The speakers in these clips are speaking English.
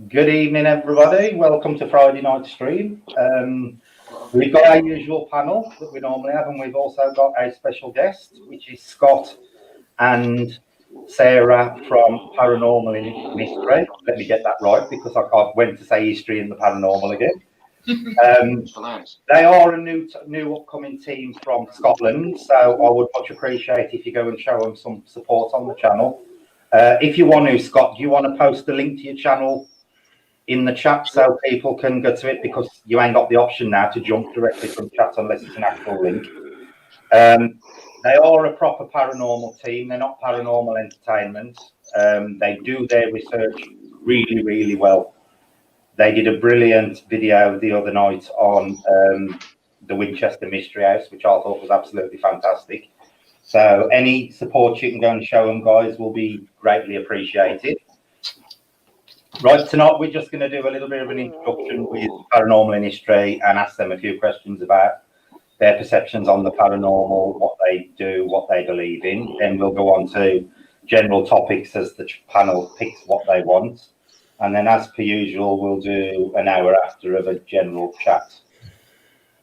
Good evening, everybody. Welcome to Friday night stream. We've got our usual panel that we normally have, and we've also got a special guest, which is Scott and Sarah from Paranormal Mystery. Let me get that right, because I went to say history in the paranormal again. They are a new upcoming team from Scotland, so I would much appreciate if you go and show them some support on the channel. If you want to, Scott, do you want to post the link to your channel in the chat so people can go to it, because you ain't got the option now to jump directly from chat unless it's an actual link. They are a proper paranormal team. They're not paranormal entertainment. They do their research really, really well. They did a brilliant video the other night on the Winchester Mystery House, which I thought was absolutely fantastic. So any support you can go and show them, guys, will be greatly appreciated. Right, tonight we're just going to do a little bit of an introduction with paranormal history and ask them a few questions about their perceptions on the paranormal, what they do, what they believe in. Then we'll go on to general topics as the panel picks what they want. And then, as per usual, we'll do an hour after of a general chat.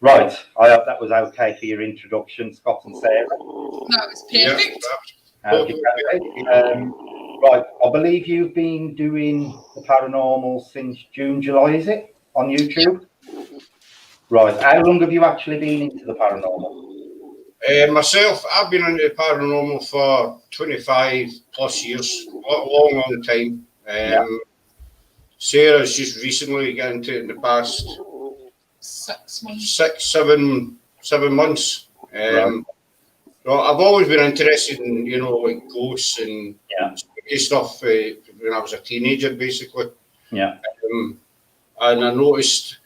Right, I hope that was okay for your introduction, Scott and Sarah. That was perfect. Okay. Right, I believe you've been doing the paranormal since June, July, is it, on YouTube? Right, how long have you actually been into the paranormal? Myself, I've been into the paranormal for 25 plus years, long time. Sarah's just recently got into it in the past 6 months. 7 months. Right. So I've always been interested in, like ghosts and stuff when I was a teenager, basically. Yeah. And I noticed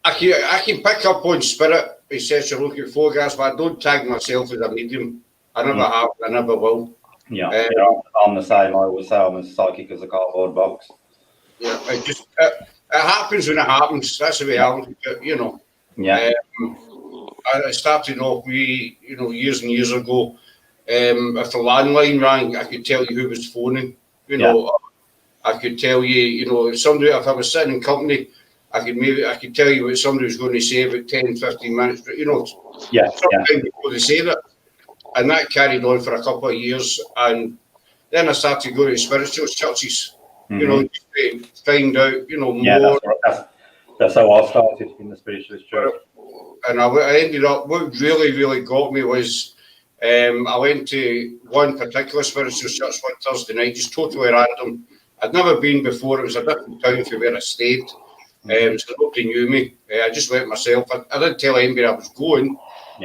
I can pick up on spirit, etc. Look at photographs, but I don't tag myself as a medium. I never have, I never will. Yeah, I'm the same. I always say I'm as psychic as a cardboard box. Yeah, it happens when it happens. That's the way I look at it, Yeah. I started off, years and years ago. If the landline rang, I could tell you who was phoning. I could tell you, if I was sitting in company, I could tell you what somebody was going to say about 10, 15 minutes, but sometime before they said it. And that carried on for a couple of years. And then I started going to spiritual churches, just to find out, more. That's how I started in the spiritualist church. And I ended up, what really, really got me was, I went to one particular spiritual church one Thursday night, just totally random. I'd never been before. It was a different town from where I stayed. So nobody knew me. I just went myself. I didn't tell anybody I was going.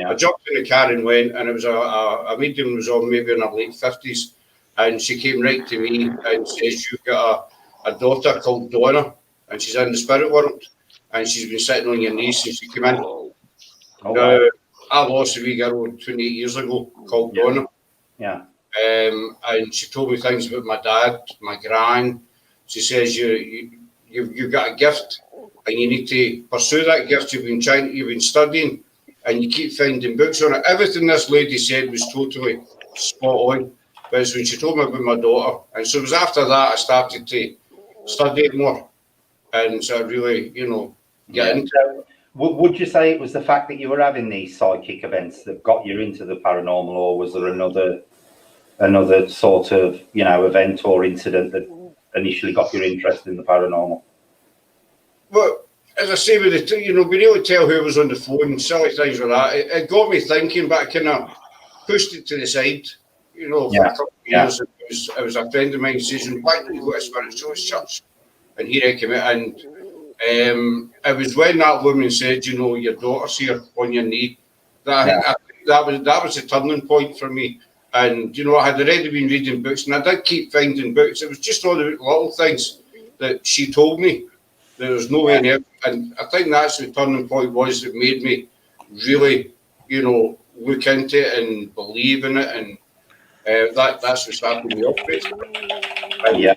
I jumped in the car and went, and it was a medium was on, maybe in her late 50s, and she came right to me and says, "You've got a daughter called Donna, and she's in the spirit world, and she's been sitting on your knees since she came in." I lost a wee girl 28 years ago called Donna. Yeah. And she told me things about my dad, my gran. She says, you've got a gift, and you need to pursue that gift. You've been studying, and you keep finding books on it. Everything this lady said was totally spot on. But it's when she told me about my daughter, and so it was after that I started to study it more, and so I really, get into it. Would you say it was the fact that you were having these psychic events that got you into the paranormal, or was there another sort of, event or incident that initially got your interest in the paranormal? Well, as I say, with being able to tell who was on the phone, silly things like that, it got me thinking, but I kind of pushed it to the side, for a couple of years. It was a friend of mine says, "Why don't you go to a spiritualist church?" And he recommended, and it was when that woman said, "Your daughter's here on your knee," that was the turning point for me. And I had already been reading books, and I did keep finding books. It was just all the little things that she told me. There was no way in it, and I think that's the turning point was that made me really, look into it and believe in it, and that's what started me off basically. And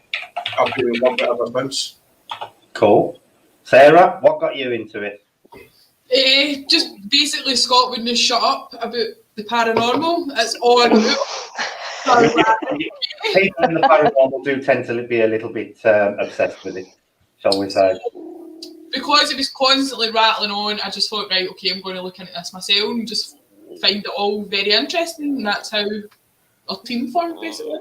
I've been in love with it ever since. Cool. Sarah, what got you into it? Just basically Scott wouldn't shut up about the paranormal. That's all about. People in the paranormal do tend to be a little bit obsessed with it. shall we say. Because it was constantly rattling on, I just thought, right, okay, I'm going to look into this myself and just find it all very interesting, and that's how our team formed, basically.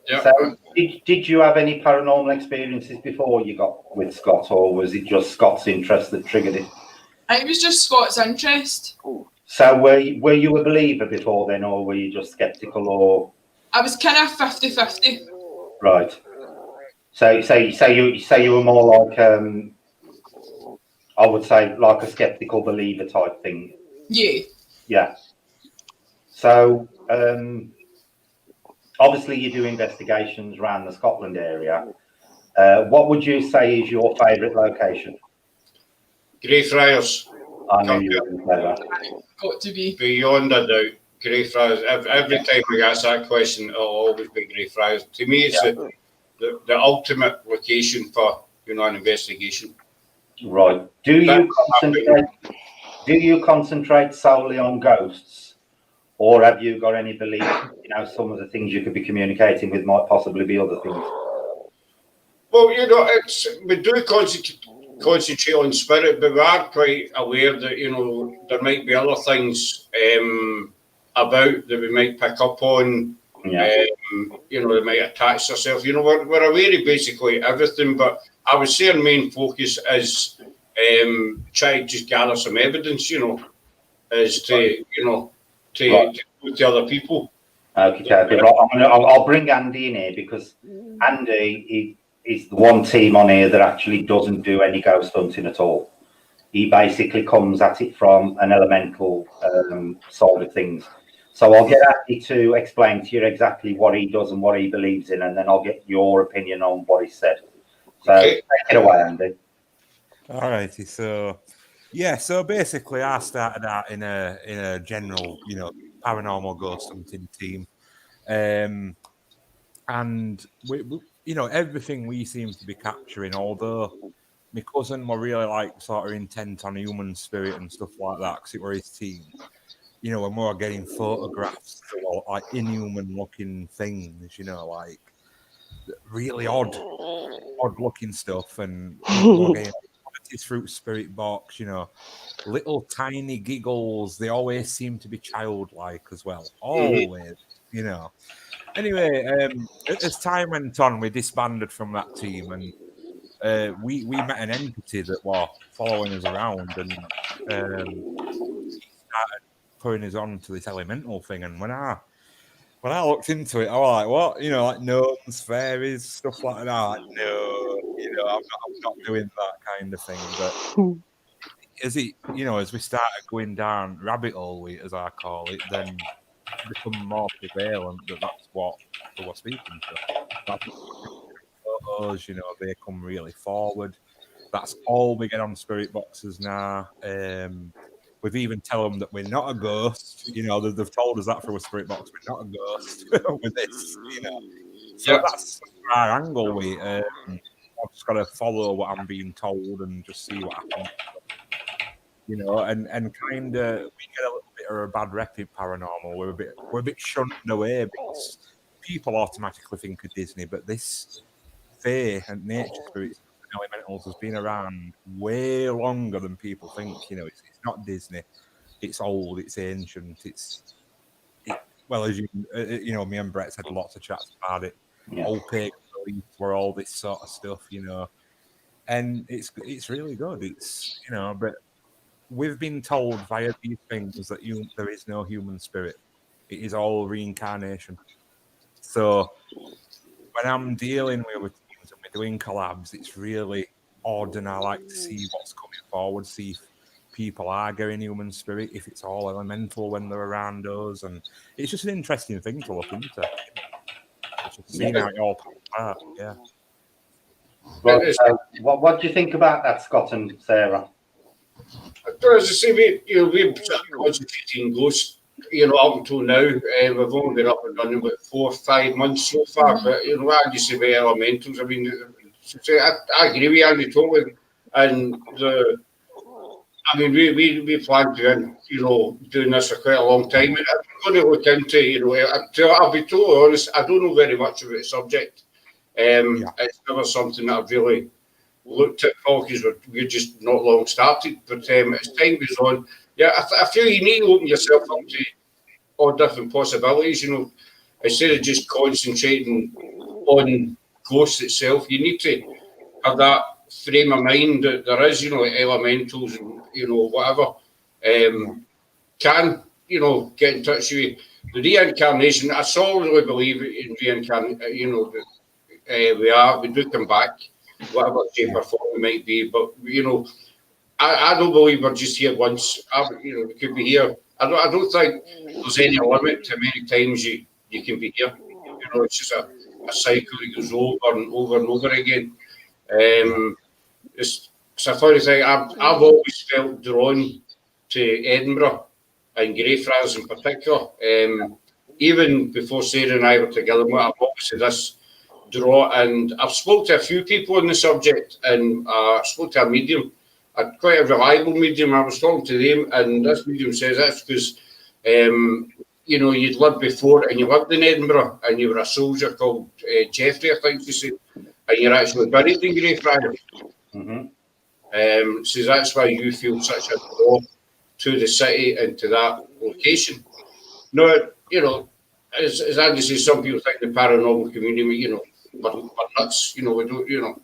Yeah. So, did you have any paranormal experiences before you got with Scott, or was it just Scott's interest that triggered it? I think it was just Scott's interest. So, were you a believer before then, or were you just skeptical, or? I was kind of 50-50. Right. So you were more like I would say like a skeptical believer type thing. Yeah. Yeah. So obviously you do investigations around the Scotland area. What would you say is your favourite location? Greyfriars. I knew you were going to say that. Got to be. Beyond a doubt. Greyfriars. Every time I ask that question, it'll always be Greyfriars. To me, it's the ultimate location for an investigation. Right. Do you concentrate solely on ghosts, or have you got any belief? Some of the things you could be communicating with might possibly be other things. Well, we do concentrate on spirit, but we are quite aware that there might be other things about that we might pick up on. Yeah. They might attach themselves. We're aware of basically everything, but I would say our main focus is try to just gather some evidence, as to other people. Okay. I'll bring Andy in here because Andy is the one team on here that actually doesn't do any ghost hunting at all. He basically comes at it from an elemental side of things. So I'll get Andy to explain to you exactly what he does and what he believes in, and then I'll get your opinion on what he said. So take it away, Andy. All righty. So basically, I started out in a general, paranormal ghost hunting team, and we everything we seem to be capturing. Although my cousin were really sort of intent on human spirit and stuff like that because it were his team. We're more getting photographs of inhuman looking things, really odd looking stuff, and we're getting fruit spirit box, little tiny giggles. They always seem to be childlike as well. Always, Anyway, as time went on, we disbanded from that team, and we met an entity that was following us around, and he started putting us on to this elemental thing. And when I looked into it, I was like, what? Like gnomes, fairies, stuff like that. No, I'm not doing that kind of thing. But as we started going down rabbit hole, as I call it, then it become more prevalent that's what they were speaking to. That's photos, they come really forward. That's all we get on spirit boxes now. We've even tell them that we're not a ghost. They've told us that for a spirit box. We're not a ghost with this. So that's our angle. I've just got to follow what I'm being told and just see what happens. And kind of we get a little bit of a bad rep in paranormal. We're a bit shunned away because people automatically think of Disney, but this fae and nature spirits and elementals has been around way longer than people think. It's not Disney. It's old. It's ancient. Well, as me and Brett had lots of chats about it. Yeah. Old pagan beliefs were all this sort of stuff, and it's really good. It's but we've been told via these things that there is no human spirit. It is all reincarnation. So when I'm dealing with teams and we're doing collabs, it's really odd, and I like to see what's coming forward, see if people are getting human spirit, if it's all elemental when they're around us, and it's just an interesting thing to look into. Seeing how it all comes out, yeah. Well, what do you think about that, Scott and Sarah? As I say, we're concentrating ghosts, up until now. We've only been up and running about 4 or 5 months so far, but I just say about elementals. I mean, I agree with Andy totally, and we plan to, doing this for quite a long time. And I'm going to look into, I'll be totally honest, I don't know very much about the subject. It's never something that I've really looked at because we're just not long started. But as time goes on, yeah, I feel you need to open yourself up to all different possibilities. You know, instead of just concentrating on ghosts itself, you need to have that frame of mind that there is, you know, like elementals and, you know, whatever, can, you know, get in touch with you. The reincarnation, I solidly believe in reincarnation, you know, we do come back, whatever shape or form it might be, but, you know, I don't believe we're just here once. You know, we could be here. I don't think there's any limit to how many times you can be here. You know, it's just a cycle that goes over and over and over again. It's a funny thing. I've always felt drawn to Edinburgh and Greyfriars in particular. Even before Sarah and I were together, I've always had this draw, and I've spoken to a few people on the subject, and I spoke to a medium, quite a reliable medium. I was talking to them, and this medium says that's because, you know, you'd lived before, and you lived in Edinburgh, and you were a soldier called Jeffrey, I think you said, and you're actually buried in Greyfriars. So that's why you feel such a draw to the city and to that location. No, you know, as Andy says, some people think the paranormal community, you know, we're nuts, you know, we don't, you know,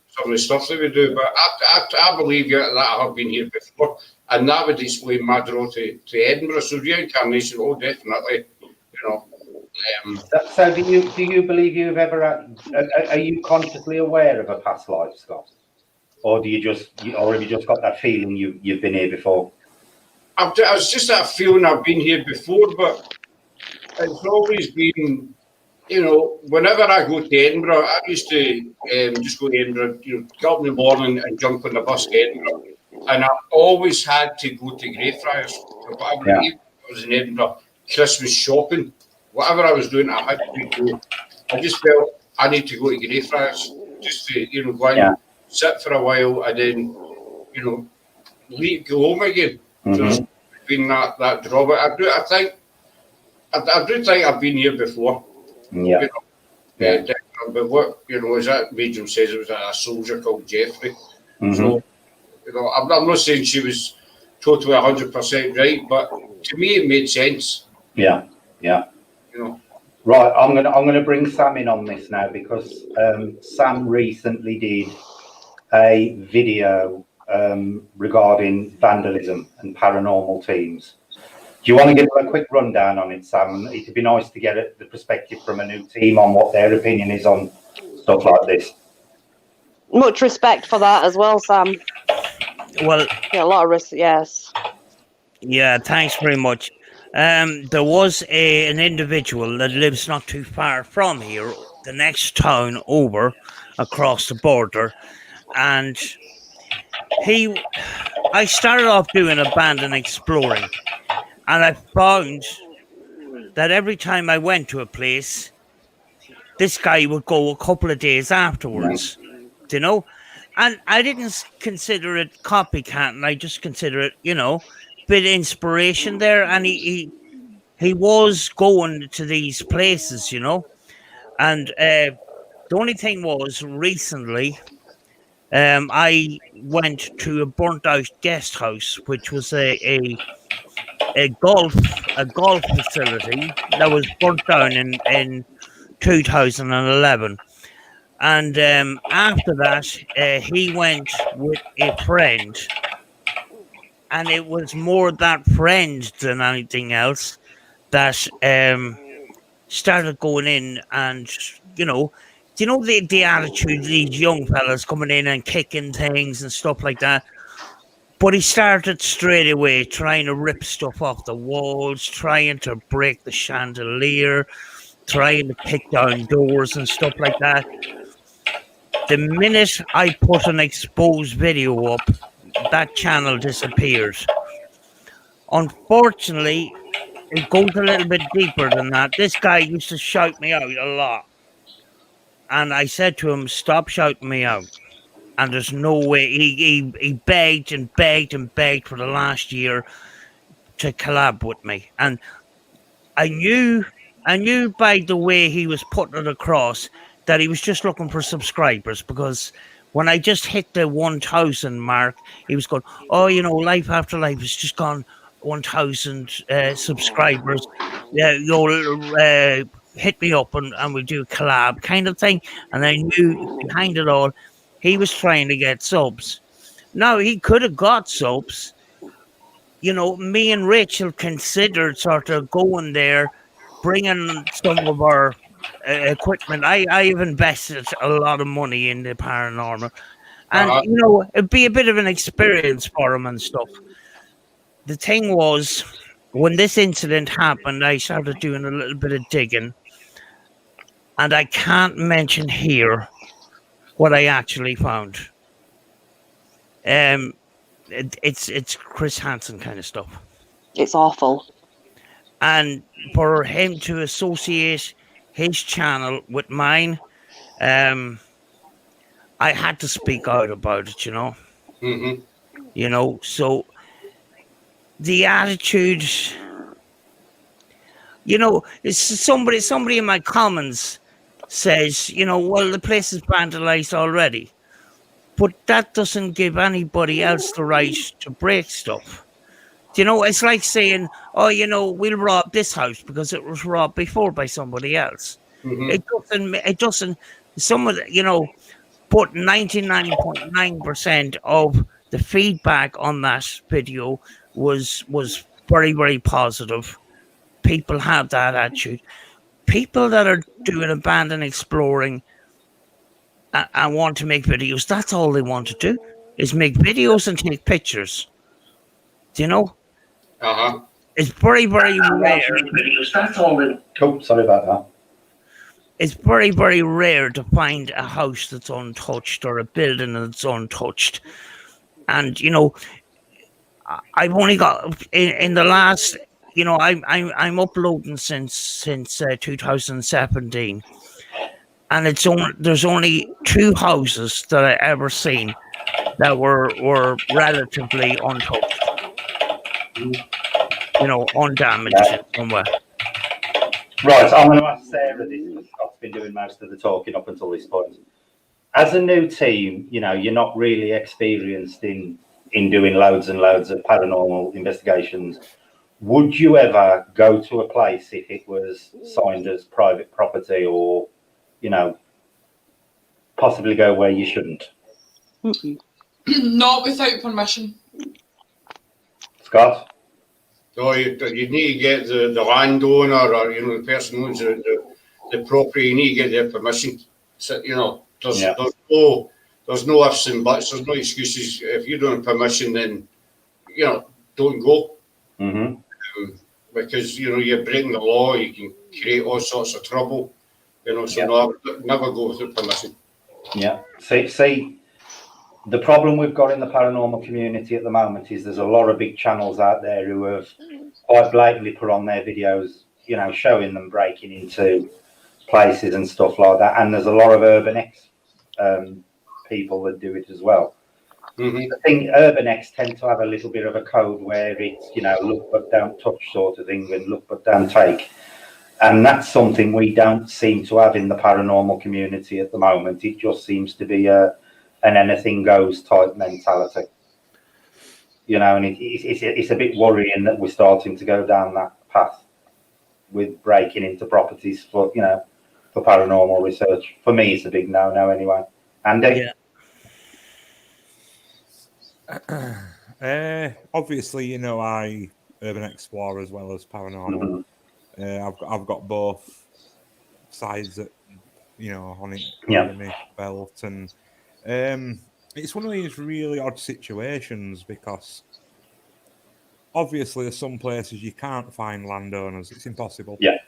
some of the stuff that we do, but I believe that I have been here before, and that would explain my draw to Edinburgh. So reincarnation, oh, definitely, you know. So do you believe you've ever are you consciously aware of a past life, Scott, or have you just got that feeling you've been here before? It's just that feeling I've been here before, but it's always been, you know, whenever I go to Edinburgh, I used to just go to Edinburgh, you know, get up in the morning and jump on the bus to Edinburgh, and I always had to go to Greyfriars. Whatever I was in Edinburgh, Christmas shopping, whatever I was doing, I had to go. I just felt I need to go to Greyfriars just to, you know, go and sit for a while and then, you know, go home again. So it's been that draw. But I do think I've been here before. Yeah. You know, but what, you know, as that medium says, it was a soldier called Jeffrey. So, you know, I'm not saying she was totally 100% right, but to me it made sense. Yeah. You know. Right, I'm gonna bring Sam in on this now, because Sam recently did a video regarding vandalism and paranormal teams. Do you want to give a quick rundown on it, Sam? It'd be nice to get the perspective from a new team on what their opinion is on stuff like this. Much respect for that as well, Sam. Well, yeah, a lot of respect. Yes. Yeah, thanks very much. There was an individual that lives not too far from here, the next town over, across the border, and I started off doing abandoned exploring, and I found that every time I went to a place, this guy would go a couple of days afterwards, you know, and I didn't consider it copycat, I just consider it, you know, bit of inspiration there, and he was going to these places, you know, and the only thing was recently I went to a burnt out guest house, which was a golf facility that was burnt down in 2011. And after that, he went with a friend, and it was more that friend than anything else that started going in, and you know the attitude of these young fellas coming in and kicking things and stuff like that. But he started straight away trying to rip stuff off the walls, trying to break the chandelier, trying to kick down doors and stuff like that. The minute I put an exposed video up, that channel disappeared. Unfortunately, it goes a little bit deeper than that. This guy used to shout me out a lot. And I said to him, stop shouting me out. And there's no way. He begged and begged and begged for the last year to collab with me. And I knew by the way he was putting it across that he was just looking for subscribers, because When I just hit the 1,000 mark, he was going, "Oh, Life Afterlife has just gone 1,000 subscribers. Yeah, hit me up and we'll do a collab kind of thing." And I knew behind it all, he was trying to get subs. Now, he could have got subs. Me and Rachel considered sort of going there, bringing some of our equipment. I've invested a lot of money in the paranormal, and it'd be a bit of an experience for him and stuff. The thing was, when this incident happened, I started doing a little bit of digging, and I can't mention here what I actually found. It's Chris Hansen kind of stuff. It's awful. And for him to associate his channel with mine, I had to speak out about it, Mm-hmm. So the attitude, it's somebody in my comments says, well, the place is vandalized already. But that doesn't give anybody else the right to break stuff. It's like saying, "Oh, we'll rob this house because it was robbed before by somebody else." Mm-hmm. It doesn't. But 99.9% of the feedback on that video was very, very positive. People have that attitude. People that are doing abandoned exploring and want to make videos, that's all they want to do, is make videos and take pictures. Do you know? Uh-huh. It's very, very rare. Oh, sorry about that. It's very, very rare to find a house that's untouched or a building that's untouched. And, I've only got in the last, I'm uploading since 2017. And there's only 2 houses that I ever seen that were relatively untouched. Undamaged somewhere. Right, I'm going to ask Sarah this because Scott's been doing most of the talking up until this point. As a new team, you're not really experienced in doing loads and loads of paranormal investigations. Would you ever go to a place if it was signed as private property or, possibly go where you shouldn't? Not without permission. Scott? So you need to get the landowner or the person who owns the property. You need to get their permission. So, there's no ifs and buts. There's no excuses. If you don't have permission, then don't go. Mm-hmm. Because you're breaking the law. You can create all sorts of trouble. So never go without permission. Yeah. See, the problem we've got in the paranormal community at the moment is there's a lot of big channels out there who have quite blatantly put on their videos, showing them breaking into places and stuff like that. And there's a lot of urbex people that do it as well. Mm-hmm. I think urbex tend to have a little bit of a code where it's, look but don't touch sort of thing and look but don't take. And that's something we don't seem to have in the paranormal community at the moment. It just seems to be an anything goes type mentality. And it's a bit worrying that we're starting to go down that path with breaking into properties for paranormal research. For me, it's a big no-no anyway. Andy? Yeah. Obviously, I urban explore as well as paranormal. Mm-hmm. I've got both sides that on it Yeah. my belt, and it's one of these really odd situations because obviously there's some places you can't find landowners. It's impossible. Yeah.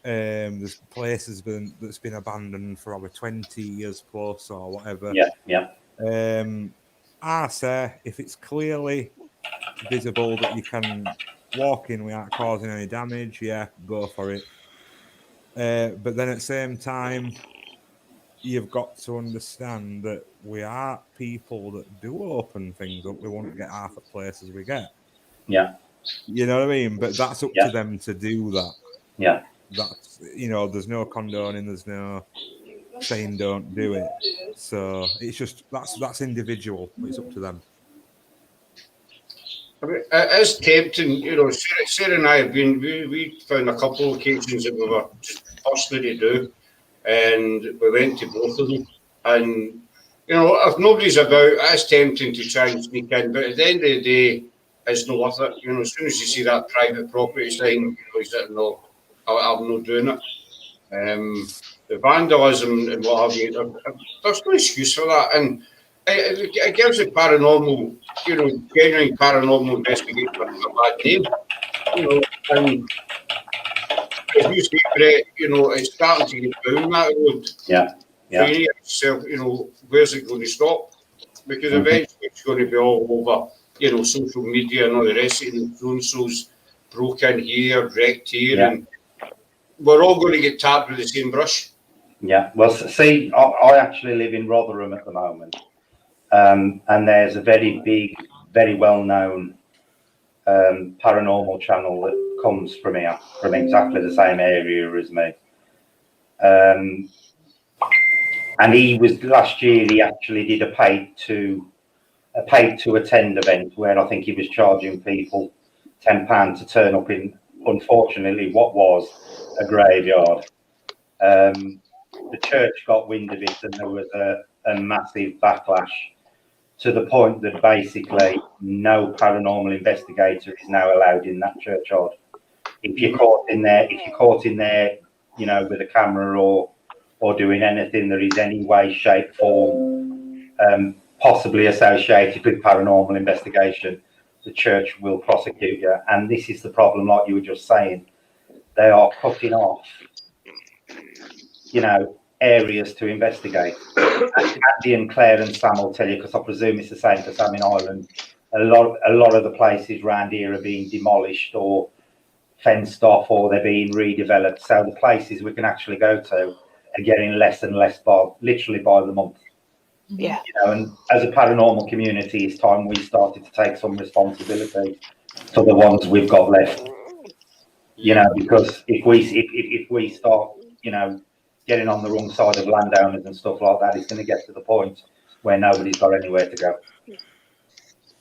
There's places that's been abandoned for over 20 years plus or whatever. Yeah. I say if it's clearly visible that you can walk in without causing any damage, go for it. But then at the same time, you've got to understand that we are people that do open things up. We won't get half the places we get. Yeah. You know what I mean? But that's up to them to do that. Yeah. That's there's no condoning, there's no saying don't do it. So it's just that's individual. It's up to them. I mean, it is tempting, you know. Sarah and I have been, we found a couple of occasions that we were just possibly to do, and we went to both of them. And, you know, if nobody's about, it is tempting to try and sneak in, but at the end of the day, it's not worth it. You know, as soon as you see that private property sign, you know, he's like, no, I'm not doing it. The vandalism and what have you, there's no excuse for that. And it gives the paranormal, you know, genuine paranormal investigation a bad name. You know, and as you say, Brett, you know, it's starting to get down that road. Yeah. So you need yourself, you know, where's it going to stop? Because eventually it's going to be all over, you know, social media and all the rest of it. So-and-so's broken here, wrecked here, and we're all going to get tapped with the same brush. Yeah. Well, see, I actually live in Rotherham at the moment. And there's a very big, very well-known paranormal channel that comes from here, from exactly the same area as me. And he was last year. He actually did a paid to attend event where I think he was charging people £10 to turn up in, unfortunately, what was a graveyard. The church got wind of it, and there was a massive backlash, to the point that basically no paranormal investigator is now allowed in that churchyard. If you're caught in there, you know, with a camera or doing anything that is any way, shape, form, possibly associated with paranormal investigation, the church will prosecute you. And this is the problem, like you were just saying. They are cutting off, you know, areas to investigate. Andy and Claire and Sam will tell you, because I presume it's the same for Sam in Ireland. A lot of the places around here are being demolished or fenced off, or they're being redeveloped. So the places we can actually go to are getting less and less literally by the month. Yeah. You know, and as a paranormal community, it's time we started to take some responsibility for the ones we've got left. You know, because if we start, you know, getting on the wrong side of landowners and stuff like that, it's going to get to the point where nobody's got anywhere to go.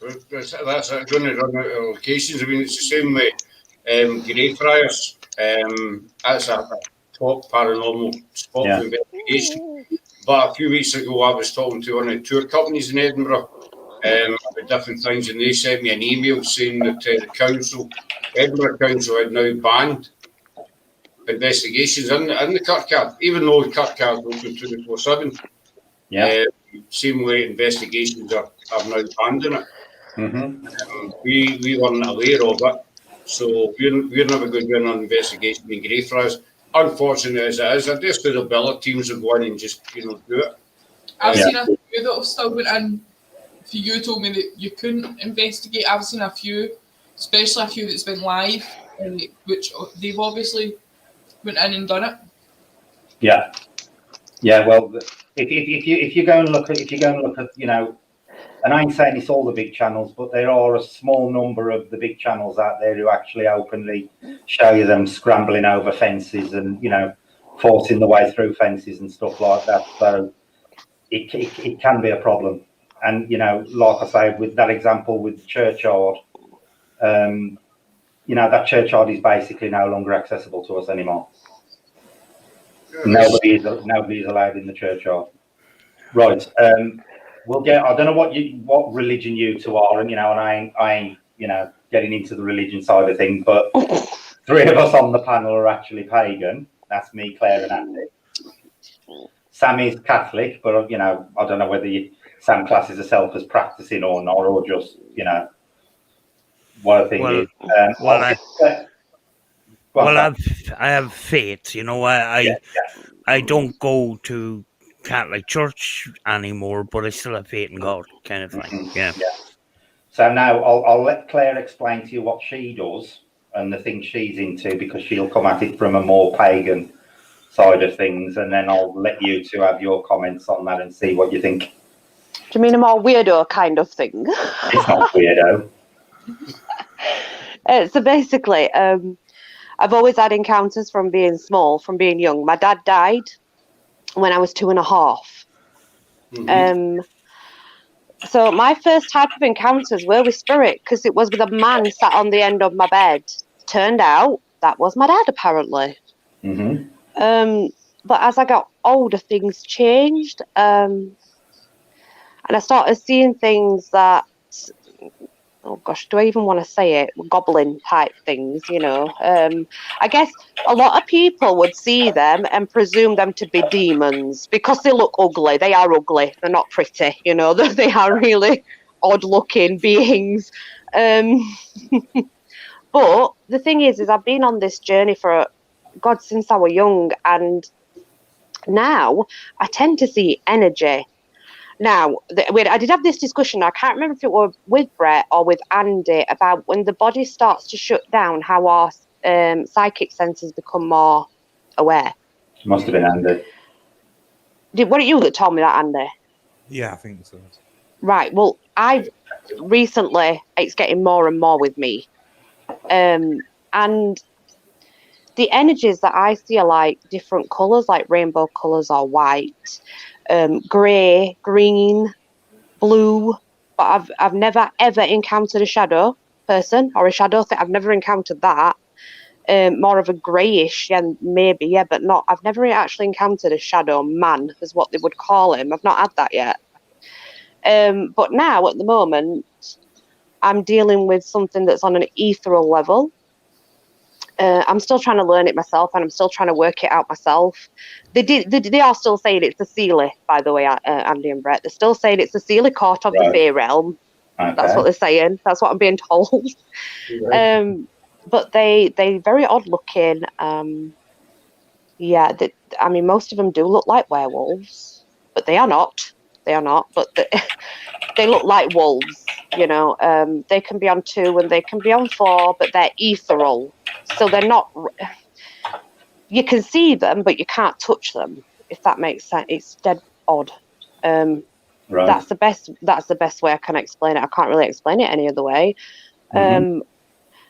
That's going to run out of locations. I mean, it's the same with Greyfriars. That's a top paranormal spot for investigation. But a few weeks ago, I was talking to one of the tour companies in Edinburgh about different things, and they sent me an email saying that the Edinburgh Council, had now banned investigations in the Kirkyard, even though the Kirkyard is open 24/7. Yeah. Same way investigations are now banned in it. We weren't aware of it, so we're never going to do an investigation in Greyfriars. Unfortunately as it is, I guess the ability teams will go in and just, you know, do it. I've seen a few that have still went in. If you told me that you couldn't investigate, I've seen a few, especially a few that's been live, which they've obviously went in and done it. Yeah. Well, if you go and look at you know, and I ain't saying it's all the big channels, but there are a small number of the big channels out there who actually openly show you them scrambling over fences and, you know, forcing the way through fences and stuff like that. So it can be a problem. And, you know, like I say, with that example with the churchyard, you know, that churchyard is basically no longer accessible to us anymore. Nobody is allowed in the churchyard. Right. We'll get. I don't know what religion you two are, and you know, and I ain't you know, getting into the religion side of things, but three of us on the panel are actually pagan. That's me, Claire, and Andy. Sam is Catholic, but you know, I don't know whether Sam classes herself as practicing or not, or just, you know, what I think is. I have faith. You know, I don't go to Catholic church anymore, but I still have faith in God, kind of thing. Yeah. So now I'll let Claire explain to you what she does and the things she's into, because she'll come at it from a more pagan side of things, and then I'll let you two have your comments on that and see what you think. Do you mean a more weirdo kind of thing? It's not weirdo. So basically, I've always had encounters from being small, from being young. My dad died when I was 2.5. So my first type of encounters were with spirit because it was with a man sat on the end of my bed. Turned out that was my dad, apparently. But as I got older, things changed. And I started seeing things that, oh gosh, do I even want to say it? Goblin type things, you know. I guess a lot of people would see them and presume them to be demons because they look ugly. They are ugly. They're not pretty, you know. They are really odd-looking beings. But the thing is I've been on this journey for, God, since I was young, and now I tend to see energy. Now, I did have this discussion. I can't remember if it was with Brett or with Andy about when the body starts to shut down, how our psychic senses become more aware. Must have been Andy. What are you that told me that, Andy? Yeah, I think so. Right. Well, I've recently, it's getting more and more with me. And the energies that I see are like different colours, like rainbow colours or white, grey, green, blue. But I've never ever encountered a shadow person or a shadow thing. I've never encountered that. More of a greyish, and maybe, yeah, but not. I've never actually encountered a shadow man, is what they would call him. I've not had that yet. But now, at the moment, I'm dealing with something that's on an ethereal level. I'm still trying to learn it myself, and I'm still trying to work it out myself. They are still saying it's the Seelie, by the way, Andy and Brett. They're still saying it's the Seelie court of the Fey realm. Okay. That's what they're saying. That's what I'm being told. But they very odd looking. Yeah, I mean, most of them do look like werewolves, but they are not. They are not. But they look like wolves. You know, they can be on 2 and they can be on 4, but they're ethereal. So they're not. You can see them, but you can't touch them. If that makes sense, it's dead odd. Right. That's the best way I can explain it. I can't really explain it any other way.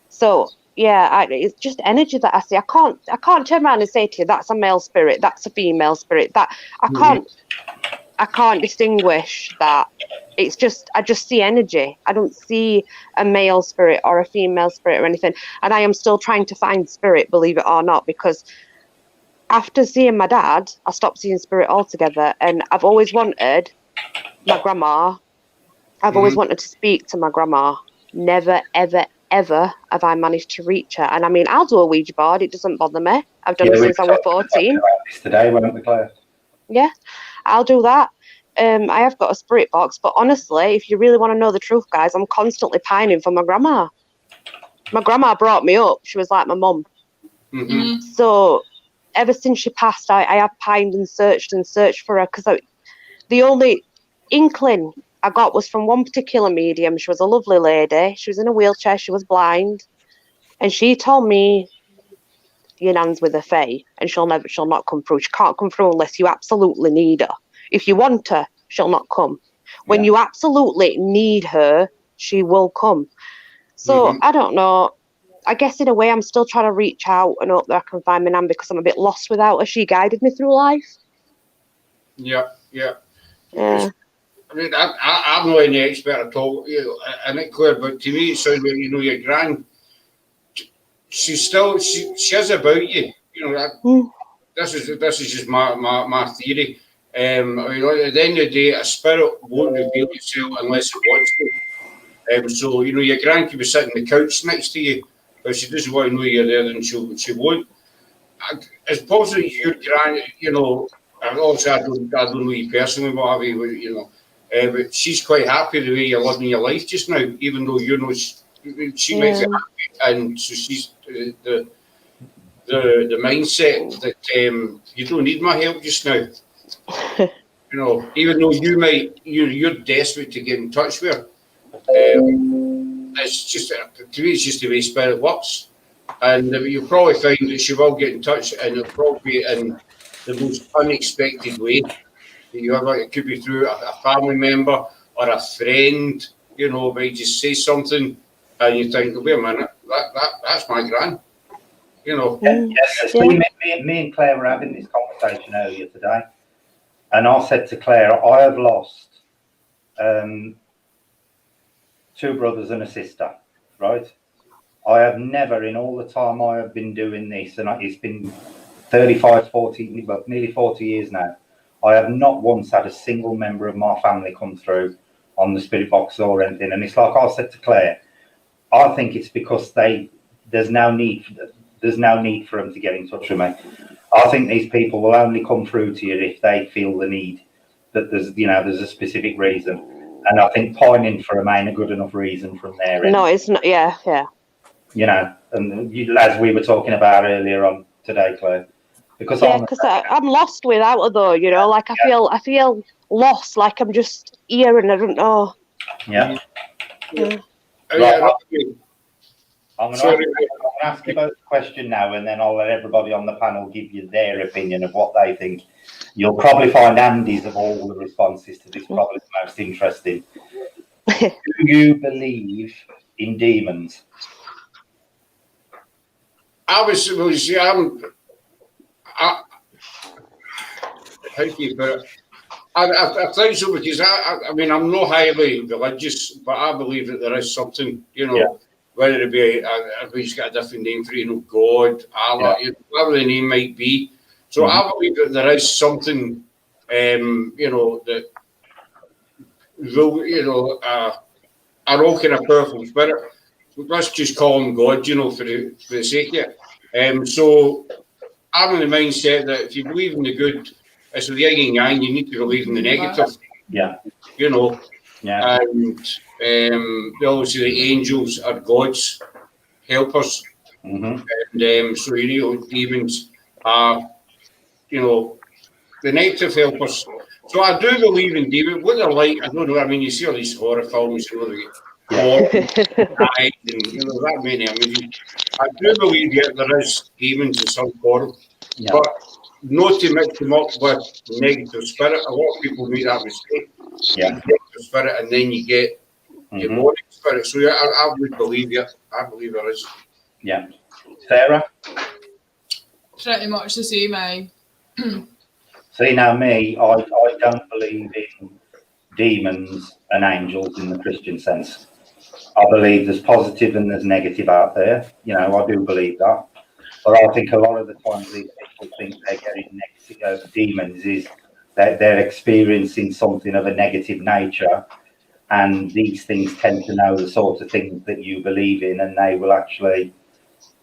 So yeah, it's just energy that I see. I can't turn around and say to you that's a male spirit, that's a female spirit. That I can't distinguish that. It's just I just see energy. I don't see a male spirit or a female spirit or anything. And I am still trying to find spirit, believe it or not, because after seeing my dad, I stopped seeing spirit altogether. And I've always wanted my grandma. I've always wanted to speak to my grandma. Never, ever, ever have I managed to reach her. And I mean, I'll do a Ouija board. It doesn't bother me. I've done it since I was 14. Today, weren't we, Claire? Yeah, I'll do that. I have got a spirit box, but honestly, if you really want to know the truth, guys, I'm constantly pining for my grandma. My grandma brought me up. She was like my mum. So ever since she passed, I have pined and searched for her, because the only inkling I got was from one particular medium. She was a lovely lady. She was in a wheelchair. She was blind. And she told me, your nan's with a fae and she'll not come through. She can't come through unless you absolutely need her. If you want her, she'll not come. When you absolutely need her, she will come. So I don't know. I guess in a way I'm still trying to reach out and hope that I can find my nan, because I'm a bit lost without her. She guided me through life. Yeah. I mean, I'm not any expert at all, you know, and it clear, but to me it sounds like, you know, your gran, she has about you, you know. This is just my theory. I mean, at the end of the day, a spirit won't reveal itself unless it wants to. So, you know, your gran could be sitting on the couch next to you, but if she doesn't want to know you're there, then she won't. It's possible your gran, you know, obviously I don't know you personally, whatever, you know, but she's quite happy the way you're living your life just now, even though you know she makes it happy, and so she's the mindset that you don't need my help just now. You know, even though you're desperate to get in touch with her. It's just, to me, it's just the way spirit works, and you'll probably find that she will get in touch, and it'll probably be in the most unexpected way. It could be through a family member or a friend, you know, but you just say something and you think, wait a minute, that's my gran, you know. Yes, me and Claire were having this conversation earlier today. And I said to Claire, I have lost 2 brothers and a sister, right? I have never, in all the time I have been doing this, and it's been 35, 40, well, nearly 40 years now, I have not once had a single member of my family come through on the spirit box or anything. And it's like I said to Claire, I think it's because there's no need for them to get in touch with me. I think these people will only come through to you if they feel the need, that there's a specific reason. And I think pining for them ain't a good enough reason from their end. No, it's not. Yeah. And as we were talking about earlier on today, Claire, because I'm lost without her though. Like I feel lost, like I'm just here and I don't know. Yeah. Right. I'm going to ask you both a question now, and then I'll let everybody on the panel give you their opinion of what they think. You'll probably find Andy's of all the responses to this probably the most interesting. Do you believe in demons? Thank you, but I think so, because I mean, I'm not highly religious, but I believe that there is something, whether it be everybody's got a different name for it, God, Allah, whatever the name might be. So I believe that there is something, that are all kind of powerful spirit. Let's just call him God, for the sake of it. So I'm in the mindset that if you believe in the good, it's the yin and yang, you need to believe in the negative. Yeah. Yeah. And obviously the angels are God's helpers. And so demons are, the negative helpers. So I do believe in demons. What they're like, I don't know. I mean, you see all these horror films, and that many. I mean, I do believe that there is demons in some form, but not to mix them up with negative spirit. A lot of people make that mistake. Negative spirit, and then you get demonic spirit. So I would believe it. I believe there is. Yeah. Sarah? Pretty much the same, eh? See, now me, I don't believe in demons and angels in the Christian sense. I believe there's positive and there's negative out there. I do believe that. But I think a lot of the times these people think they're getting negative demons is that they're experiencing something of a negative nature, and these things tend to know the sort of things that you believe in, and they will actually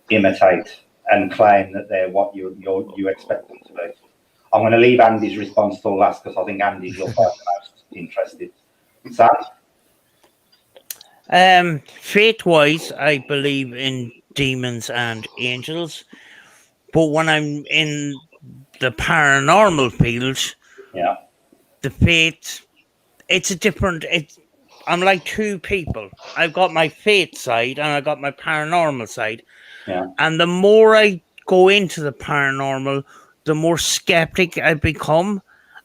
imitate and claim that they're what you expect them to be. I'm going to leave Andy's response till last because I think Andy's your most interested. Sam? Faith-wise, I believe in demons and angels, but when I'm in the paranormal field, the faith, I'm like two people. I've got my faith side and I've got my paranormal side. And the more I go into the paranormal, the more skeptic I become.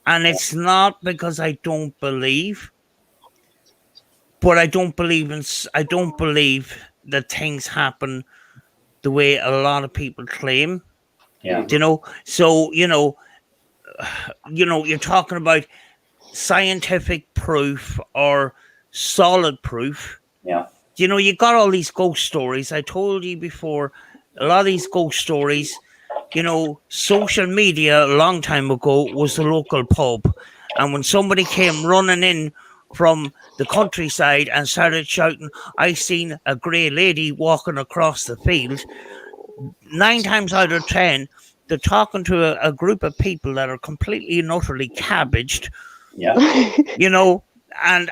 And it's not because I don't believe, but I don't believe that things happen the way a lot of people claim. So you're talking about scientific proof or solid proof. You got all these ghost stories. I told you before, a lot of these ghost stories, social media a long time ago was the local pub. And when somebody came running in from the countryside and started shouting, "I seen a grey lady walking across the field," 9 times out of 10, they're talking to a group of people that are completely and utterly cabbaged. And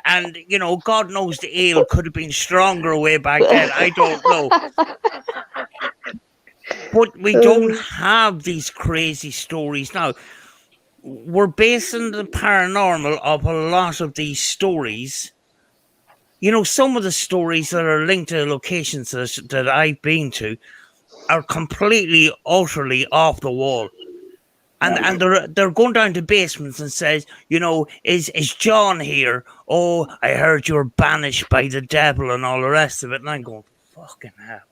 God knows the ale could have been stronger way back then. I don't know. But we don't have these crazy stories now. We're basing the paranormal of a lot of these stories. Some of the stories that are linked to locations that I've been to are completely, utterly off the wall. And they're going down to basements and says, is John here? Oh, I heard you're banished by the devil and all the rest of it. And I'm going, fucking hell.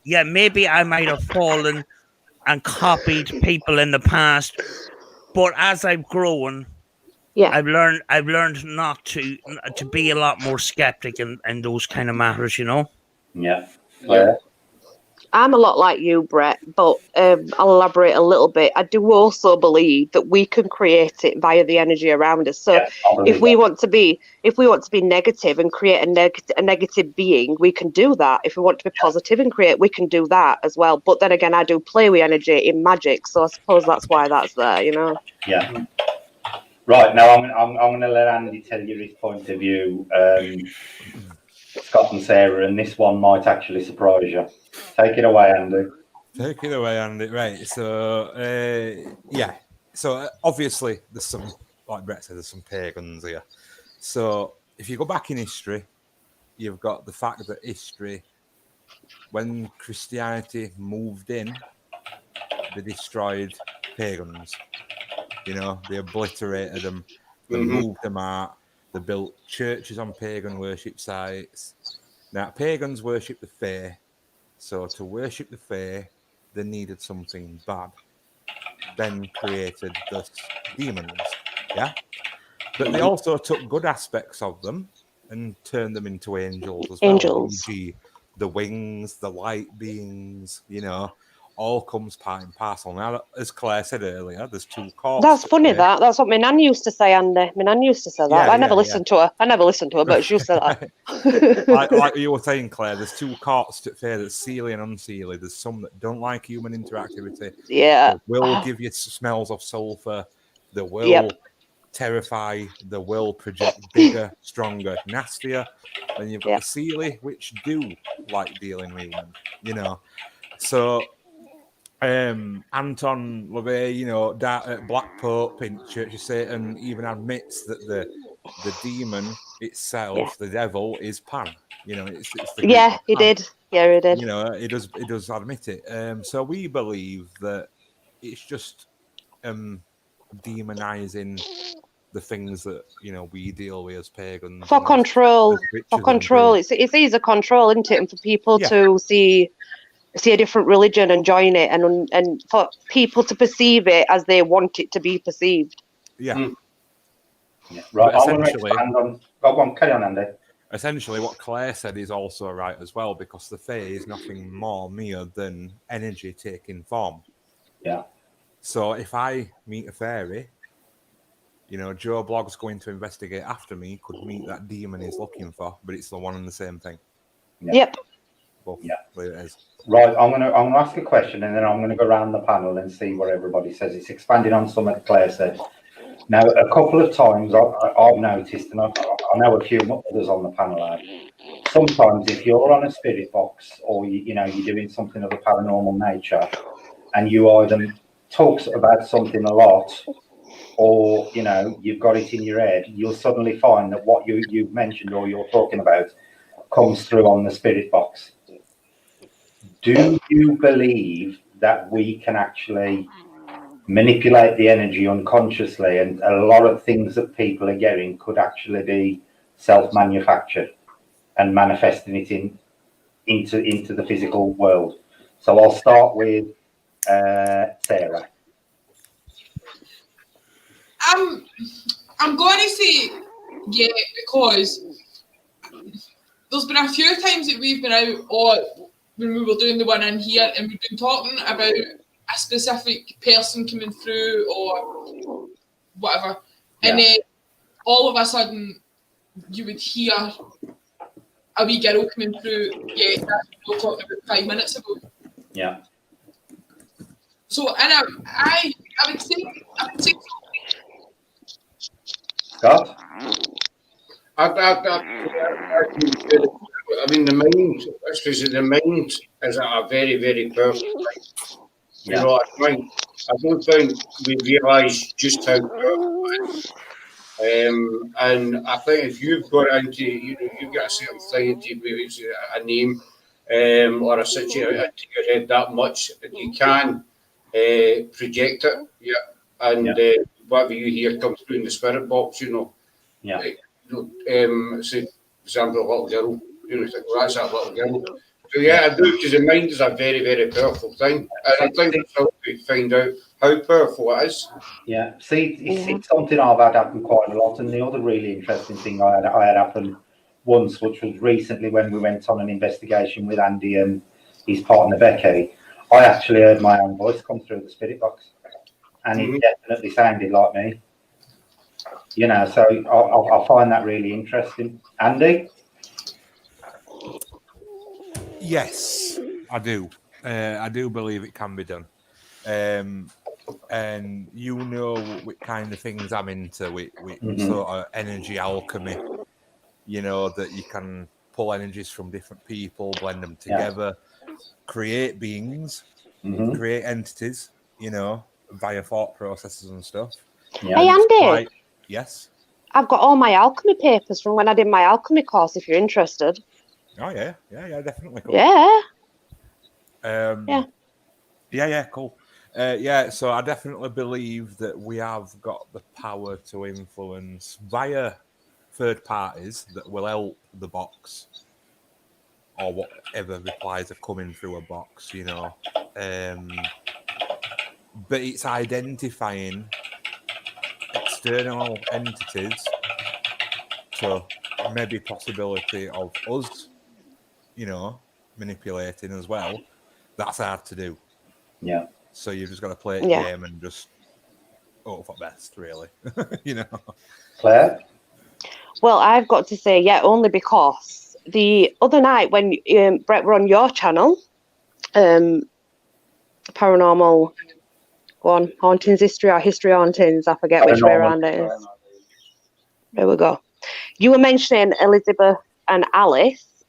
maybe I might have fallen and copied people in the past, but as I've grown, Yeah. I've learned not to be a lot more skeptic in those kind of matters, you know. Yeah. Claire? I'm a lot like you, Brett, but I'll elaborate a little bit. I do also believe that we can create it via the energy around us. So Yeah, I believe if we that. want to be negative and create a negative being, we can do that. If we want to be positive and create, we can do that as well. But then again, I do play with energy in magic, so I suppose that's why that's there, you know. Yeah. Right, now I'm going to let Andy tell you his point of view, Scott and Sarah, and this one might actually surprise you. Take it away, Andy. Take it away, Andy. Right, so, yeah. So, obviously, there's some, like Brett said, there's some pagans here. So, if you go back in history, you've got the fact that history, when Christianity moved in, they destroyed pagans. You know, they obliterated them, they moved them out, they built churches on pagan worship sites. Now, pagans worship the fae, so to worship the fae, they needed something bad. Then created the demons, yeah? But they also took good aspects of them and turned them into angels as well. Angels. E.g., the wings, the light beings, you know, all comes part and parcel. Now, as Claire said earlier, there's two courts. That's funny. That's what my nan used to say, Andy. My nan used to say that. Yeah, I never listened to her. But she used to say that. like you were saying, Claire, there's two courts to fair that's sealy and unsealy. There's some that don't like human interactivity. Yeah. They will give you smells of sulfur. They will terrify. They will project bigger, stronger, nastier. Then you've got the sealy, which do like dealing with humans, you know. So Anton LaVey, you know, Black Pope in Church of Satan, even admits that the demon itself, the devil, is Pan. You know, it's the he did. Yeah, he did. You know, it does admit it. So we believe that it's just demonizing the things that, you know, we deal with as pagans for control. It's easy control, isn't it? And for people to see a different religion and join it, and for people to perceive it as they want it to be perceived. Yeah. Right. I want to expand on. Go on, carry on, Andy. Essentially, what Claire said is also right as well, because the fae is nothing more mere than energy taking form. Yeah. So if I meet a fairy, you know, Joe Blogg's going to investigate after me could meet that demon he's looking for, but it's the one and the same thing. Yep. Well, there it is. Right, I'm gonna ask a question, and then I'm gonna go around the panel and see what everybody says. It's expanding on something Claire said. Now, a couple of times I've noticed, and I know a few others on the panel have. Sometimes, if you're on a spirit box, or you know you're doing something of a paranormal nature, and you either talk about something a lot, or you know you've got it in your head, you'll suddenly find that what you've mentioned or you're talking about comes through on the spirit box. Do you believe that we can actually manipulate the energy unconsciously, and a lot of things that people are getting could actually be self-manufactured and manifesting it into the physical world? So I'll start with Sarah. I'm going to say because there's been a few times that we've been out, or when we were doing the one in here, and we've been talking about a specific person coming through or whatever, and then all of a sudden you would hear a wee girl coming through. Yeah, that's what we were talking about 5 minutes ago. Yeah. So, and I would say. Scott? I mean, the mind, especially the mind, is a very, very powerful thing. You know, I don't think we realise just how powerful it is. And I think if you've got into, you know, you've got a certain thing into a name or a situation into your head that much, you can project it. Yeah. And whatever you hear comes through in the spirit box, you know. Yeah. Say, for example, a little girl, you know, like, well, that's that little girl. So yeah, I do, because the mind is a very, very powerful thing. And I think it's how we find out how powerful it is. Yeah, see, it's something I've had happen quite a lot. And the other really interesting thing I had happen once, which was recently when we went on an investigation with Andy and his partner Becky, I actually heard my own voice come through the spirit box, and it definitely sounded like me. You know, so I find that really interesting. Andy? Yes, I do. I do believe it can be done. And you know what kind of things I'm into with sort of energy alchemy. You know, that you can pull energies from different people, blend them together, create beings, create entities, you know, via thought processes and stuff. Yeah. Hey, Andy. Yes? I've got all my alchemy papers from when I did my alchemy course, if you're interested. Oh, yeah, definitely. Cool. Yeah. Yeah, cool. Yeah, so I definitely believe that we have got the power to influence via third parties that will help the box or whatever replies are coming through a box, you know. But it's identifying external entities to maybe possibility of us, you know, manipulating as well. That's hard to do. Yeah. So you've just got to play a game and just hope for best, really. You know. Claire? Well, I've got to say, only because the other night when Brett were on your channel, Paranormal Hauntings History or History Hauntings, I forget which way around it is. There we go. You were mentioning Elizabeth and Alice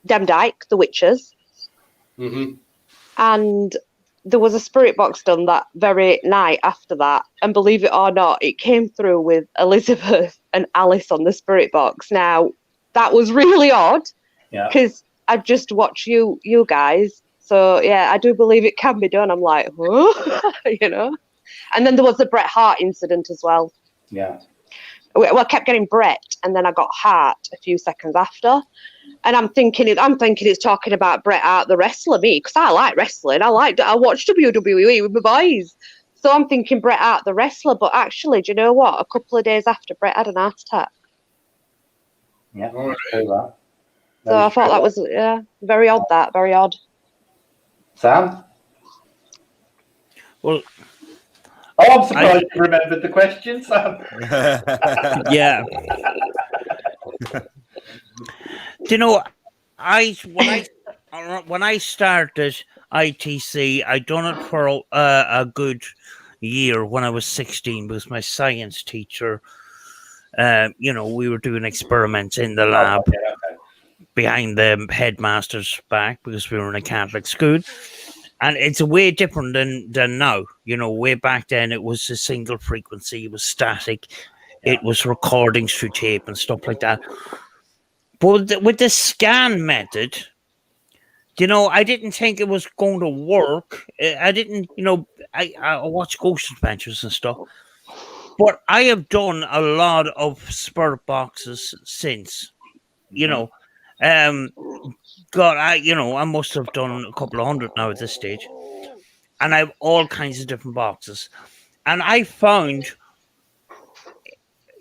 Demdike, the witches. And there was a spirit box done that very night after that. And believe it or not, it came through with Elizabeth and Alice on the spirit box. Now, that was really odd because I just watch you guys. So, yeah, I do believe it can be done. I'm like, huh? You know? And then there was the Bret Hart incident as well. Yeah. Well, I kept getting Brett, and then I got Hart a few seconds after. And I'm thinking it's talking about Bret Hart, the wrestler, me, because I like wrestling. I watch WWE with my boys. So I'm thinking Bret Hart, the wrestler. But actually, do you know what? A couple of days after, Bret had an heart attack. Yeah, that. So I thought that was very odd. That very odd. Sam? Well, I'm surprised you remembered the question, Sam. Yeah. Do you know, when I started ITC, I done it for a good year when I was 16 because my science teacher, you know, we were doing experiments in the lab behind the headmaster's back because we were in a Catholic school. And it's way different than now. You know, way back then it was a single frequency, it was static, it was recordings through tape and stuff like that. But with the scan method, you know, I didn't think it was going to work. I didn't, you know, I watch Ghost Adventures and stuff. But I have done a lot of spirit boxes since, you know. God, I must have done a couple of hundred now at this stage. And I have all kinds of different boxes. And I found,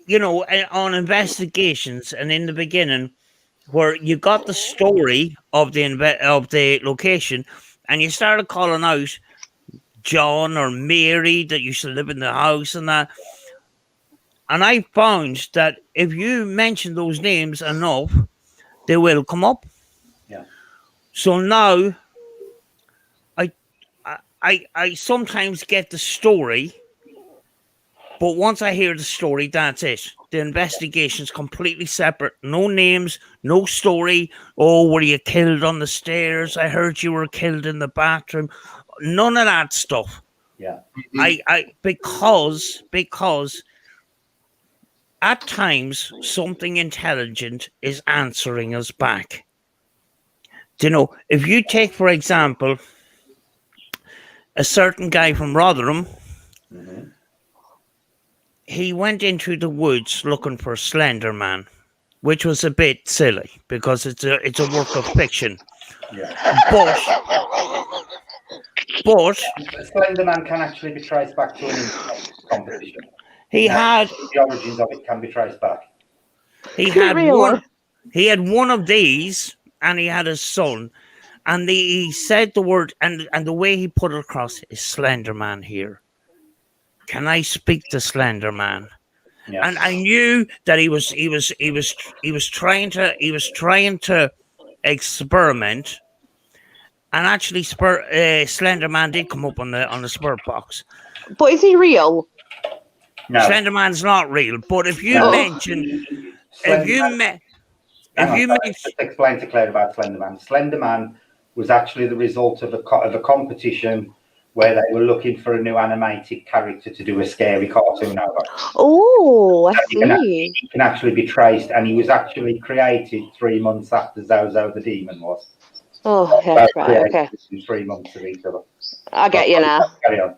you know, on investigations and in the beginning, where you got the story of the location and you started calling out John or Mary that used to live in the house and that. And I found that if you mention those names enough, they will come up. Yeah. So now I sometimes get the story, but once I hear the story, that's it. The investigation's completely separate. No names, no story. Oh, were you killed on the stairs? I heard you were killed in the bathroom. None of that stuff. Yeah. Because at times something intelligent is answering us back. Do you know, if you take, for example, a certain guy from Rotherham, he went into the woods looking for a Slender Man. which was a bit silly because it's a work of fiction. Yeah. But Slender Man can actually be traced back to an competition. he had the origins of it can be traced back. He had Really? He had one of these, and he had his son, and he said the word, and the way he put it across is Slender Man here. Can I speak to Slender Man? Yeah. And I knew that he was trying to experiment, and actually, Slender Man did come up on the Spirit box. But is he real? No. Slender Man's not real, but if you mention, Just explain to Claire about Slender Man. Slender Man was actually the result of a competition where they were looking for a new animated character to do a scary cartoon over. Oh, I see. He can actually be traced, and he was actually created 3 months after Zozo the Demon was. Oh, yeah, right, okay. In 3 months of each other. I get you now. Carry on.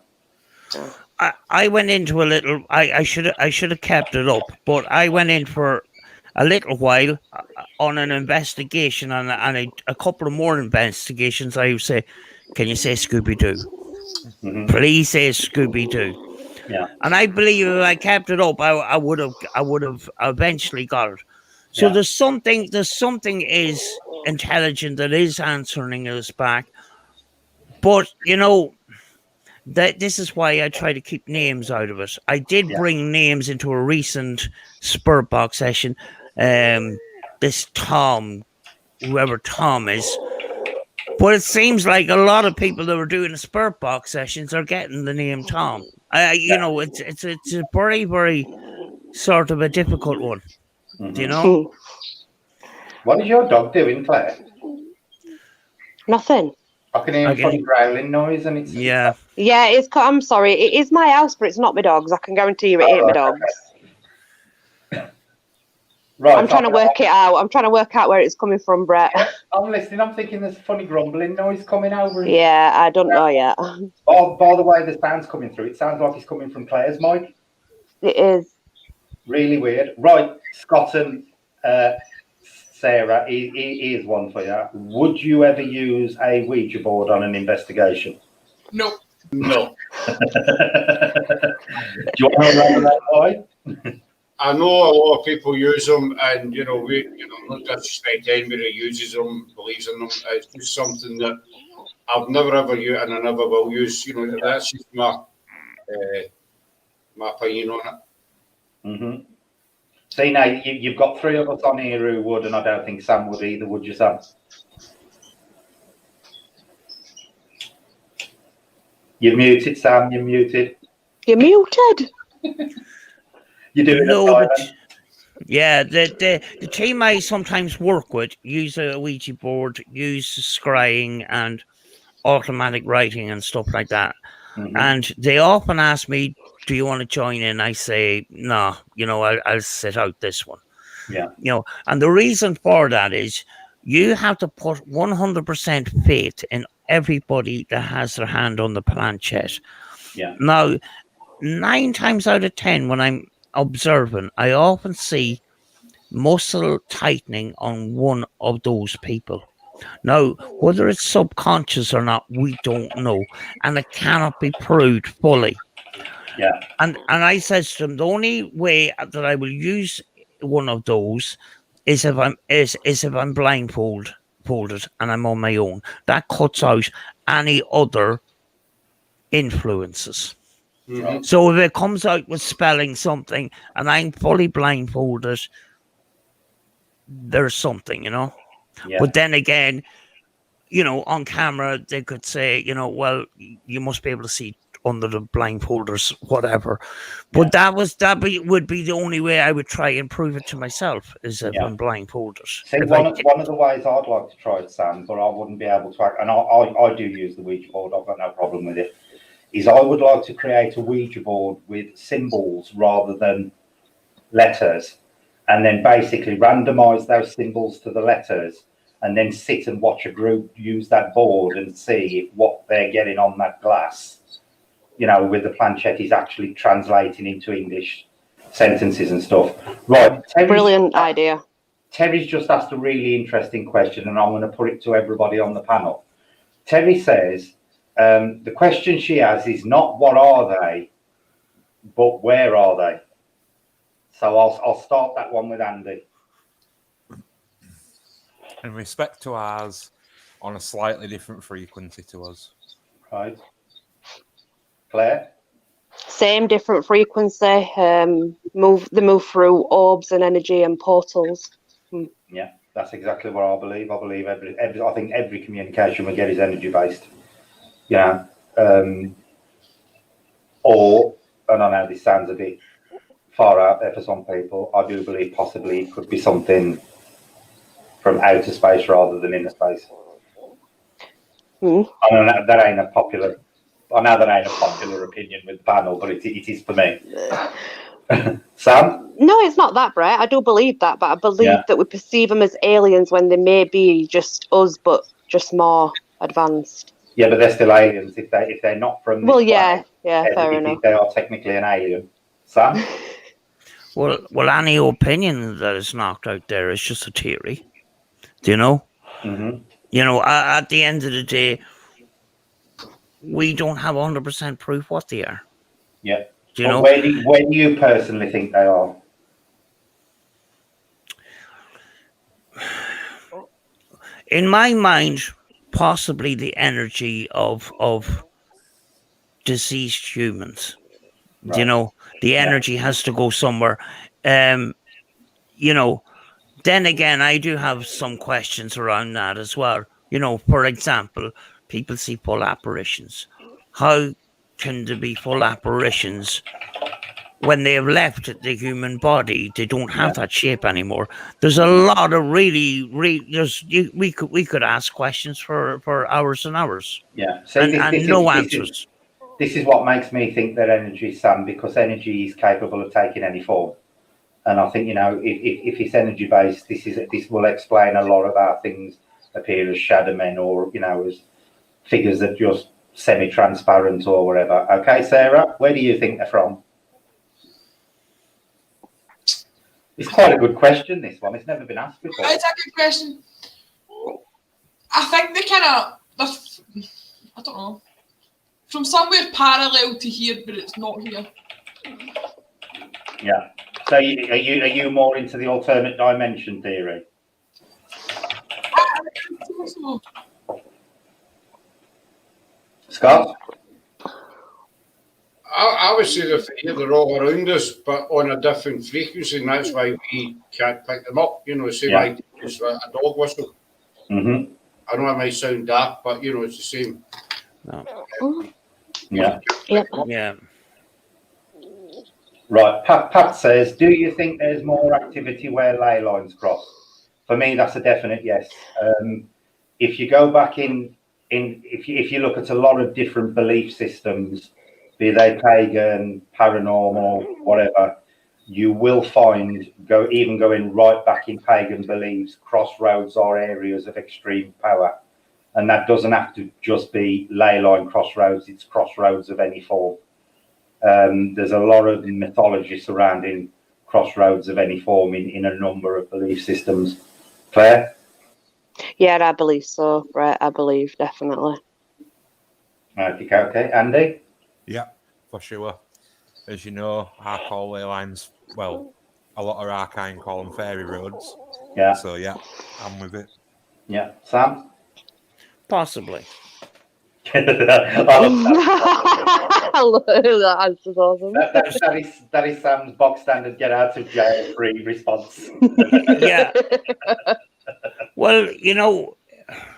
I went into a little. I should have kept it up, but I went in for a little while on an investigation and a couple of more investigations. I would say, can you say Scooby Doo? Mm-hmm. Please say Scooby Doo. Yeah. And I believe if I kept it up, I would have eventually got it. So there's something is intelligent that is answering us back, but that this is why I try to keep names out of it. I did bring names into a recent Spirit Box session. This Tom, whoever Tom is, but it seems like a lot of people that were doing the Spirit Box sessions are getting the name Tom. It's a very, very sort of a difficult one. Mm-hmm. Do you know? What is your dog doing, Claire? Nothing. I can hear a funny growling noise, and it's Yeah. I'm sorry. It is my house, but it's not my dog's. I can guarantee you it ain't my dog's. Okay. Right. I'm trying to work it out. I'm trying to work out where it's coming from, Brett. I'm listening. I'm thinking there's a funny grumbling noise coming over. Yeah, I don't know yet. By the way, the sound's coming through. It sounds like it's coming from Claire's mic. It is. Really weird. Right, Scott and Sarah, here's one for you. Would you ever use a Ouija board on an investigation? No. No. Do you want to know that why? I know a lot of people use them, and not disrespect anybody who uses them, believes in them. It's just something that I've never ever used, and I never will use. That's just my opinion on it. Mm-hmm. See, now you've got three of us on here who would, and I don't think Sam would either. Would you, Sam? You're muted, Sam. You're muted. You're muted. You're doing the team I sometimes work with use a Ouija board, use scrying and automatic writing and stuff like that. Mm-hmm. And they often ask me, do you want to join in? I say, no, I'll sit out this one. Yeah. And the reason for that is you have to put 100% faith in everybody that has their hand on the planchette. Yeah. Now, 9 times out of 10, when I'm observing, I often see muscle tightening on one of those people. Now, whether it's subconscious or not, we don't know, and it cannot be proved fully. Yeah. And I said to them, the only way that I will use one of those is if I'm blindfolded and I'm on my own. That cuts out any other influences. Mm-hmm. So if it comes out with spelling something and I'm fully blindfolded, there's something, Yeah. But then again, on camera they could say, well, you must be able to see under the blindfolders, whatever. But that would be the only way I would try and prove it to myself, is if I'm blindfolded. See, one of the ways I'd like to try it, Sam, but I wouldn't be able to, and I do use the Ouija board, I've got no problem with it, is I would like to create a Ouija board with symbols rather than letters, and then basically randomize those symbols to the letters, and then sit and watch a group use that board and see if what they're getting on that glass, with the planchette is actually translating into English sentences and stuff. Right. Brilliant idea. Terry's just asked a really interesting question, and I'm going to put it to everybody on the panel. Terry says, the question she has is not what are they, but where are they? So I'll start that one with Andy. In respect to ours, on a slightly different frequency to us. Right. Claire? Same, different frequency. They move through orbs and energy and portals. Yeah, that's exactly what I believe. I believe I think every communication we get is energy based. Yeah. Or, and I know this sounds a bit far out there for some people, I do believe possibly it could be something from outer space rather than inner space. I know that ain't a popular opinion with the panel, but it is for me. Sam? No, it's not that, Brett. I do believe that, but I believe that we perceive them as aliens when they may be just us, but just more advanced. Yeah, but they're still aliens if they're not from. Well, yeah, fair enough. They are technically an alien. Sam? Well, any opinion that is knocked out there is just a theory. Do you know? Mm-hmm. You know, at the end of the day, we don't have 100% proof what they are. Yeah. Do you know? Where do you personally think they are? In my mind, possibly the energy of deceased humans. Right. You know, the energy has to go somewhere. You know, then again, I do have some questions around that as well. You know, for example, people see full apparitions. How can there be full apparitions when they have left the human body? They don't have that shape anymore. There's a lot of we could ask questions for hours and hours. Yeah. So and no answers. This is what makes me think that energy, Sam, because energy is capable of taking any form. And I think, you know, if it's energy based, this will explain a lot of our things appear as shadow men or, you know, as figures that just semi-transparent or whatever. Okay, Sarah, where do you think they're from? It's quite a good question, this one. It's never been asked before. It's a good question. I think they kind of, I don't know, from somewhere parallel to here, but it's not here. Yeah. So are you more into the alternate dimension theory? Scott? I would say they're all around us, but on a different frequency, and that's why we can't pick them up. You know, same idea as a dog whistle. Mm-hmm. I know it might sound daft, but you know, it's the same. No. Yeah. Yeah. Right. Pat says, do you think there's more activity where ley lines cross? For me, that's a definite yes. If you go back if you look at a lot of different belief systems, be they pagan, paranormal, whatever, you will find even going right back in pagan beliefs, crossroads are areas of extreme power. And that doesn't have to just be ley line crossroads, it's crossroads of any form. There's a lot of mythology surrounding crossroads of any form in a number of belief systems. Claire? Yeah, I believe so, right? I believe, definitely. Okay. Andy? Yeah, for sure. As you know, our call ley lines, well, a lot of our kind call them fairy roads. Yeah. So, yeah, I'm with it. Yeah. Sam? Possibly. I love that answer's awesome. That is Sam's box standard get out of jail free response. Yeah. Well, you know,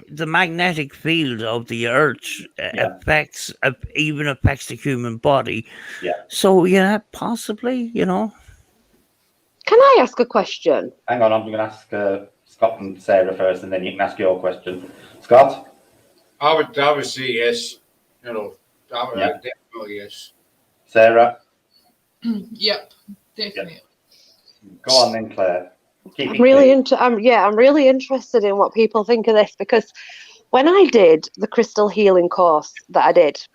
the magnetic field of the Earth affects the human body. Yeah. So yeah, possibly, you know. Can I ask a question? Hang on, I'm going to ask Scott and Sarah first, and then you can ask your question. Scott? I would say yes. You know, definitely yes. Sarah? Yep, definitely. Go on then, Claire. I'm really interested in what people think of this, because when I did the crystal healing course that I did,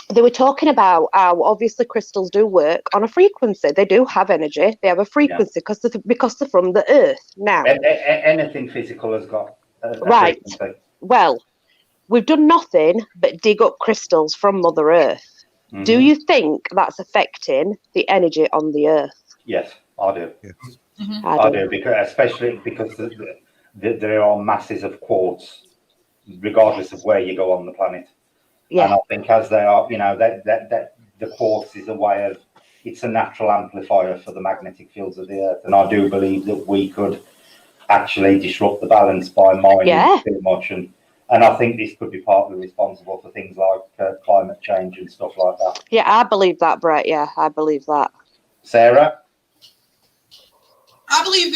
they were talking about how obviously crystals do work on a frequency. They do have energy. They have a frequency because they're from the earth. Now, anything physical has got a right. frequency. Well, we've done nothing but dig up crystals from Mother Earth. Mm-hmm. Do you think that's affecting the energy on the earth? Yes, I do. Yes. Mm-hmm. I do, especially because there are masses of quartz, regardless of where you go on the planet. Yeah. And I think as they are, that the quartz is a way of, it's a natural amplifier for the magnetic fields of the earth. And I do believe that we could actually disrupt the balance by mining too much. And I think this could be partly responsible for things like climate change and stuff like that. Yeah, I believe that, Brett. Yeah, I believe that. Sarah? I believe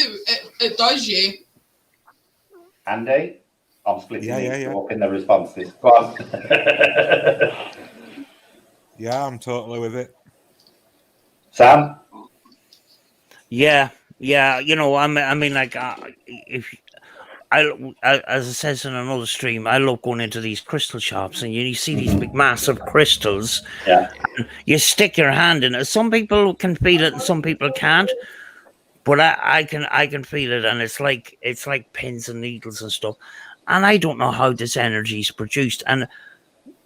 it does, yeah. Andy? I'm splitting up in the responses. Go on. Yeah, I'm totally with it. Sam? Yeah. I mean, like, if as it says in another stream, I love going into these crystal shops and you see these big massive crystals. Yeah. You stick your hand in it. Some people can feel it and some people can't. But I can feel it, and it's like pins and needles and stuff. And I don't know how this energy is produced. And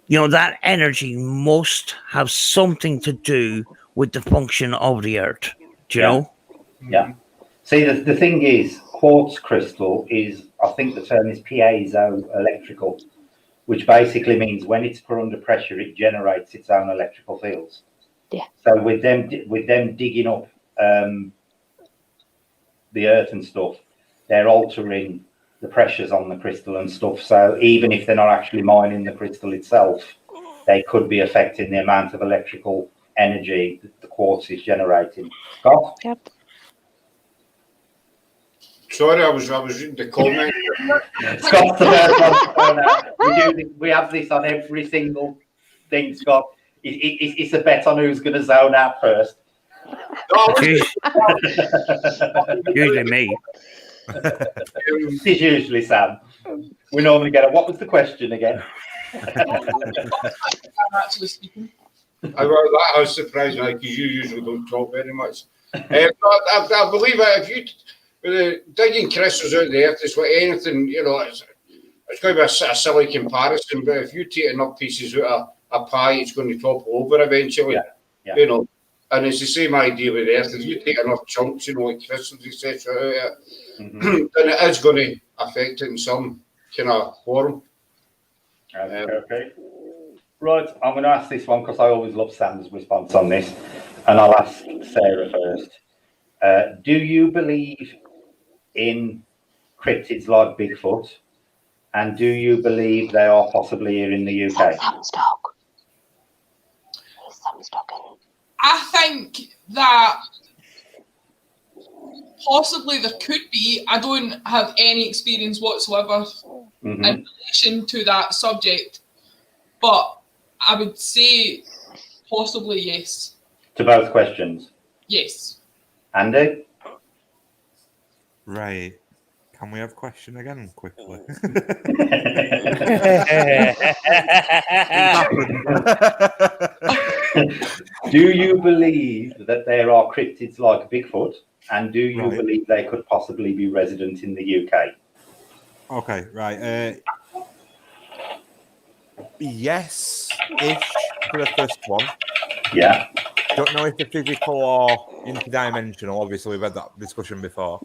that energy must have something to do with the function of the earth. Do you know? Yeah. See, the thing is, quartz crystal is, I think the term is piezoelectrical, which basically means when it's put under pressure, it generates its own electrical fields. Yeah. So with them digging up the earth and stuff, they're altering the pressures on the crystal and stuff. So even if they're not actually mining the crystal itself, they could be affecting the amount of electrical energy that the quartz is generating. Scott? Yep. Sorry, I was reading the comment. Scott's the first one. We have this on every single thing, Scott. It's a bet on who's going to zone out first. Usually me. It's usually Sam. We normally get it. What was the question again? I'm actually speaking. I was surprised because you usually don't talk very much. I believe if you digging crystals out the earth, it's like anything, it's going to be a silly comparison, but if you take enough pieces out of a pie, it's going to topple over eventually. Yeah. And it's the same idea with the earth. If you take enough chunks, like crystals, etc., then it is going to affect it in some kind of form. Okay. Right, I'm going to ask this one because I always love Sam's response on this, and I'll ask Sarah first. Do you believe in cryptids like Bigfoot, and do you believe they are possibly here in the UK? Sam's dog. Sam's dog. I think that possibly there could be. I don't have any experience whatsoever in relation to that subject, but I would say possibly yes. To both questions? Yes. Andy? Right. Can we have question again quickly? Do you believe that there are cryptids like Bigfoot, and do you believe they could possibly be resident in the UK? Okay, right. Yes-ish for the first one. Yeah. Don't know if they're physical or interdimensional. Obviously, we've had that discussion before.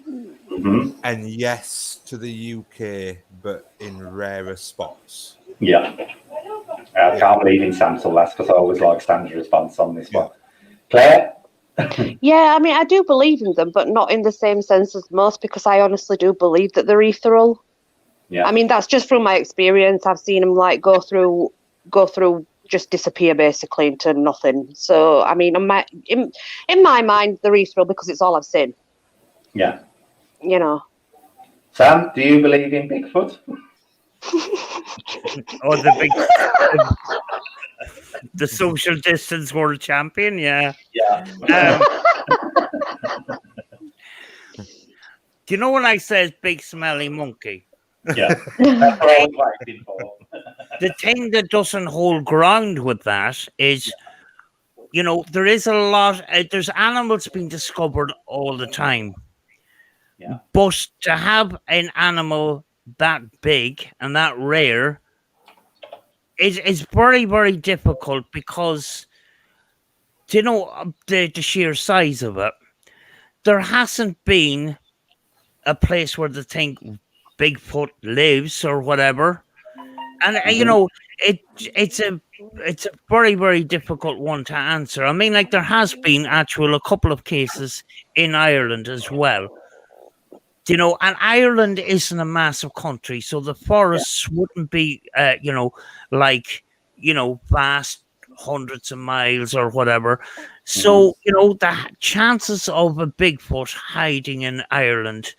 And yes to the UK, but in rarer spots. Yeah. I can't believe in Sam's last because I always like Sam's response on this one. Claire? Yeah, I mean, I do believe in them, but not in the same sense as most, because I honestly do believe that they're ethereal. Yeah. I mean, that's just from my experience. I've seen them like go through, just disappear basically into nothing. So, I mean, in my mind, they're ethereal because it's all I've seen. Yeah. Sam, do you believe in Bigfoot? Or the social distance world champion, yeah. Yeah. Do you know when I said big smelly monkey? Yeah. That's what I was waiting for. the thing that doesn't hold ground with that is, you know, there is a lot. There's animals being discovered all the time. Yeah. But to have an animal that big and that rare is very, very difficult because, do you know, the sheer size of it? There hasn't been a place where they think Bigfoot lives or whatever. And, you know, it's a very, very difficult one to answer. I mean, like, there has been a couple of cases in Ireland as well. You know, and Ireland isn't a massive country, so the forests wouldn't be, you know, like, you know, vast hundreds of miles or whatever. So, you know, the chances of a Bigfoot hiding in Ireland,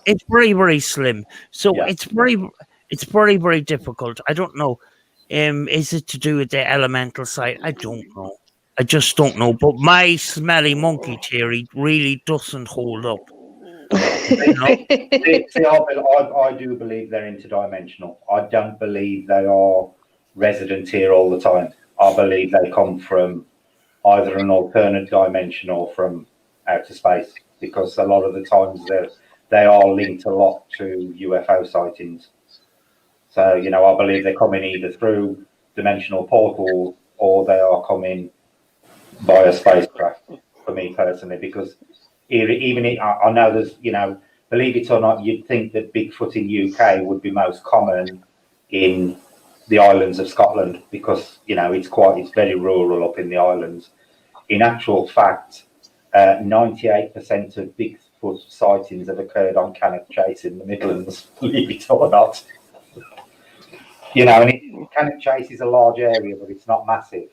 it's very, very slim. So it's very, very difficult. I don't know. Is it to do with the elemental side? I don't know. I just don't know. But my smelly monkey theory really doesn't hold up. See, I do believe they're interdimensional. I don't believe they are resident here all the time. I believe they come from either an alternate dimension or from outer space, because a lot of the times they are linked a lot to UFO sightings. So, you know, I believe they're coming either through dimensional portals or they are coming by a spacecraft, for me personally, because I know there's, you know, believe it or not, you'd think that Bigfoot in UK would be most common in the islands of Scotland because, you know, it's very rural up in the islands. In actual fact, 98% of Bigfoot sightings have occurred on Cannock Chase in the Midlands, believe it or not. You know, and Cannock Chase is a large area, but it's not massive.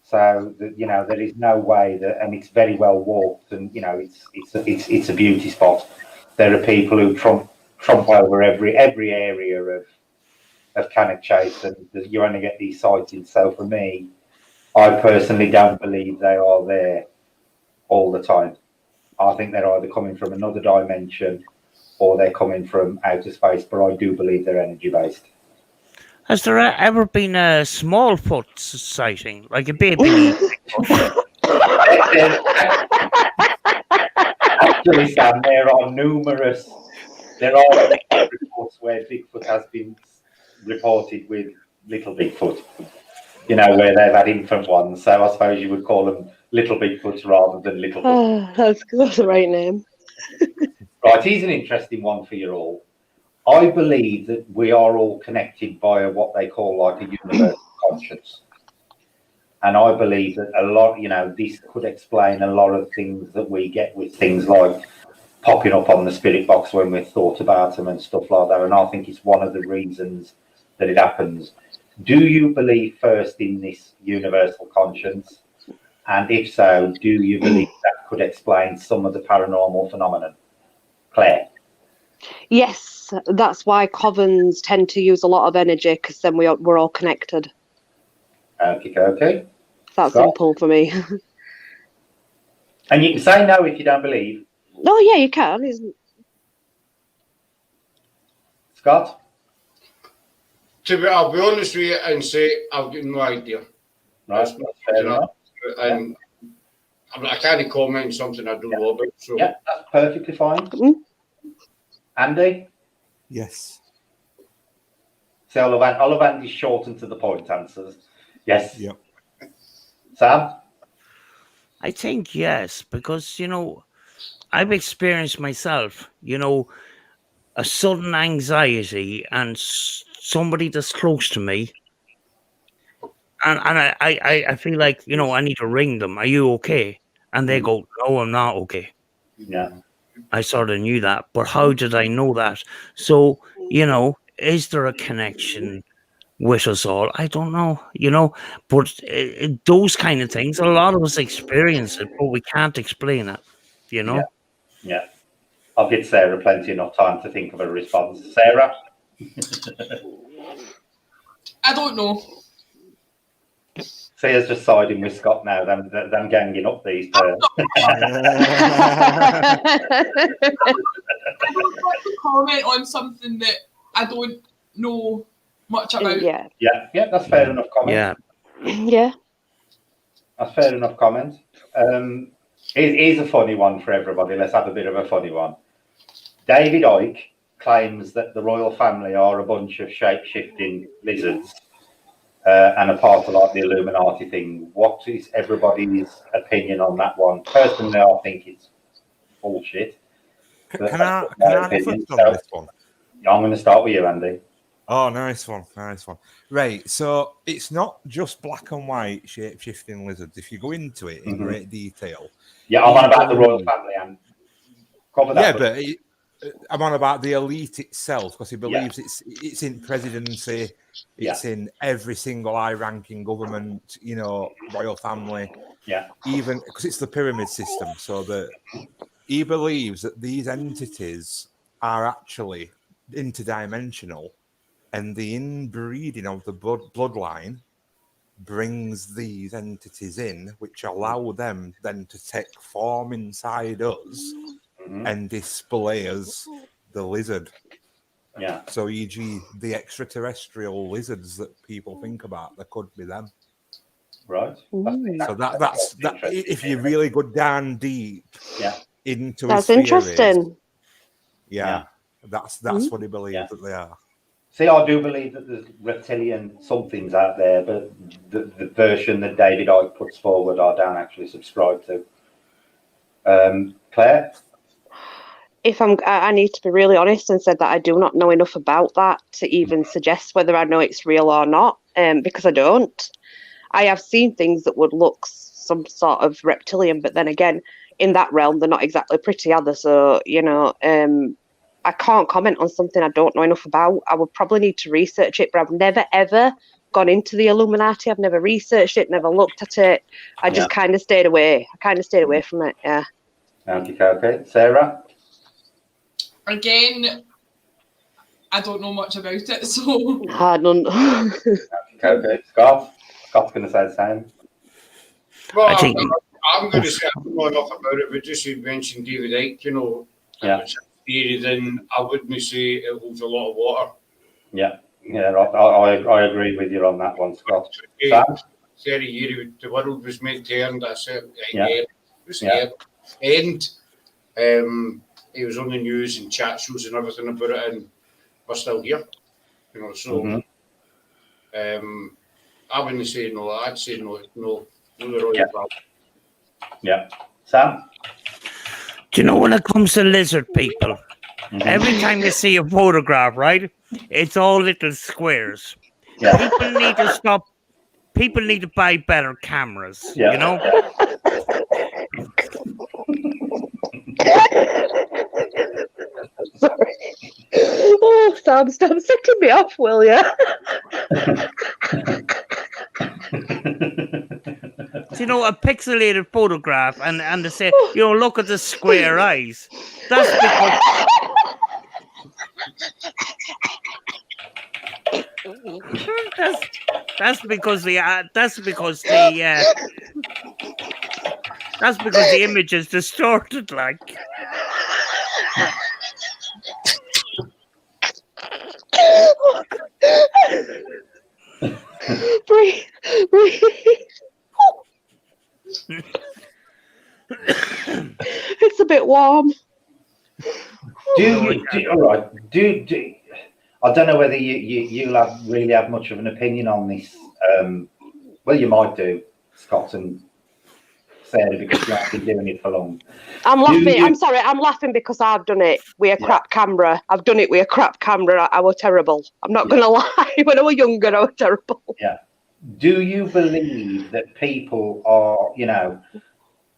So, you know, there is no way that, and it's very well walked, and, you know, it's a beauty spot. There are people who trump over every area of Cannock Chase, and you only get these sightings. So for me, I personally don't believe they are there all the time. I think they're either coming from another dimension or they're coming from outer space, but I do believe they're energy based. Has there ever been a Smallfoot sighting, like a baby? Actually, Sam, there are reports where Bigfoot has been reported with Little Bigfoot, you know, where they've had infant ones. So I suppose you would call them Little Bigfoots rather than Little Bigfoot. That's the right name. Right, here's an interesting one for you all. I believe that we are all connected via what they call like a universal conscience. And I believe that a lot, you know, this could explain a lot of things that we get with things like popping up on the spirit box when we've thought about them and stuff like that. And I think it's one of the reasons that it happens. Do you believe first in this universal conscience? And if so, do you believe that could explain some of the paranormal phenomenon? Claire? Yes, that's why covens tend to use a lot of energy, because then we're all connected. Okay. That's simple for me. And you can say no if you don't believe. Oh, yeah, you can. Scott? I'll be honest with you and say I've got no idea. Right. And I can't comment on something I don't know about. So. Yeah, that's perfectly fine. Andy? Yes. See, I love Andy's short and to the point answers. Yes. Yep. Sam? I think yes, because, you know, I've experienced myself, you know, a sudden anxiety and somebody that's close to me. And I feel like, you know, I need to ring them. Are you okay? And they go, no, I'm not okay. Yeah. I sort of knew that, but how did I know that? So, you know, is there a connection with us all? I don't know, you know, but those kind of things, a lot of us experience it, but we can't explain it, you know? Yeah. I'll give Sarah plenty enough time to think of a response. Sarah? I don't know. Sarah's just siding with Scott now, them ganging up these terms. I don't want to comment on something that I don't know much about. Yeah. That's fair enough comment. Yeah. Yeah. That's fair enough comment. Here's a funny one for everybody. Let's have a bit of a funny one. David Icke claims that the royal family are a bunch of shape-shifting lizards and a part of like the Illuminati thing. What is everybody's opinion on that one? Personally, I think it's bullshit. Can I have a first on this one? I'm going to start with you, Andy. Oh, nice one. Right, so it's not just black and white shape-shifting lizards. If you go into it in great detail... Yeah, I'm on about the royal family and cover that. Yeah, but I'm on about the elite itself because he believes it's in presidency, it's in every single high-ranking government, royal family. Yeah. Even because it's the pyramid system, so that he believes that these entities are actually interdimensional. And the inbreeding of the bloodline brings these entities in, which allow them then to take form inside us and display as the lizard. Yeah. So, e.g., the extraterrestrial lizards that people think about, there could be them. Right. So that's if you really go down deep into that's his interesting. theories, that's what he believes that they are. See, I do believe that there's reptilian somethings out there, but the version that David Icke puts forward, I don't actually subscribe to. Claire? I need to be really honest and said that I do not know enough about that to even suggest whether I know it's real or not, because I don't. I have seen things that would look some sort of reptilian, but then again, in that realm, they're not exactly pretty, are they? So, I can't comment on something I don't know enough about. I would probably need to research it, but I've never, ever gone into the Illuminati. I've never researched it, never looked at it. I just kind of stayed away. I kind of stayed away from it, yeah. Okay. Sarah? Again, I don't know much about it, so... I don't know. Okay. Scott's going to say the same. Well, I'm going to say I don't know enough about it, but just you mentioned David Icke, theory, then I wouldn't say it holds a lot of water. Yeah, I agree with you on that one, Scott. 30 years, the world was meant to end at a certain end. It was on the news and chat shows and everything about it, and we're still here. So I wouldn't say no. I'd say no. The royal family. Yeah. Sam? Do you know when it comes to lizard people, every time you see a photograph, right, it's all little squares. Yeah. People need to stop. People need to buy better cameras, Sorry. Oh, stop setting me off, will you? So, a pixelated photograph and they say, look at the square eyes. That's because... that's because the image is distorted, like. Breathe. It's a bit warm. I don't know whether you'll really have much of an opinion on this. Well, you might do, Scott and Sarah, because you have been doing it for long. I'm laughing. I'm sorry. I'm laughing because I've done it with a crap camera. I've done it with a crap camera. I was terrible. I'm not going to lie. When I was younger, I was terrible. Yeah. Do you believe that people are,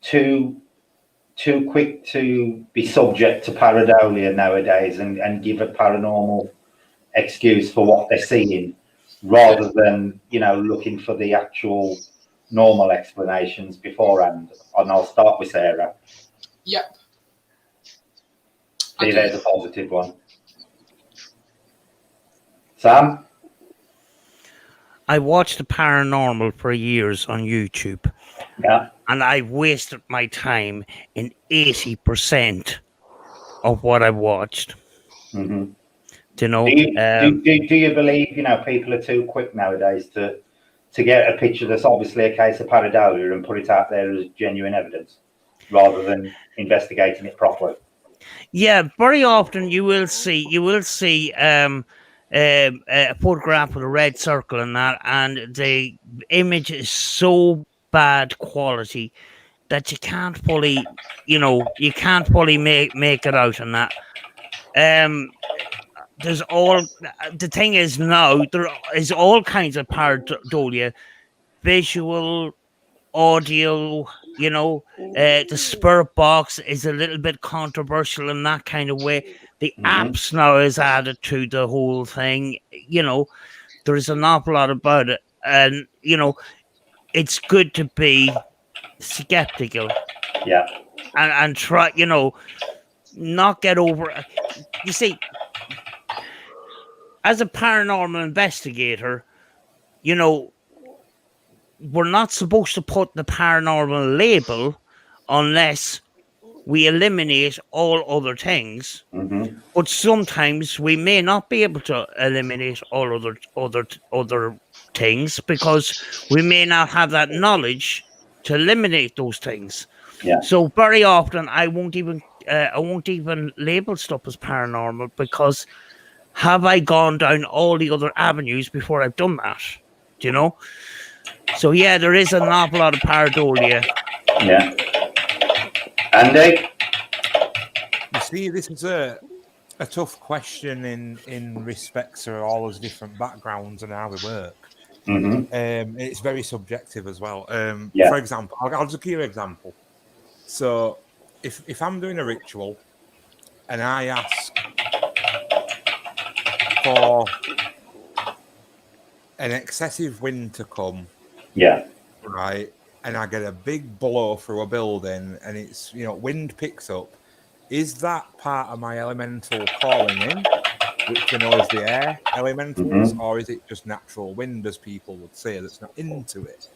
too quick to be subject to pareidolia nowadays and give a paranormal excuse for what they're seeing, rather than looking for the actual normal explanations beforehand? And I'll start with Sarah. Yep. See, there's a positive one. Sam? I watched the paranormal for years on YouTube. Yeah. And I wasted my time in 80% of what I watched. Mm-hmm. You know, do you believe, you know, people are too quick nowadays to get a picture that's obviously a case of pareidolia and put it out there as genuine evidence rather than investigating it properly? Yeah, very often you will see a photograph with a red circle and that, and the image is so bad quality that you can't fully, make it out and that. The thing is now there is all kinds of pareidolia, visual, audio, the spirit box is a little bit controversial in that kind of way. The apps now is added to the whole thing. There's an awful lot about it, and it's good to be skeptical. Yeah. And try, not get over. You see, as a paranormal investigator, we're not supposed to put the paranormal label unless we eliminate all other things. But sometimes we may not be able to eliminate all other things because we may not have that knowledge to eliminate those things. Yeah. So very often I won't even label stuff as paranormal because have I gone down all the other avenues before I've done that? Do you know? So yeah, there is an awful lot of pareidolia. Yeah. Andy? You see, this is a tough question in respect to all those different backgrounds and how they work. It's very subjective as well. For example, I'll just give you an example. So if I'm doing a ritual and I ask for an excessive wind to come, right, and I get a big blow through a building and it's, wind picks up, is that part of my elemental calling in, which is the air elementals, or is it just natural wind, as people would say, that's not into it?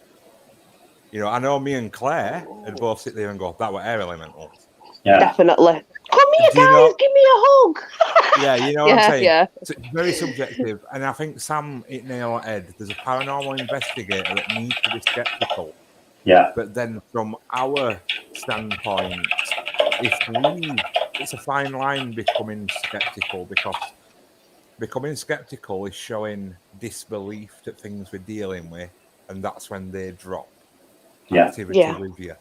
I know me and Claire would both sit there and go, that were air elementals. Yeah. Definitely. Come here, guys, give me a hug. Yeah, you know what I'm saying? Yeah. So it's very subjective. And I think Sam hit nail on the head. There's a paranormal investigator that needs to be skeptical. Yeah. But then from our standpoint, it's a fine line becoming skeptical, because becoming skeptical is showing disbelief that things we're dealing with, and that's when they drop activity with you.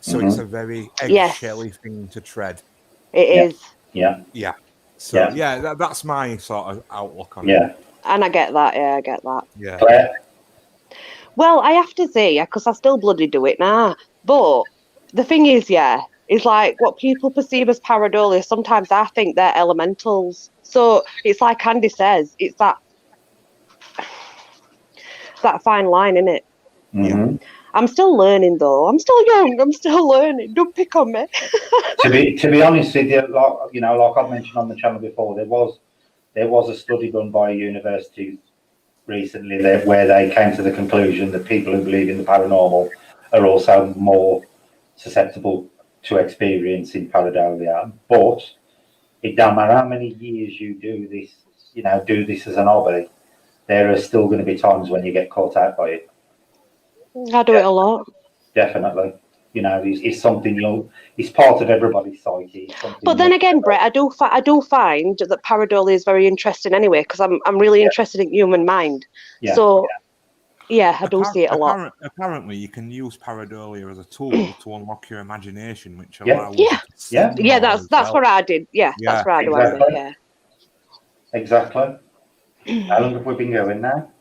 So it's a very egg-shelly thing to tread. It is. Yeah. Yeah. So that's my sort of outlook on it. Yeah. And I get that. Yeah, I get that. Yeah. Claire? Well, I have to say, because I still bloody do it now. But the thing is, it's like what people perceive as pareidolia. Sometimes I think they're elementals. So it's like Andy says, it's that fine line, isn't it? Mm-hmm. I'm still learning, though. I'm still young. I'm still learning. Don't pick on me. to be honest with you, like I've mentioned on the channel before, there was a study done by a university recently where they came to the conclusion that people who believe in the paranormal are also more susceptible to experiencing pareidolia. But it don't matter how many years you do this as an hobby, there are still going to be times when you get caught out by it. I do it a lot. Definitely. It's something it's part of everybody's psyche. But then again, Brett, I do find that pareidolia is very interesting anyway, because I'm really interested in human mind. Yeah. So, I do see it a lot. Apparently, you can use pareidolia as a tool to unlock your imagination, which allows you to that's what I did. Yeah, that's what I do. Exactly. Yeah. Exactly. How long have we been going now?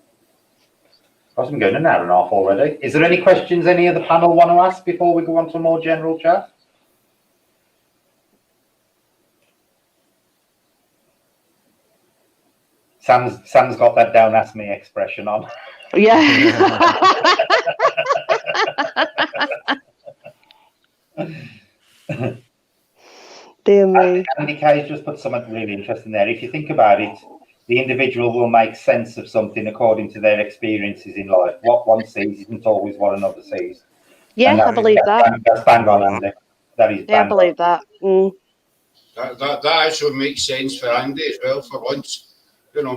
I've been going an hour and a half already. Is there any questions any of the panel want to ask before we go on to a more general chat? Sam's got that "don't ask me" expression on. Yeah. Dear me. Andy Kay's just put something really interesting there. If you think about it, the individual will make sense of something according to their experiences in life. What one sees isn't always what another sees. Yeah, I believe that. That's bang on, Andy. That is bang I believe that. That actually makes sense for Andy as well, for once. you know.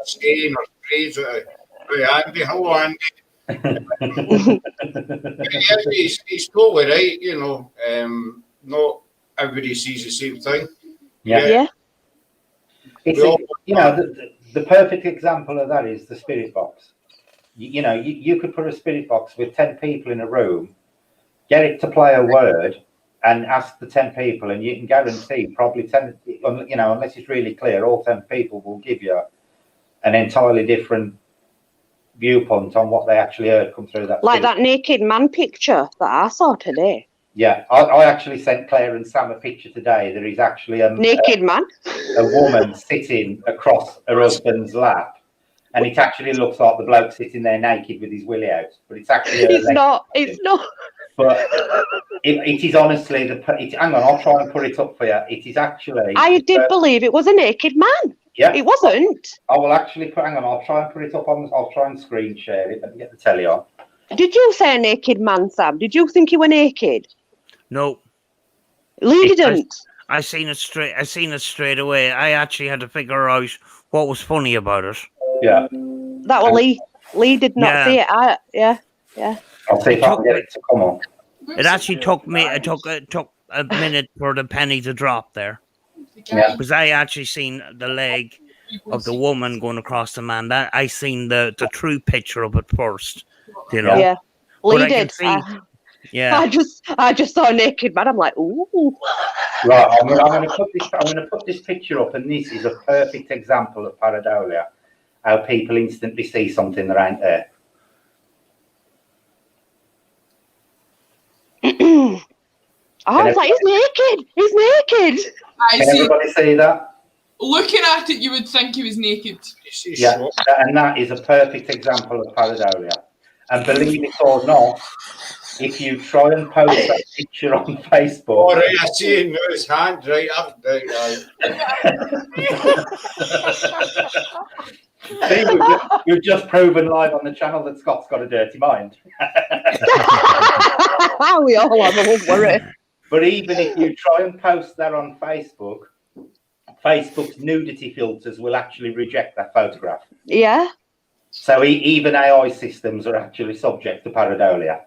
Saying or praise Andy, hello Andy. He's totally right, you know. Not everybody sees the same thing. Yeah. It's the perfect example of that is the spirit box. You could put a spirit box with 10 people in a room, get it to play a word, and ask the 10 people, and you can guarantee probably 10, unless it's really clear, all 10 people will give you an entirely different viewpoint on what they actually heard come through that. Like that naked man picture that I saw today. Yeah, I actually sent Claire and Sam a picture today. There is actually a naked man, a woman sitting across her husband's lap, and it actually looks like the bloke sitting there naked with his willy out, but it's actually it's not. But it is honestly hang on, I'll try and put it up for you. It is actually. I did believe it was a naked man. Yeah, it wasn't. I will actually hang on. I'll try and put it up on. I'll try and screen share it. Let me get the telly on. Did you say a naked man, Sam? Did you think you were naked? No. Lee didn't. I seen it straight away. I actually had to figure out what was funny about it. Yeah. That was Lee. Lee did not see it. Yeah. I'll see if I can get it to come on. It actually took me. It took a minute for the penny to drop there. Yeah. Because I actually seen the leg of the woman going across the man. That I seen the true picture of it first. You know. Yeah. Lee did. Yeah. I just saw a naked man. I'm like, ooh. Right. I'm going to put this picture up, and this is a perfect example of pareidolia. How people instantly see something that ain't there. I was like, he's naked. He's naked. Can everybody see that? Looking at it, you would think he was naked. Yeah, and that is a perfect example of pareidolia. And believe it or not, if you try and post that picture on Facebook. All right, I see it in his hand, right up there. See, we've just proven live on the channel that Scott's got a dirty mind. We all have, don't worry. But even if you try and post that on Facebook, Facebook's nudity filters will actually reject that photograph. Yeah. So even AI systems are actually subject to pareidolia.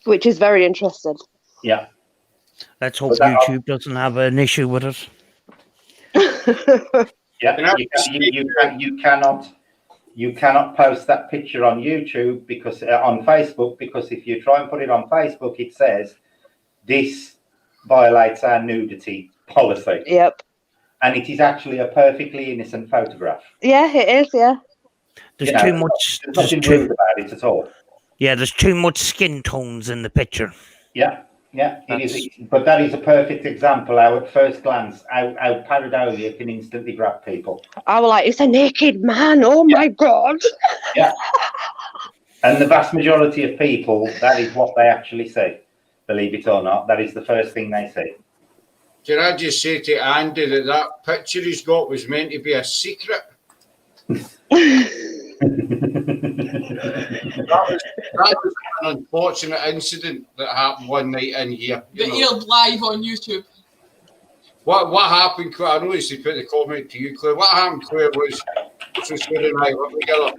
Which is very interesting. Yeah. Let's hope YouTube doesn't have an issue with it. Yeah, you cannot post that picture on YouTube because on Facebook, because if you try and put it on Facebook, it says this violates our nudity policy. Yep. And it is actually a perfectly innocent photograph. Yeah, it is. Yeah. There's too much. There's nothing rude about it at all. Yeah, there's too much skin tones in the picture. Yeah, it is. But that is a perfect example how at first glance, how pareidolia can instantly grab people. I was like, it's a naked man. Oh my God. Yeah. And the vast majority of people, that is what they actually see. Believe it or not, that is the first thing they see. Can I just say to Andy that picture he's got was meant to be a secret? that was an unfortunate incident that happened one night in here. That aired live on YouTube. What happened, Claire? I noticed you put the comment to you, Claire. What happened, Claire, was Claire and I were together.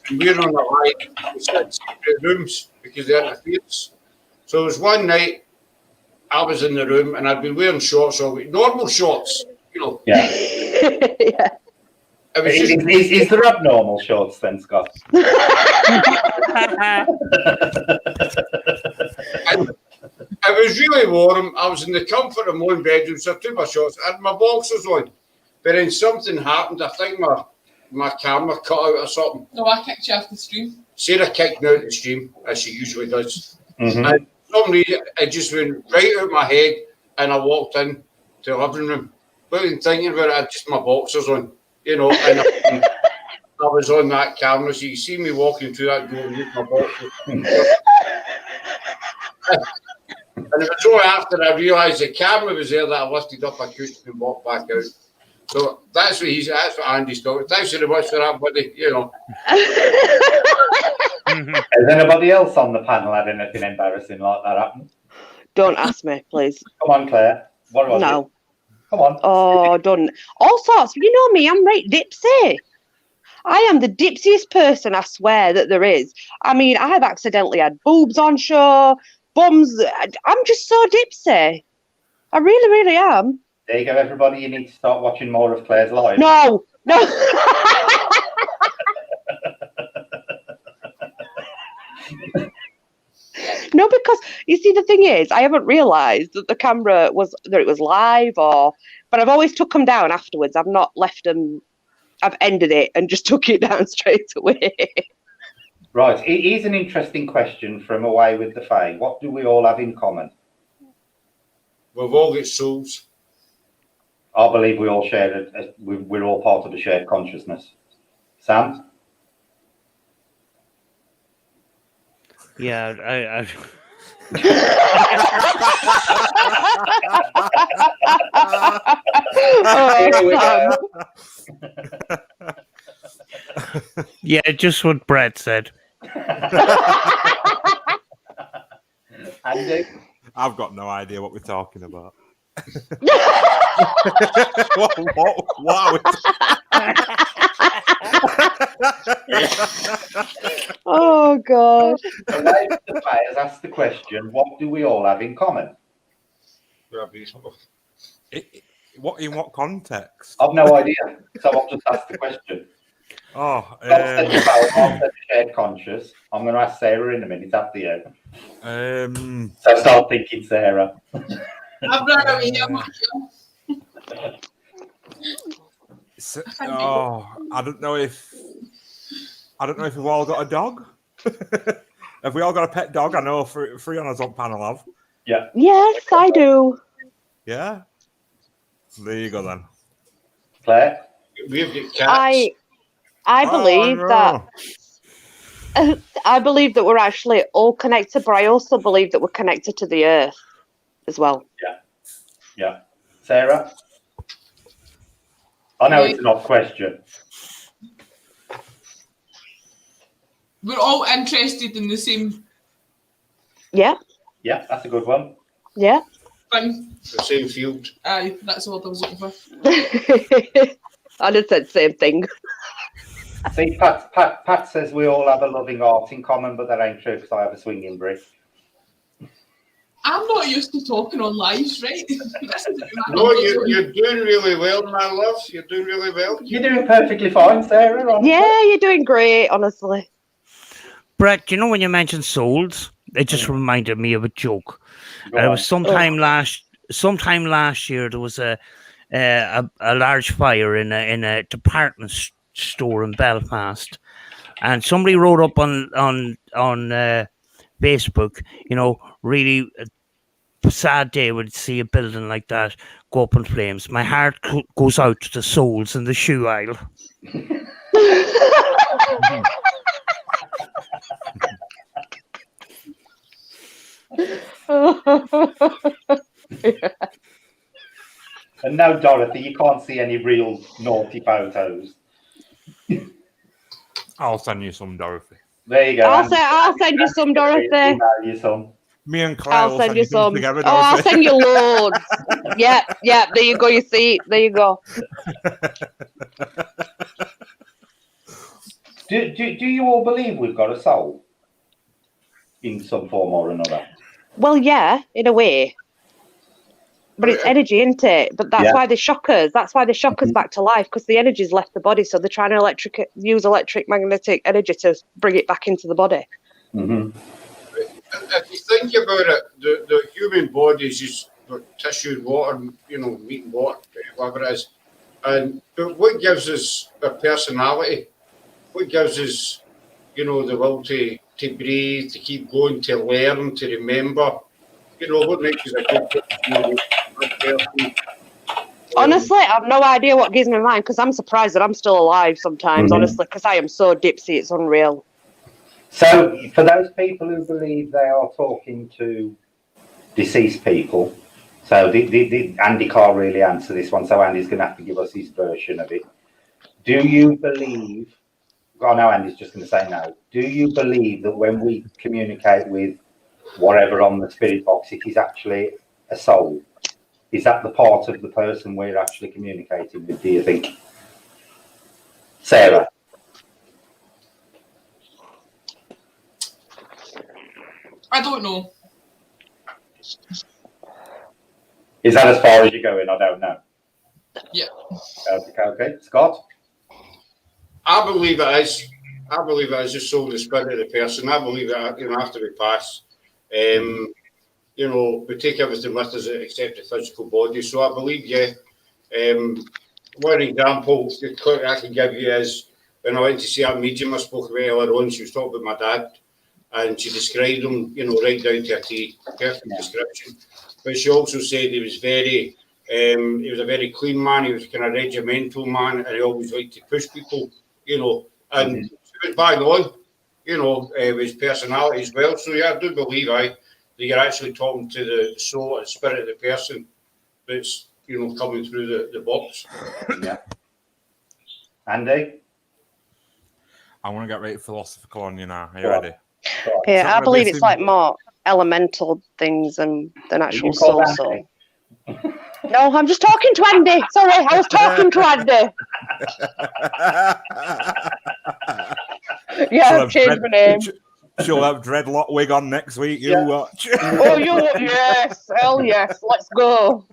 And we're on the line. We sit in secret rooms because of the interference. So it was one night I was in the room and I'd been wearing shorts all week. Normal shorts, you know. Yeah. Yeah. Is there abnormal shorts then, Scott? It was really warm. I was in the comfort of my own bedroom, so I took my shorts. I had my boxers on. But then something happened. I think my camera cut out or something. No, I kicked you off the stream. Sarah kicked me out the stream, as she usually does. Mm-hmm. And for some reason, it just went right out of my head, and I walked in to the living room. Without thinking about it, I had just my boxers on. You know, and I was on that camera, so you see me walking through that door with my boxers. And it was only after I realised the camera was there that I lifted up, I could and walked back out. So that's what Andy's talking. Thanks very much for that, buddy. You know. Has anybody else on the panel had anything embarrassing like that happen? Don't ask me, please. Come on, Claire. What was No. it? Come on. Oh, done. All sorts. You know me, I'm right dipsy. I am the dipsiest person, I swear, that there is. I mean, I've accidentally had boobs on show, bums. I'm just so dipsy. I really, really am. There you go, everybody. You need to start watching more of Claire's live. No. No, because you see, the thing is, I haven't realised that the camera was that it was live, but I've always took them down afterwards. I've not left them. I've ended it and just took it down straight away. Right. It is an interesting question from Away with the Fae. What do we all have in common? We've all got souls. I believe we all share it. We're all part of a shared consciousness. Sam? Yeah, I yeah, just what Brett said. Andy? I've got no idea what we're talking about. what are we Oh God! Away with the Fae has asked the question, what do we all have in common? What in what context? I've no idea, so I've just asked the question. Oh, I've said shared conscious. I'm going to ask Sarah in a minute after you. So start thinking, Sarah. I've run away. I'm not sure. I don't know if we've all got a dog. Have we all got a pet dog? I know three on us on panel have. Yeah. Yes, I do. Yeah. There you go then. Claire? We've got cats. I believe I believe that we're actually all connected, but I also believe that we're connected to the earth as well. Yeah. Sarah? I know it's an odd question. We're all interested in the same Yeah. Yeah, that's a good one. Yeah. thing. The same field. Aye, that's what I was looking for. I just said same thing. See, Pat says we all have a loving heart in common, but that ain't true because I have a swinging brick. I'm not used to talking on lives, right? No, you're doing really well, my love. You're doing really well. You're doing perfectly fine, Sarah. Honestly. Yeah, you're doing great, honestly. Brett, you know when you mentioned souls, it just reminded me of a joke. It was sometime last year. There was a large fire in a department store in Belfast, and somebody wrote up on Facebook, you know, really sad day would see a building like that go up in flames. My heart goes out to the souls in the shoe aisle. And no, Dorothy, you can't see any real naughty photos. I'll send you some, Dorothy. There you go. I'll send you some, Dorothy. Email you some. Me and Claire I'll will send you some. together, Oh, I'll Dorothy. send you loads. Yeah. There you go. You see, there you go. Do you all believe we've got a soul in some form or another? Well, yeah, in a way. But it's energy, isn't it? But that's why they shock us. That's why they shock us back to life, because the energy's left the body. So they're trying to use electromagnetic energy to bring it back into the body. Mm-hmm. If you think about it, the human body is just tissue, water, meat and water, whatever it is. But what gives us a personality? What gives us, the will to breathe, to keep going, to learn, to remember? What makes us a good person? Honestly, I have no idea what gives me mine, because I'm surprised that I'm still alive sometimes, honestly, because I am so dipsy, it's unreal. So, for those people who believe they are talking to deceased people, so Andy can't really answer this one, so Andy's going to have to give us his version of it. Do you believe, I know Andy's just going to say no, do you believe that when we communicate with whatever on the spirit box, it is actually a soul? Is that the part of the person we're actually communicating with, do you think? Sarah? I don't know. Is that as far as you're going? I don't know. Yeah. Okay. Scott? I believe it is. I believe it is the soul, the spirit of the person. I believe that, after we pass, we take everything with us except the physical body. So I believe, one example I can give you is when I went to see that medium I spoke about earlier on, she was talking about my dad, and she described him, right down to a T, perfect description. But she also said he was he was a very clean man, he was kind of regimental man, and he always liked to push people, and he was bang on, with his personality as well. So yeah, I do believe that you're actually talking to the soul and spirit of the person that's, coming through the box. Yeah. Andy? I want to get right philosophical on you now. Are you ready? Yeah, I believe it's like more elemental things than actual soul. No, I'm just talking to Andy. Sorry, I was talking to Andy. Yeah, I've changed my name. She'll have dreadlock wig on next week. You watch. Oh, yes. Hell yes. Let's go.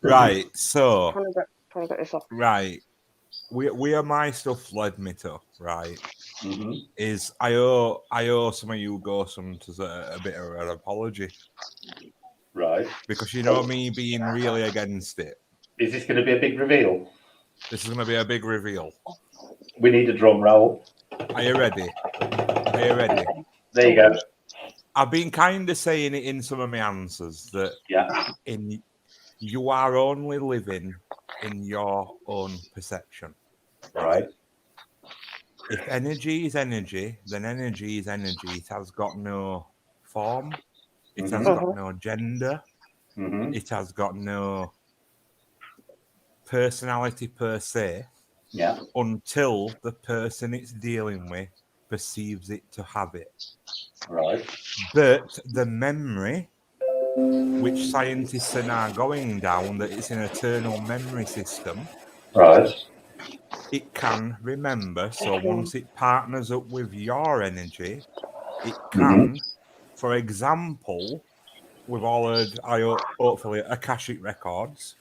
Right, so. Trying to get this off. Right. Where my stuff led me to, right, is I owe some of you Ghostums a bit of an apology. Right. Because me being really against it. Is this going to be a big reveal? This is going to be a big reveal. We need a drum roll. Are you ready? There you go. I've been kind of saying it in some of my answers that you are only living in your own perception. Right. If energy is energy, then energy is energy. It has got no form. It has got no gender. It has got no personality per se. Yeah. Until the person it's dealing with perceives it to have it. Right. But the memory, which scientists are now going down, that it's an eternal memory system. Right. It can remember. So once it partners up with your energy, it can, for example, we've all heard, hopefully, Akashic records.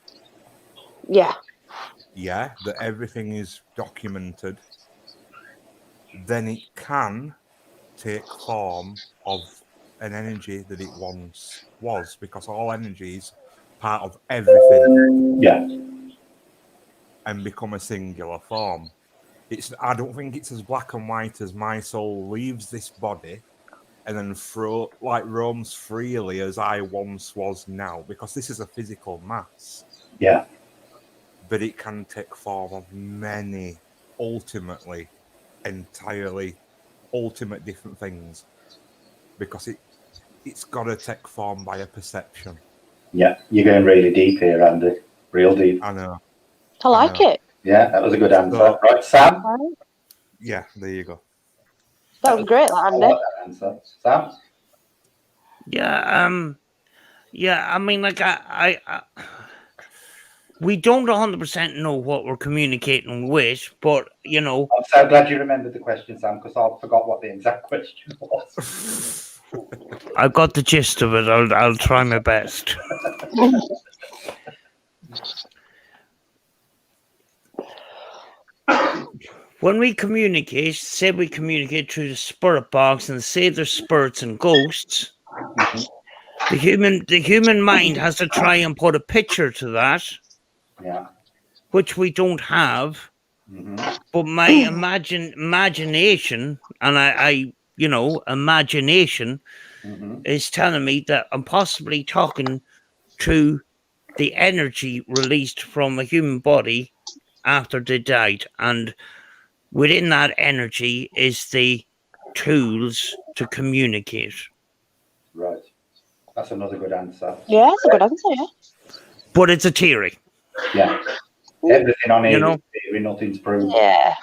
Yeah. Yeah, that everything is documented. Then it can take form of an energy that it once was, because all energy is part of everything. Yeah. And become a singular form. I don't think it's as black and white as my soul leaves this body and then roams freely as I once was now, because this is a physical mass. Yeah. But it can take form of many, ultimate different things, because it's got to take form by a perception. Yeah, you're going really deep here, Andy. Real deep. I know. I like it. Yeah, that was a good answer. Right, Sam? Yeah, there you go. That was great, Andy. I like that answer. Sam? Yeah, I mean, like, we don't 100% know what we're communicating with, but, I'm so glad you remembered the question, Sam, because I forgot what the exact question was. I've got the gist of it. I'll try my best. When we communicate, say we communicate through the spirit box, and say there's spirits and ghosts, the human mind has to try and put a picture to that, which we don't have. But my imagination, and imagination is telling me that I'm possibly talking to the energy released from a human body after they died, and within that energy is the tools to communicate. Right. That's another good answer. Yeah, that's a good answer, yeah. But it's a theory. Yeah. Everything on here is theory, nothing's proven. Yeah.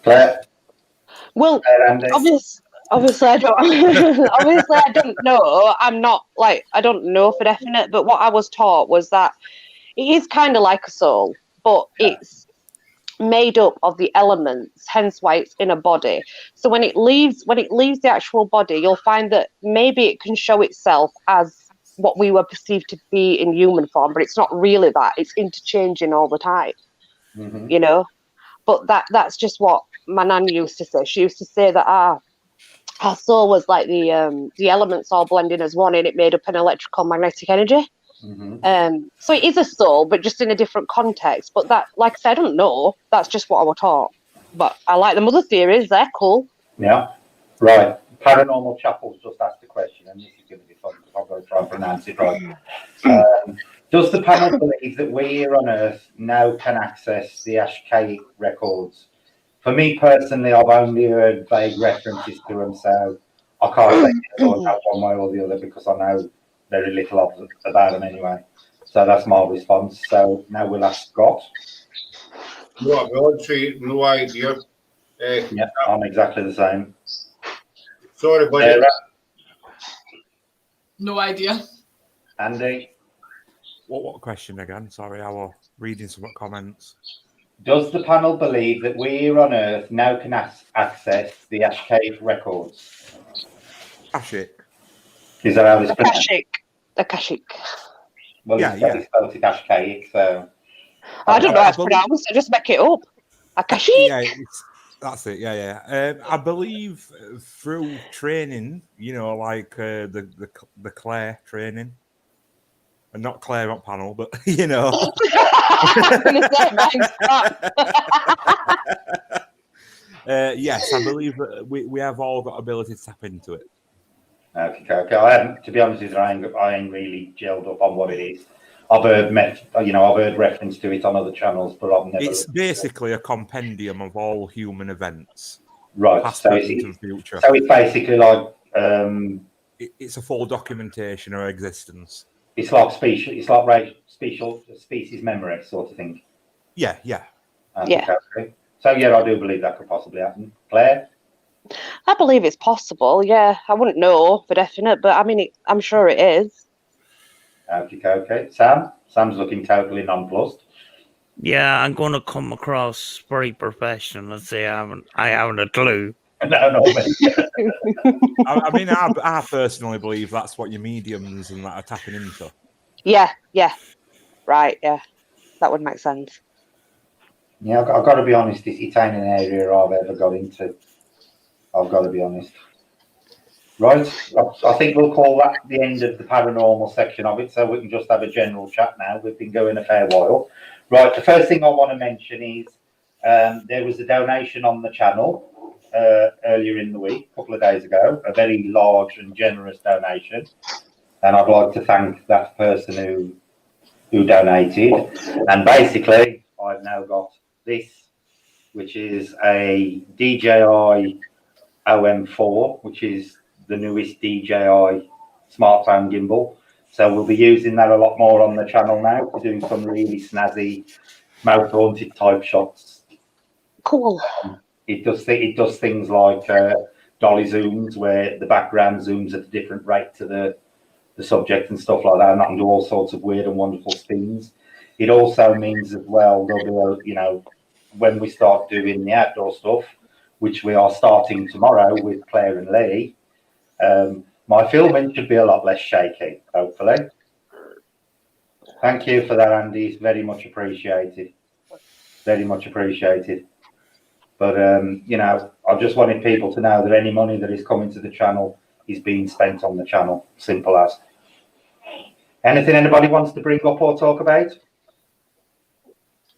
Claire? Well, Obviously, I don't. Obviously, I don't know. I'm not like I don't know for definite. But what I was taught was that it is kind of like a soul, but it's made up of the elements. Hence, why it's in a body. So when it leaves the actual body, you'll find that maybe it can show itself as what we were perceived to be in human form, but it's not really that. It's interchanging all the time. Mm-hmm. You know. But that's just what my nan used to say. She used to say that our soul was like the elements all blending as one, and it made up an electrical magnetic energy. Mm-hmm. So it is a soul, but just in a different context. But that, like I said, I don't know. That's just what I was taught. But I like the other theories. They're cool. Yeah. Right. Paranormal Chapel's just asked a question, and this is going to be fun because I've got to try and pronounce it right. Does the panel believe that we here on Earth now can access the Ashkaic records? For me personally, I've only heard vague references to them, so I can't say one way or the other because I know very little about them anyway. So that's my response. So now we'll ask Scott. No idea. Yeah, I'm exactly the same. Sorry, buddy. No idea. Andy? What question again? Sorry, I was reading some comments. Does the panel believe that we here on Earth now can access the Ashkaic records? Ashik. Is that how it's pronounced? Akashic. Well, Yeah, it's spelled it Ashkaic, so... I don't know how it's pronounced. I just make it up. Akashic. Yeah, that's it. Yeah. I believe through training, like the Claire training, and not Claire on panel, but I'm gonna say mine's crap. Yes, I believe that we have all got ability to tap into it. Okay. I haven't, to be honest with you, I ain't really gelled up on what it is. I've heard reference to it on other channels, but I've never. It's basically a compendium of all human events, right? Past, So present, and future. So it's basically like it's a full documentation of existence. It's like species memory sort of thing. Yeah. Okay. So I do believe that could possibly happen. Claire? I believe it's possible. Yeah, I wouldn't know for definite, but I mean, I'm sure it is. Okay. Sam's looking totally nonplussed. Yeah, I'm going to come across very professional and say I haven't a clue. No. I mean, I personally believe that's what your mediums and that are tapping into. Yeah. Right, yeah. That would make sense. Yeah, I've got to be honest, it ain't an area I've ever got into. I've got to be honest. Right, I think we'll call that the end of the paranormal section of it, so we can just have a general chat now. We've been going a fair while. Right, the first thing I want to mention is there was a donation on the channel earlier in the week, a couple of days ago, a very large and generous donation. And I'd like to thank that person who donated. And basically, I've now got this, which is a DJI OM4, which is the newest DJI smartphone gimbal. So we'll be using that a lot more on the channel now. We're doing some really snazzy mouth haunted type shots. Cool. It does things like dolly zooms, where the background zooms at a different rate to the subject and stuff like that, and I can do all sorts of weird and wonderful spins. It also means as well there'll be when we start doing the outdoor stuff, which we are starting tomorrow with Claire and Lee, my filming should be a lot less shaky, hopefully. Thank you for that, Andy. It's very much appreciated. Very much appreciated. But, I just wanted people to know that any money that is coming to the channel is being spent on the channel. Simple as. Anything anybody wants to bring up or talk about?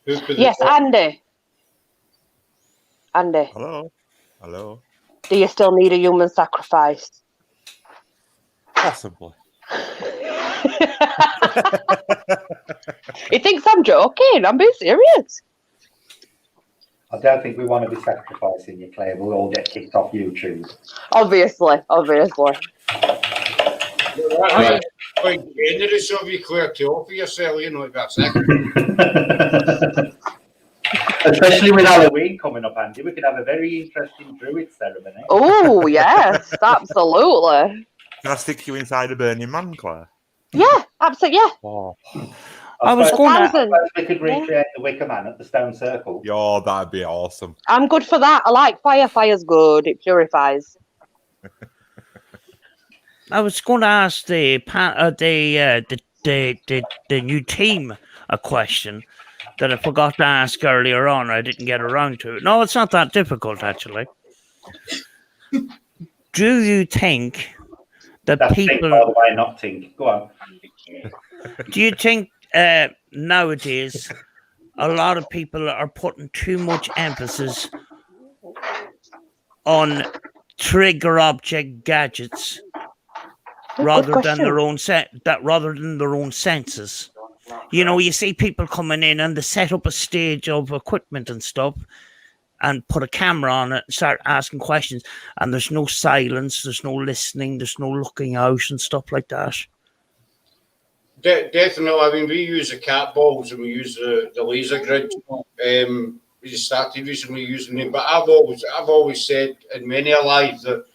Yes, Andy. Hello. Do you still need a human sacrifice? Possibly. He thinks I'm joking. I'm being serious. I don't think we want to be sacrificing you, Claire. We'll all get kicked off YouTube. Obviously. Right. Quite generous of you, Claire, to offer yourself, that's it. Especially with Halloween coming up, Andy, we could have a very interesting druid ceremony. Oh, yes, absolutely. Can I stick you inside a burning man, Claire? Yeah, absolutely, yeah. Oh, I was suppose- going I to. suppose we could recreate the Wicker Man at the Stone Circle. yeah, that'd be awesome. I'm good for that. I like fire. Fire's good. It purifies. I was going to ask the new team a question that I forgot to ask earlier on. I didn't get around to it. No, it's not that difficult, actually. Do you think that That's Tink, people? by the way, not Tink. Go on. Do you think nowadays a lot of people are putting too much emphasis on trigger object gadgets rather than their own senses? You know, you see people coming in and they set up a stage of equipment and stuff and put a camera on it and start asking questions, and there's no silence, there's no listening, there's no looking out and stuff like that. Definitely. I mean, we use the cat balls and we use the laser grid. We just started recently using them, but I've always said in many a life that,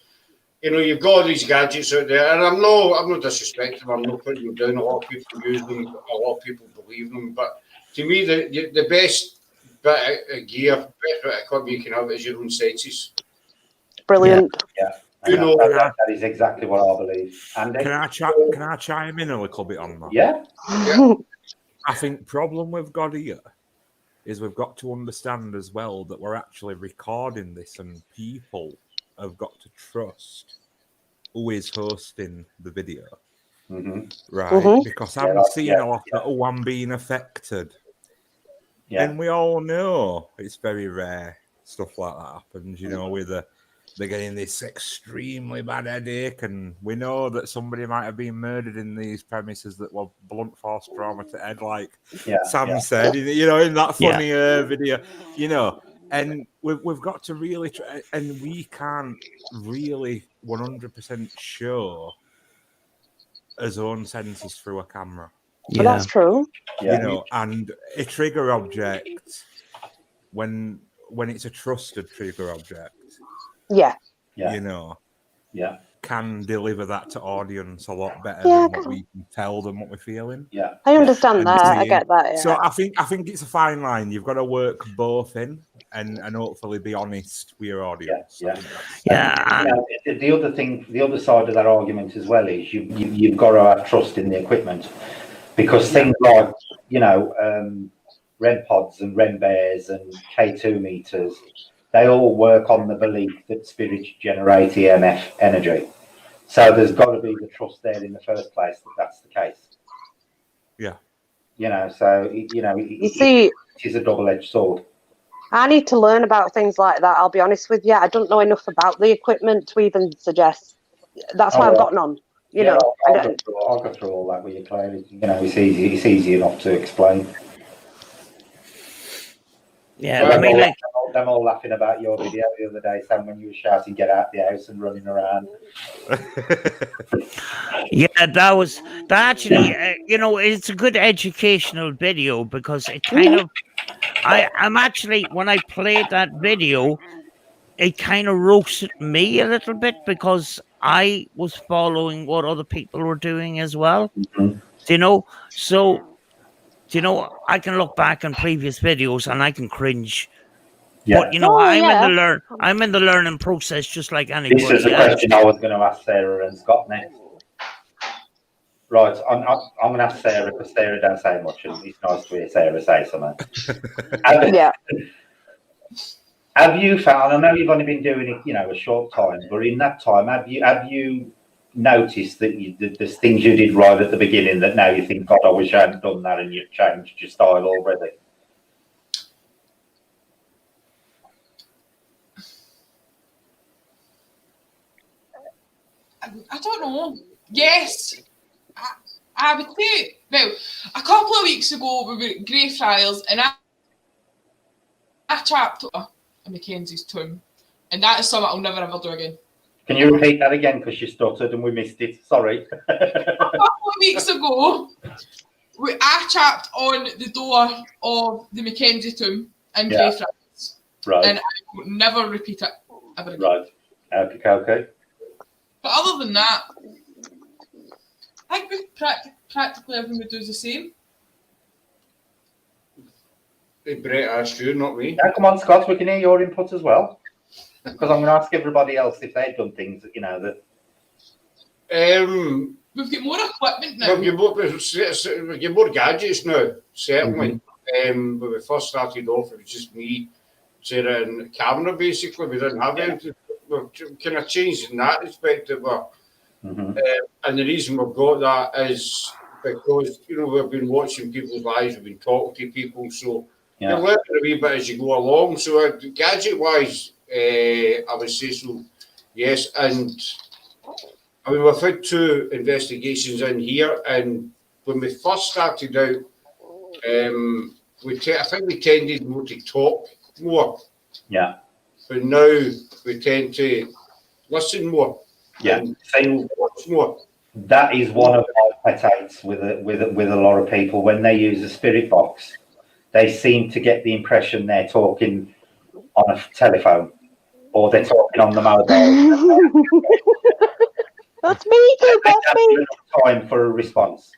you know, you've got all these gadgets out there, and I'm not disrespecting them, I'm not putting them down. A lot of people use them, a lot of people believe them, but to me, the best bit of gear, best bit of equipment you can have is your own senses. Brilliant. Yeah. You know, that is exactly what I believe. Andy? Can I chime in a little bit on that? Yeah. I think problem we've got here is we've got to understand as well that we're actually recording this, and people have got to trust who is hosting the video. Right? Because I'm seeing a lot of, I'm being affected. Yeah. And we all know it's very rare stuff like that happens, you know, with they're getting this extremely bad headache, and we know that somebody might have been murdered in these premises that were blunt force trauma to head, like Sam said, you know, in that funny video, you know, and we've got to really try, and we can't really 100% show his own senses through a camera. Yeah. That's true. You know, and a trigger object, when it's a trusted trigger object, you know, can deliver that to audience a lot better than what we can tell them what we're feeling. Yeah, I understand that. I get that. Yeah. So I think it's a fine line. You've got to work both in and hopefully be honest with your audience. You know, the other side of that argument as well is you've got to have trust in the equipment, because things like, you know, REM pods and REM bears and K2 meters, they all work on the belief that spirits generate EMF energy. So there's got to be the trust there in the first place that that's the case. Yeah. You know, so, you know, you see, it is a double-edged sword. I need to learn about things like that. I'll be honest with you. I don't know enough about the equipment to even suggest. That's why I've got none. You know, I'll go through all that with you, Claire. You know, it's easy enough to explain. Yeah, I mean, them all laughing about your video the other day, Sam, when you were shouting, "Get out the house" and running around. Yeah, that actually, you know, it's a good educational video, because it kind of, I'm actually, when I played that video, it kind of roasted me a little bit, because I was following what other people were doing as well. You know, so, you know, I can look back on previous videos and I can cringe. But you know, I'm in the learning process, just like anybody else. This is a question I was going to ask Sarah and Scott next. Right, I'm going to ask Sarah, because Sarah don't say much, and it's nice to hear Sarah say something. Have you found? I know you've only been doing it, you know, a short time, but in that time, have you noticed that there's things you did right at the beginning that now you think, God, I wish I hadn't done that, and you've changed your style already? I don't know. Yes, I would say. Well, a couple of weeks ago we were at Greyfriars, and I chapped a Mackenzie's tomb, and that is something I'll never ever do again. Can you repeat that again, because you stuttered and we missed it? Sorry. A couple of weeks ago, I chapped on the door of the Mackenzie tomb, in Grey Friars. Right. And I will never repeat it ever again. Right. Okay. But other than that, I think we practically everything we do is the same. Hey, Brett asked you, not me. Now, come on, Scott, we can hear your input as well. Because I'm going to ask everybody else if they've done things that, that... We've got more equipment now. We've got more gadgets now, certainly. When we first started off, it was just me, Sarah, and the camera, basically. We didn't have anything. We've kind of changed in that respect. And the reason we've got that is because, we've been watching people's lives, we've been talking to people, so you're learning a wee bit as you go along. So gadget-wise, I would say so, yes. And I mean, we've had 2 investigations in here, and when we first started out, I think we tended more to talk more. Yeah. But now we tend to listen more. Yeah. And watch more. That is one of my pet hates with a lot of people. When they use a spirit box, they seem to get the impression they're talking on a telephone or they're talking on the mobile. That's me too. That's me. Time for a response.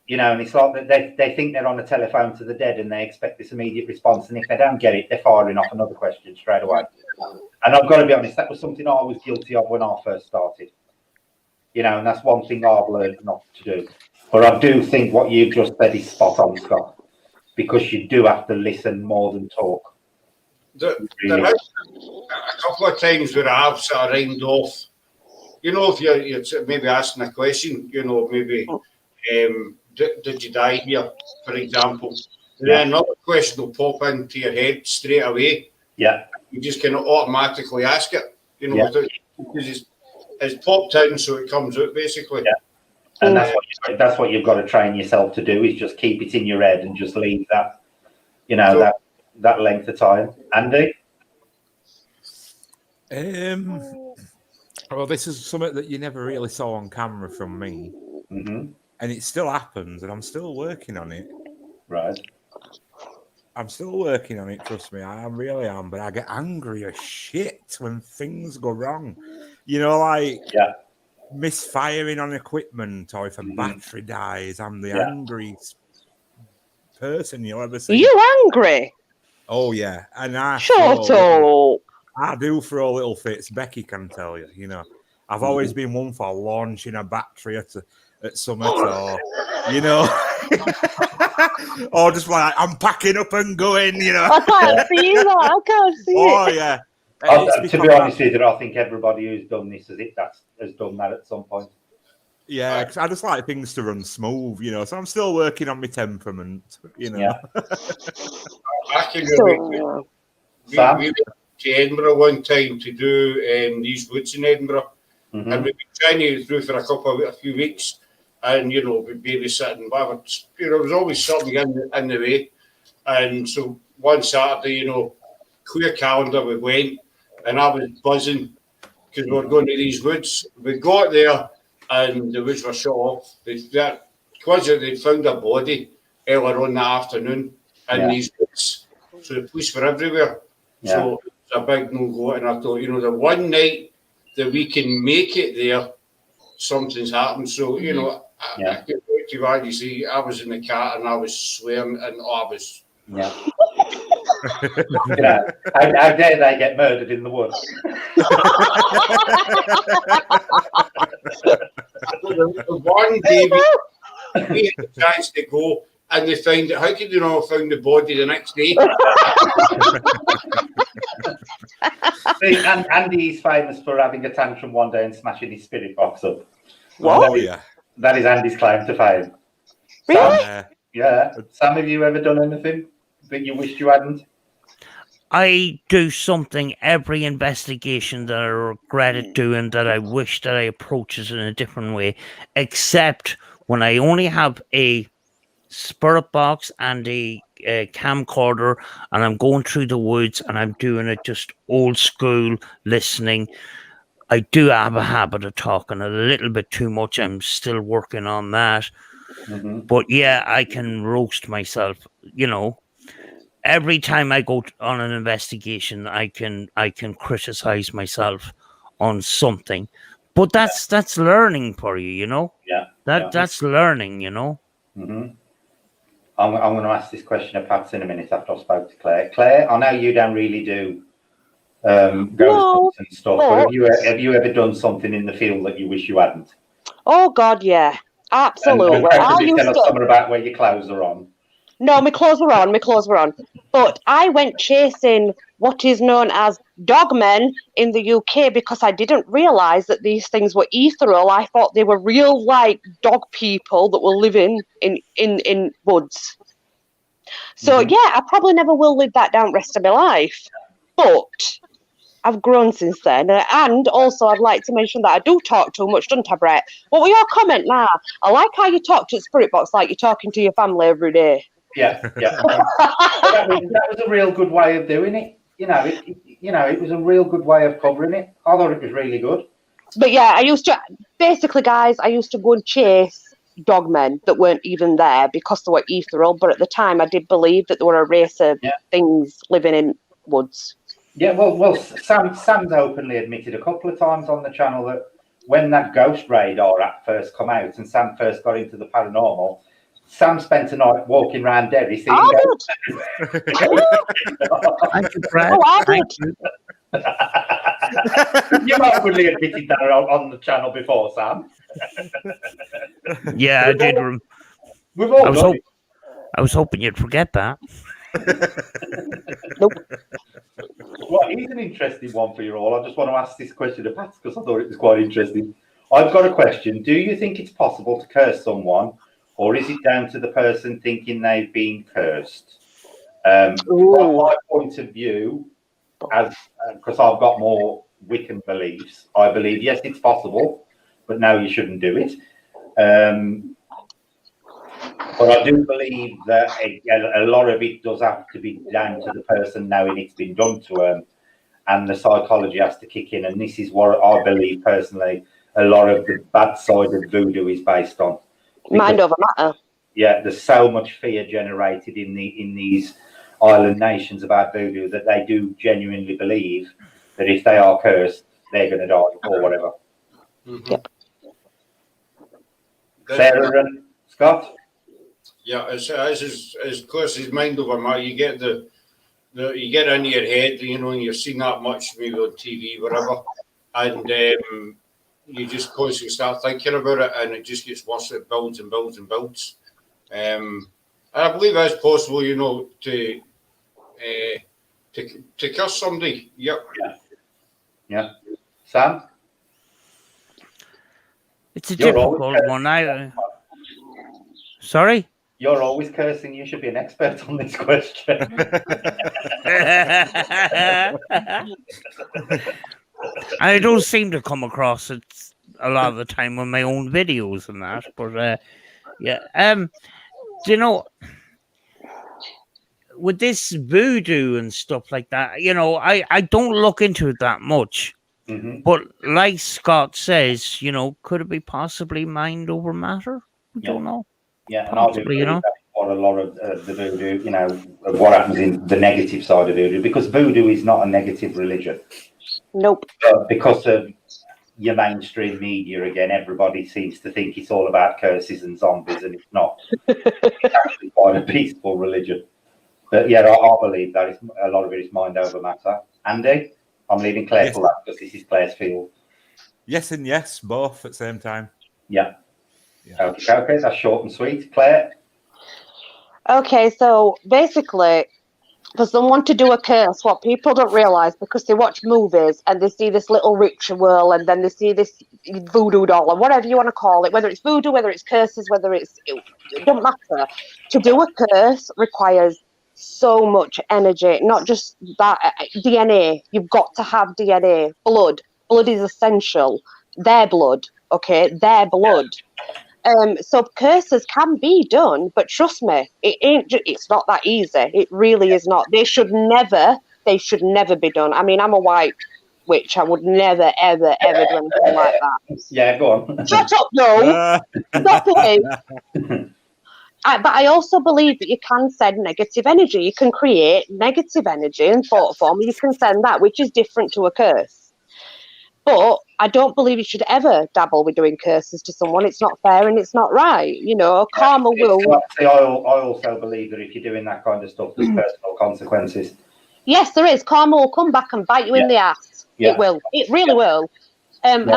And it's like that they think they're on a telephone to the dead and they expect this immediate response. And if they don't get it, they're firing off another question straight away. And I've got to be honest, that was something I was guilty of when I first started. And that's one thing I've learned not to do. But I do think what you've just said is spot on, Scott, because you do have to listen more than talk. There is a couple of times where I have sort of rhymed off. If you're maybe asking a question, maybe... did you die here, for example? Then another question will pop into your head straight away. Yeah. You just kind of automatically ask it, because it's popped in, so it comes out, basically. Yeah. And that's what you've got to train yourself to do, is just keep it in your head and just leave that, that length of time. Andy? Well, this is something that you never really saw on camera from me. And it still happens, and I'm still working on it. Right. I'm still working on it, trust me. I really am, but I get angry as shit when things go wrong. Misfiring on equipment, or if a battery dies, I'm the angriest person you'll ever see. Are you angry? Oh, yeah. And Shut up. I do throw little fits. Becky can tell you, I've always been one for launching a battery at Summit, or or just like I'm packing up and going, I can't see that. I can't see it. Oh yeah. To be honest with you, I think everybody who's done this has done that at some point. Yeah, because I just like things to run smooth, So I'm still working on my temperament, Yeah. Back in the we went to Edinburgh one time to do these woods in Edinburgh, and we've been trying to do for a few weeks. And, we'd babysit and whatever. There was always something in the way. And so one Saturday, clear calendar, we went, and I was buzzing because we were going to these woods. We got there, and the woods were shut off. Because they found a body earlier on that afternoon in these woods. So the police were everywhere. Yeah. So it's a big no-go. And I thought, the one night that we can make it there, something's happened. So, I get to what you see. I was in the car and I was swearing, and I was. Yeah. How dare they get murdered in the woods? The one day we had a chance to go, and they find it. How could you not have found the body the next day? See, Andy is famous for having a tantrum one day and smashing his spirit box up. What? Oh, yeah. That is Andy's claim to fame. Really? Sam, have you ever done anything that you wished you hadn't? I do something every investigation that I regretted doing, that I wish that I approached it in a different way, except when I only have a spirit box and a camcorder, and I'm going through the woods and I'm doing it just old school listening. I do have a habit of talking a little bit too much. I'm still working on that. But yeah, I can roast myself, every time I go on an investigation, I can criticize myself on something, but that's learning for you, you know. That's learning, you know. Mm-hmm. I'm going to ask this question of Pat in a minute after I spoke to Claire. Claire, I know you don't really do ghost and stuff, but have you ever done something in the field that you wish you hadn't? Oh God, yeah, absolutely. And I used tell us to. something about where your clothes are on. No, my clothes were on. But I went chasing what is known as dogmen in the UK because I didn't realise that these things were ethereal. I thought they were real, like, dog people that were living in woods. So, yeah, I probably never will live that down the rest of my life. But I've grown since then. And also, I'd like to mention that I do talk too much, don't I, Brett? What were your comment now? I like how you talk to Spirit Box like you're talking to your family every day. Yeah. that was a real good way of doing it. It was a real good way of covering it. I thought it was really good. But yeah, I used to go and chase dogmen that weren't even there because they were ethereal. But at the time, I did believe that there were a race of things living in woods. Yeah, well, Sam's openly admitted a couple of times on the channel that when that Ghost Radar app first come out and Sam first got into the paranormal, Sam spent a night walking around Derry seeing ghosts. Thank you, Brad. Thank you. You've openly admitted that on the channel before, Sam. Yeah, I did. We've all I was hoping you'd forget that. Nope. Well, here's an interesting one for you all. I just want to ask this question to Pat because I thought it was quite interesting. I've got a question. Do you think it's possible to curse someone, or is it down to the person thinking they've been cursed? From my point of view, because I've got more Wiccan beliefs, I believe, yes, it's possible, but no, you shouldn't do it. But I do believe that a lot of it does have to be down to the person knowing it's been done to them, and the psychology has to kick in. And this is what I believe personally a lot of the bad side of voodoo is based on. Mind over matter. Yeah, there's so much fear generated in these island nations about voodoo that they do genuinely believe that if they are cursed, they're going to die or whatever. Mm-hmm. Yep. Sarah and Scott? Yeah, as close as mind over matter, you get you get into your head, and you're seeing that much maybe on TV, whatever, and you just constantly start thinking about it, and it just gets worse. It builds and builds and builds. And I believe it's possible, to curse somebody. Yep. Yeah. Sam? It's a difficult one. Sorry? You're always cursing. You should be an expert on this question. I don't seem to come across it a lot of the time on my own videos and that, but with this voodoo and stuff like that, I don't look into it that much. Mm-hmm. But like Scott says, could it be possibly mind over matter? We don't know. Yeah, and I do believe that's what a lot of the voodoo, what happens in the negative side of voodoo, because voodoo is not a negative religion. Nope. Because of your mainstream media, again, everybody seems to think it's all about curses and zombies, and it's not. It's actually quite a peaceful religion. But yeah, I believe that a lot of it is mind over matter. Andy, I'm leaving Claire for that because this is Claire's field. Yes and yes, both at the same time. Yeah. Okay, that's short and sweet. Claire? Okay, so basically, for someone to do a curse, what people don't realise, because they watch movies and they see this little ritual and then they see this voodoo doll or whatever you want to call it, whether it's voodoo, whether it's curses, it don't matter. To do a curse requires so much energy, not just that, DNA. You've got to have DNA. Blood is essential. Their blood, their blood. So curses can be done, but trust me, it's not that easy. It really is not. They should never be done. I mean, I'm a white witch. I would never, ever, ever do anything like that. Yeah, go on. Shut up, no. Stop it. But I also believe that you can send negative energy. You can create negative energy in thought form. You can send that, which is different to a curse. But I don't believe you should ever dabble with doing curses to someone. It's not fair and it's not right. You know, karma will. See, I also believe that if you're doing that kind of stuff, there's personal consequences. Yes, there is. Karma will come back and bite you in the ass. It will. It really will. And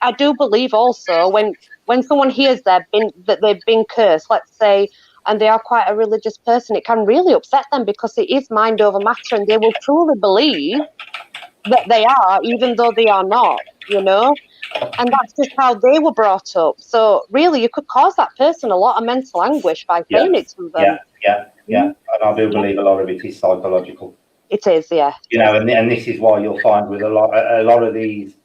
I do believe also when someone hears that they've been cursed, let's say, and they are quite a religious person, it can really upset them because it is mind over matter, and they will truly believe that they are, even though they are not, you know, and that's just how they were brought up. So really, you could cause that person a lot of mental anguich by saying it to them. And I do believe a lot of it is psychological. It is, yeah. You know, and this is why you'll find with a lot of these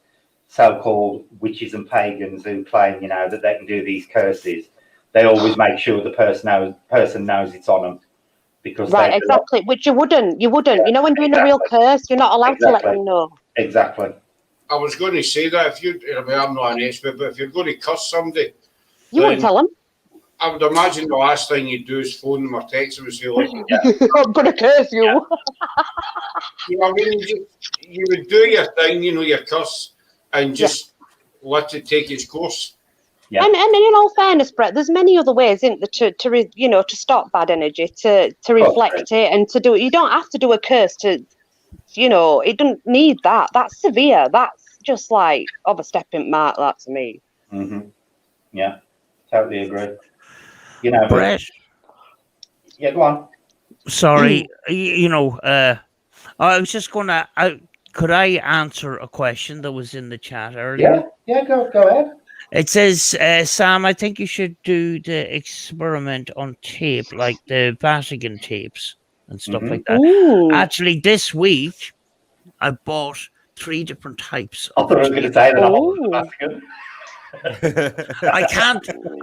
so-called witches and pagans who claim, you know, that they can do these curses, they always make sure the person knows it's on them. Because exactly, which you wouldn't. You know, when doing a real curse, you're not allowed to let them know. Exactly. I was going to say that I'm not an expert, but if you're going to curse somebody, you wouldn't tell them. I would imagine the last thing you'd do is phone them or text them and say, "Look, I'm going to curse you." You know, I mean, you would do your thing, you know, your curse, and just let it take its course. Yeah. And in all fairness, Brett, there's many other ways, isn't there, to stop bad energy, to reflect it, and to do it. You don't have to do a curse to, you know, it doesn't need that. That's severe. That's just like overstepping mark. That to me. Mm-hmm. Yeah, totally agree. You know, Brett. Yeah, go on. Sorry, you know, I was just gonna. Could I answer a question that was in the chat earlier? Yeah, go ahead. It says, Sam, I think you should do the experiment on tape, like the Vatican tapes and stuff like that. Ooh. Actually, this week, I bought 3 different types. I thought I was going to say that.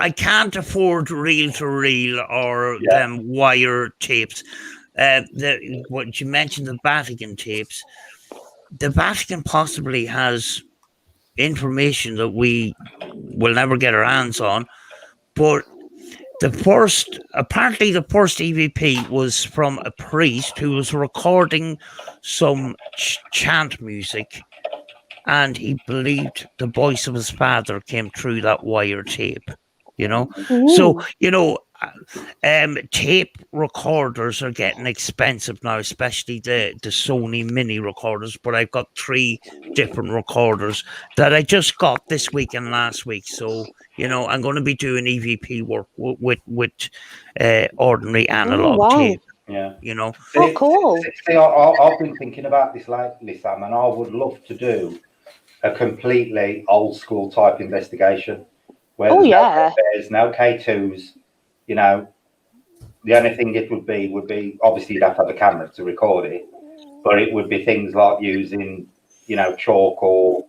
I can't afford reel-to-reel or them wire tapes. What you mentioned, the Vatican tapes. The Vatican possibly has information that we will never get our hands on, but apparently the first EVP was from a priest who was recording some chant music, and he believed the voice of his father came through that wire tape, you know. So, you know, tape recorders are getting expensive now, especially the Sony mini recorders, but I've got 3 different recorders that I just got this week and last week. So, you know, I'm going to be doing EVP work with ordinary analog tape. Yeah. You know. Cool. See, I've been thinking about this lately, Sam, and I would love to do a completely old school type investigation where there's no K2s. You know, the only thing it would be obviously you'd have to have a camera to record it, but it would be things like using, you know, chalk or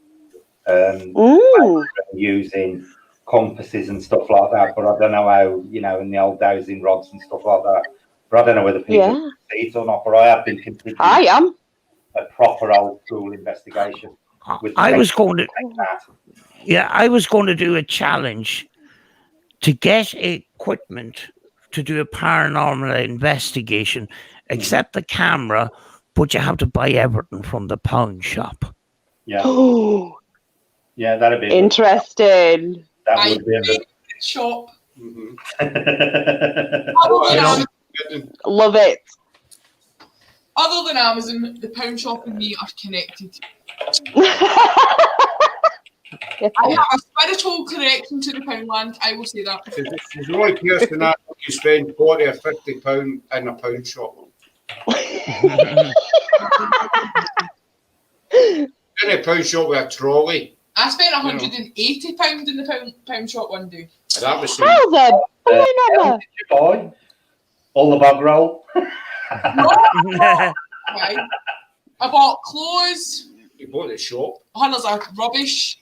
using compasses and stuff like that. But I don't know how, you know, in the old dowsing rods and stuff like that. But I don't know whether people see it or not. But I have been completely a proper old school investigation. I was going to do a challenge to get equipment to do a paranormal investigation, except the camera, but you have to buy everything from the pawn shop. Yeah. Yeah, that'd be interesting. That would be a good shop. Love it. Other than Amazon, the pound shop and me are connected. I have a spiritual connection to the Poundland, I will say that. She's the only person that you spend £40 or £50 in a pound shop. In a pound shop with a trolley. I spent £180 in the pound shop one day. That was how then? Did you buy all the bug roll? Right. I bought clothes. You bought the shop. Hundreds of rubbish.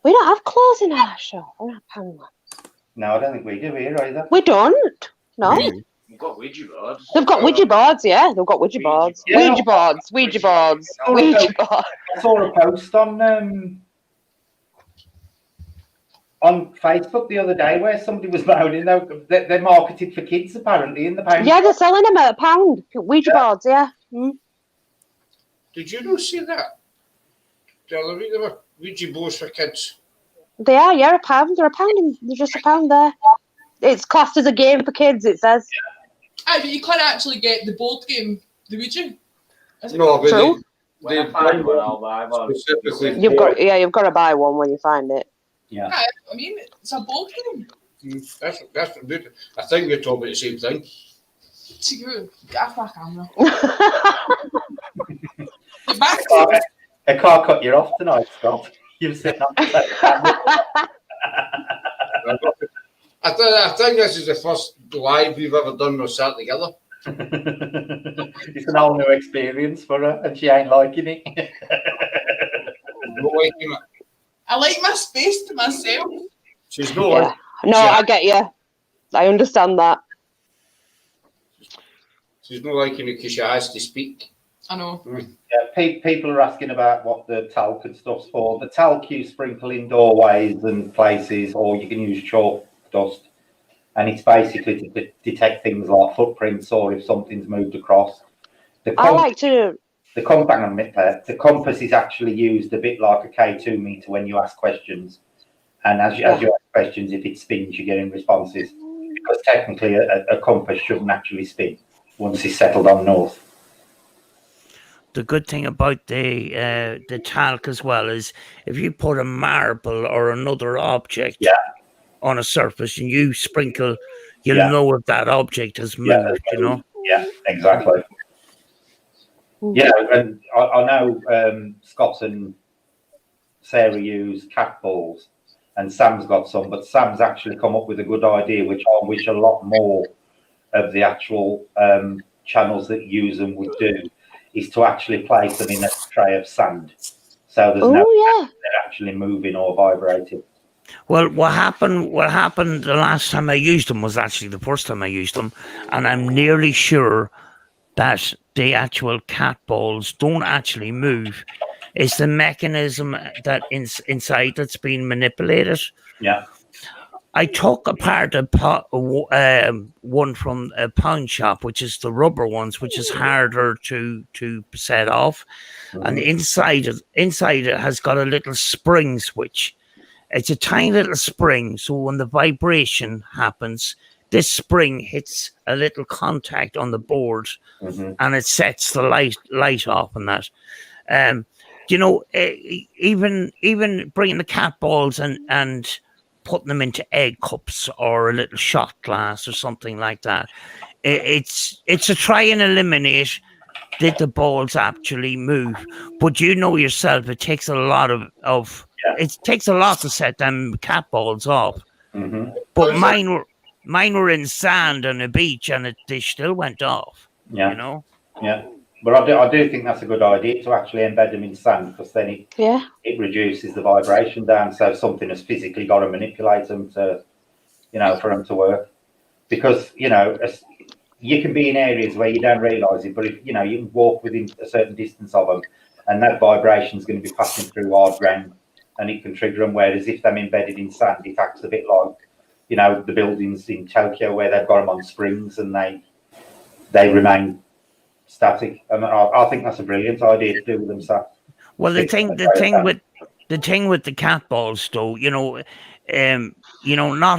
We don't have clothes in our shop. We don't have Poundland. No, I don't think we do here either. We don't. No. We've got Ouija boards. They've got Ouija boards, yeah. They've got Ouija boards. Yeah. Ouija boards. Ouija boards. Ouija boards. I saw a post on on Facebook the other day where somebody was moaning they're marketed for kids apparently in the pound. Yeah, they're selling them at £1. Ouija boards, yeah. Mm. Did you not see that? There were Ouija boards for kids. They are, yeah, £1. They're they're just £1 there. It's classed as a game for kids, it says. Aye, but you can't actually get the board game, the Ouija. No, but True. they find one, I'll buy one. specifically. You've got to buy one when you find it. Yeah. Aye, I mean, it's a board game. That's good. I think we're talking about the same thing. To you, get off my camera. Get back to I can't cut you off tonight, Scott. You've said nothing. I think this is the first live we've ever done or sat together. It's an whole new experience for her, and she ain't liking it. Not liking it. I like my space to myself. She's not Yeah. like, No, I get you. I understand that. she's not liking it because she has to speak. I know. Yeah, people are asking about what the talc and stuff's for. The talc you sprinkle in doorways and places, or you can use chalk dust, and it's basically to detect things like footprints or if something's moved across. The compass is actually used a bit like a K2 meter when you ask questions, and as you ask questions, if it spins, you're getting responses, because technically a compass shouldn't actually spin once it's settled on north. The good thing about the talc as well is if you put a marble or another object on a surface and you sprinkle, you'll know if that object has moved, you know? Yeah, exactly. Yeah, and I know Scott and Sarah use cat balls, and Sam's got some, but Sam's actually come up with a good idea, which I wish a lot more of the actual channels that use them would do, is to actually place them in a tray of sand, so there's they're actually moving or vibrating. Well, what happened the last time I used them was actually the first time I used them, and I'm nearly sure that the actual cat balls don't actually move. It's the mechanism that inside that's being manipulated. Yeah. I took apart one from a pound shop, which is the rubber ones, which is harder to set off. Mm-hmm. And inside it has got a little spring switch. It's a tiny little spring, so when the vibration happens, this spring hits a little contact on the board, and it sets the light off and that. You know, even bringing the cat balls and putting them into egg cups or a little shot glass or something like that. It's to try and eliminate that the balls actually move. But you know yourself, it takes a lot it takes a lot to set them cat balls off. Mm-hmm. But mine were in sand on a beach, and they still went off. Yeah, you know. Yeah, but I do think that's a good idea to actually embed them in sand, because then it reduces the vibration down. So something has physically got to manipulate them to, for them to work. Because you can be in areas where you don't realise it, but if you can walk within a certain distance of them, and that vibration is going to be passing through hard ground, and it can trigger them. Whereas if they're embedded in sand, it acts a bit like the buildings in Tokyo where they've got them on springs and they remain static. And I think that's a brilliant idea to do with them. So, well, the thing with the cat balls, though, not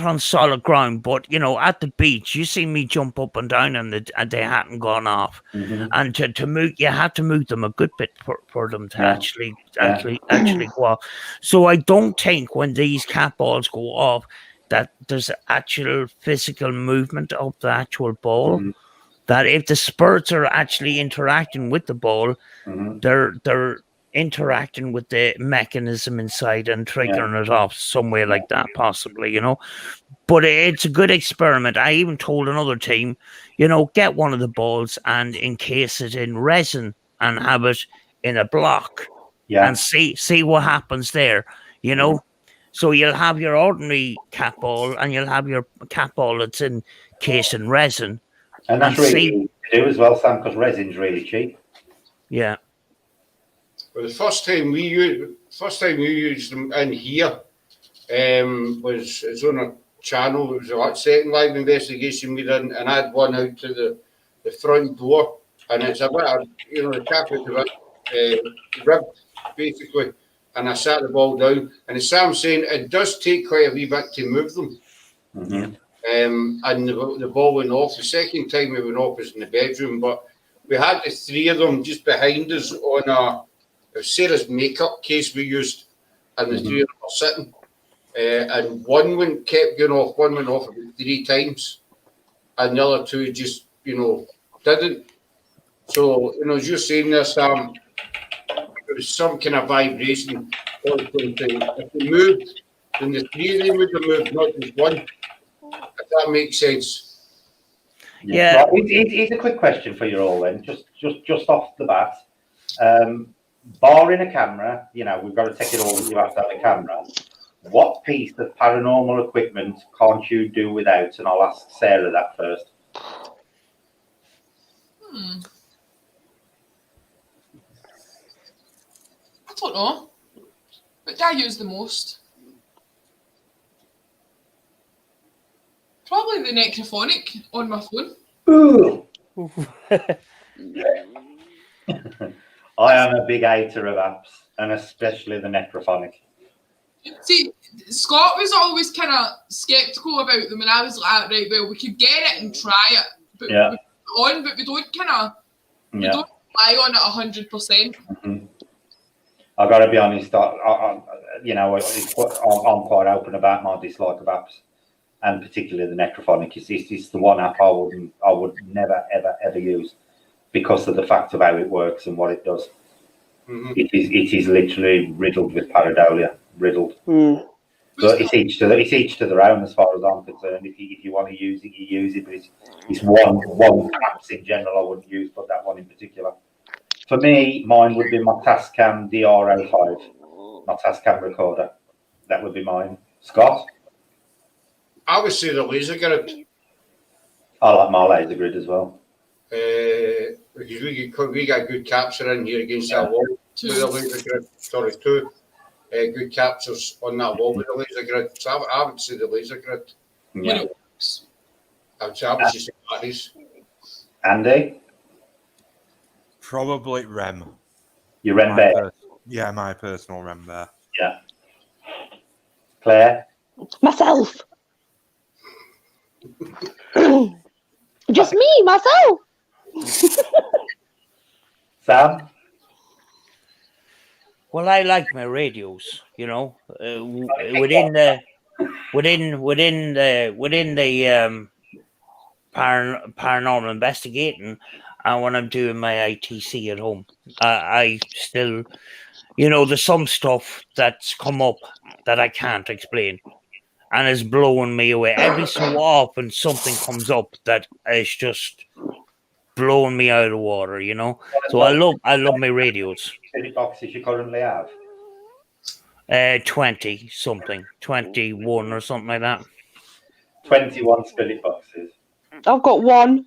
on solid ground, but at the beach, you see me jump up and down and they hadn't gone off. Mm-hmm. And to move, you had to move them a good bit for them to actually go off. So I don't think when these cat balls go off that there's actual physical movement of the actual ball. Mm-hmm. That if the spirits are actually interacting with the ball, they're interacting with the mechanism inside and triggering it off some way like that, possibly, But it's a good experiment. I even told another team, get one of the balls and encase it in resin and have it in a block and see what happens there, So you'll have your ordinary cat ball and you'll have your cat ball that's encased in resin. And that's really easy to do as well, Sam, because resin's really cheap. Yeah. Well, the first time we used them in here, It's on a channel. It was a second live investigation we done, and I had one out to the front door, and it's a bit of, the carpet ribbed, basically, and I sat the ball down, and as Sam's saying, it does take quite a wee bit to move them. Mm-hmm. And the ball went off. The second time it went off was in the bedroom, but we had the three of them just behind us on Sarah's makeup case we used, and the three of them were sitting. And one kept going off, one went off about 3 times, and the other two just, didn't. So, as you're saying there, Sam, there was some kind of vibration. If they moved, then the three of them would have moved, not just one. If that makes sense. Yeah. Right, here's a quick question for you all then, just off the bat. Barring a camera, we've got to take it all, you have to have a camera. What piece of paranormal equipment can't you do without? And I'll ask Sarah that first. I don't know. What do I use the most? Probably the necrophonic on my phone. Ooh. I am a big hater of apps, and especially the necrophonic. See, Scott was always kind of sceptical about them, and I was like, right, well, we could get it and try it, but we don't kind of, we don't rely on it 100%. Mm-hmm. I've got to be honest. I'm quite open about my dislike of apps, and particularly the necrophonic. It's the one app I would never ever use because of the fact of how it works and what it does. Mm-hmm. It is literally riddled with pareidolia. Riddled. But it's each to their own as far as I'm concerned. If you want to use it, you use it. But it's one apps in general I wouldn't use, but that one in particular. For me, mine would be my Tascam DR05, my Tascam recorder. That would be mine. Scott? I would say the laser grid. I like my laser grid as well. Because we got good capture in here against that wall with the laser grid. Sorry, 2 good captures on that wall with the laser grid. So I would say the laser grid. Yeah. I would just say batteries. Andy? Probably REM. Your REM bear? Yeah, my personal REM bear. Yeah. Claire? Myself. Just me, myself. Sam? Well, I like my radios, within the paranormal investigating, and when I'm doing my ITC at home, I still, there's some stuff that's come up that I can't explain, and it's blowing me away. Every so often, something comes up that is just blowing me out of the water, So I love my radios. How many boxes you currently have? 20 something, 21 or something like that. 21 spirit boxes. I've got one.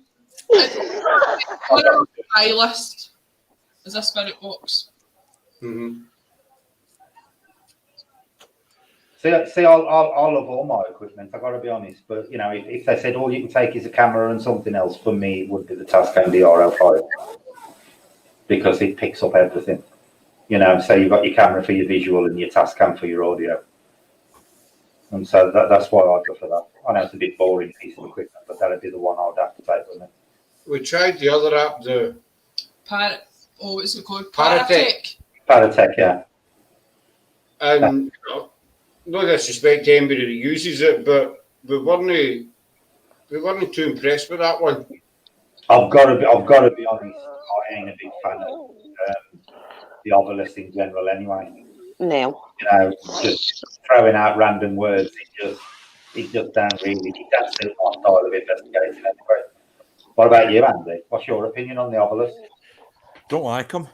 On my list is a spirit box. Mm-hmm. See, I love all my equipment. I've got to be honest, but if they said all you can take is a camera and something else, for me it would be the Tascam DR05 because it picks up everything. So you've got your camera for your visual and your Tascam for your audio, and so that's why I go for that. I know it's a bit boring piece of equipment, but that'd be the one I'd have to take with me. We tried the other app, the what's it called? Paratech. Paratech, yeah. And no disrespect to anybody that uses it, but we weren't too impressed with that one. I've got to be honest. I ain't a big fan of the obelisk in general, anyway. No. Just throwing out random words. It just don't suit my style of investigating anyway. What about you, Andy? What's your opinion on the obelisk? Don't like them.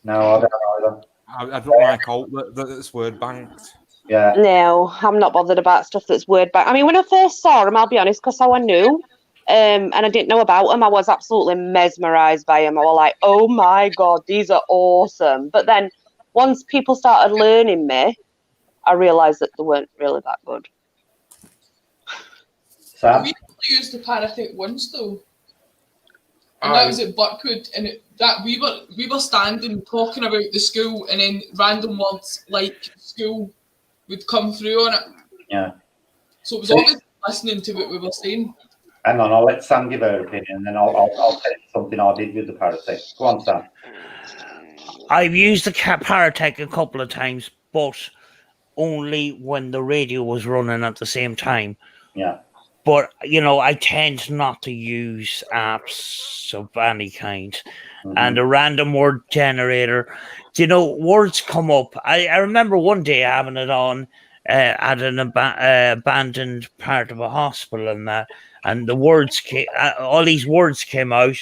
No, I don't either. I don't like all that's word banked. Yeah. No, I'm not bothered about stuff that's word back. I mean, when I first saw them, I'll be honest, because I knew, and I didn't know about them, I was absolutely mesmerised by them. I was like, oh my God, these are awesome. But then once people started learning me, I realised that they weren't really that good. Sam? We only used the parrot once though, and that was at Burkwood, and we were standing talking about the school, and then random words like school would come through on it. Yeah. So it was always listening to what we were saying. Hang on, I'll let Sam give her opinion, and then I'll tell you something I did with the parrot. Go on, Sam. I've used the parrot a couple of times, but only when the radio was running at the same time. Yeah. But, you know, I tend not to use apps of any kind. Mm-hmm. And a random word generator, you know, words come up. I remember one day having it on at an abandoned part of a hospital and that, and the words came, all these words came out,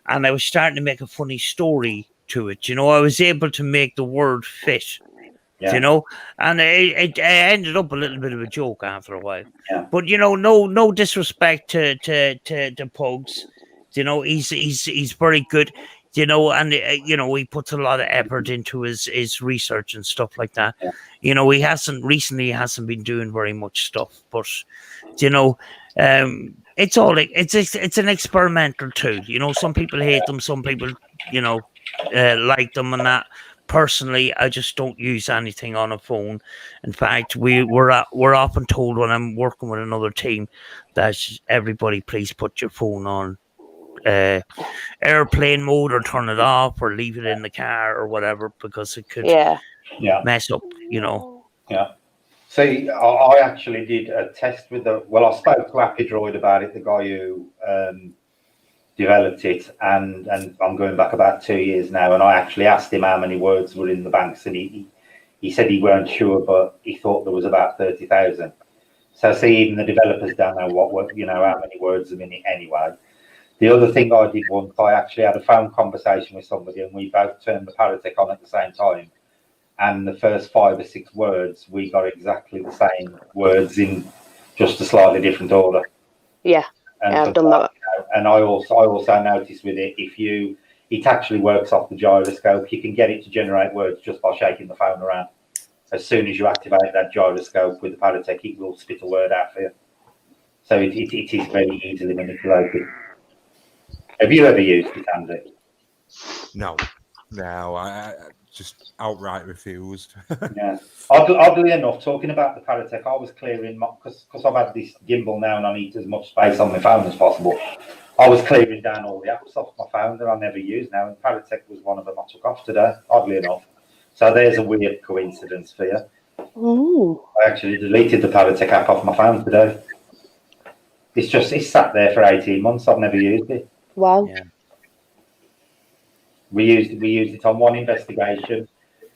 and I was starting to make a funny story to it. You know, I was able to make the word fit. Yeah. You know, and it ended up a little bit of a joke after a while. Yeah. But you know, no disrespect to Pugs. You know, he's very good. You know, and you know, he puts a lot of effort into his research and stuff like that. Yeah. You know, he hasn't been doing very much stuff, but you know, it's an experimental tool. You know, some people hate them, some people, you know, like them and that. Personally, I just don't use anything on a phone. In fact, we're often told when I'm working with another team that everybody please put your phone on airplane mode or turn it off or leave it in the car or whatever, because it could mess up, you know. Yeah. See, I actually did a test with I spoke to Happy Droid about it, the guy who developed it, and I'm going back about 2 years now, and I actually asked him how many words were in the banks, and he said he weren't sure, but he thought there was about 30,000. So see, even the developers don't know how many words are in it anyway. The other thing I did once, I actually had a phone conversation with somebody, and we both turned the parrot on at the same time, and the first 5 or 6 words we got exactly the same words in just a slightly different order. Yeah. And I've done that. And I also noticed with it, it actually works off the gyroscope. You can get it to generate words just by shaking the phone around. As soon as you activate that gyroscope with the parrot, it will spit a word out for you. So it is very easily manipulated. Have you ever used it, Andy? No, I just outright refused. Yeah. Oddly enough, talking about the parrot, I was clearing because I've had this gimbal now and I need as much space on my phone as possible. I was clearing down all the apps off my phone that I never use now, and parrot was one of them I took off today, oddly enough. So there's a weird coincidence for you. Ooh. I actually deleted the parrot app off my phone today. It's sat there for 18 months. I've never used it. Wow. Yeah. We used it on one investigation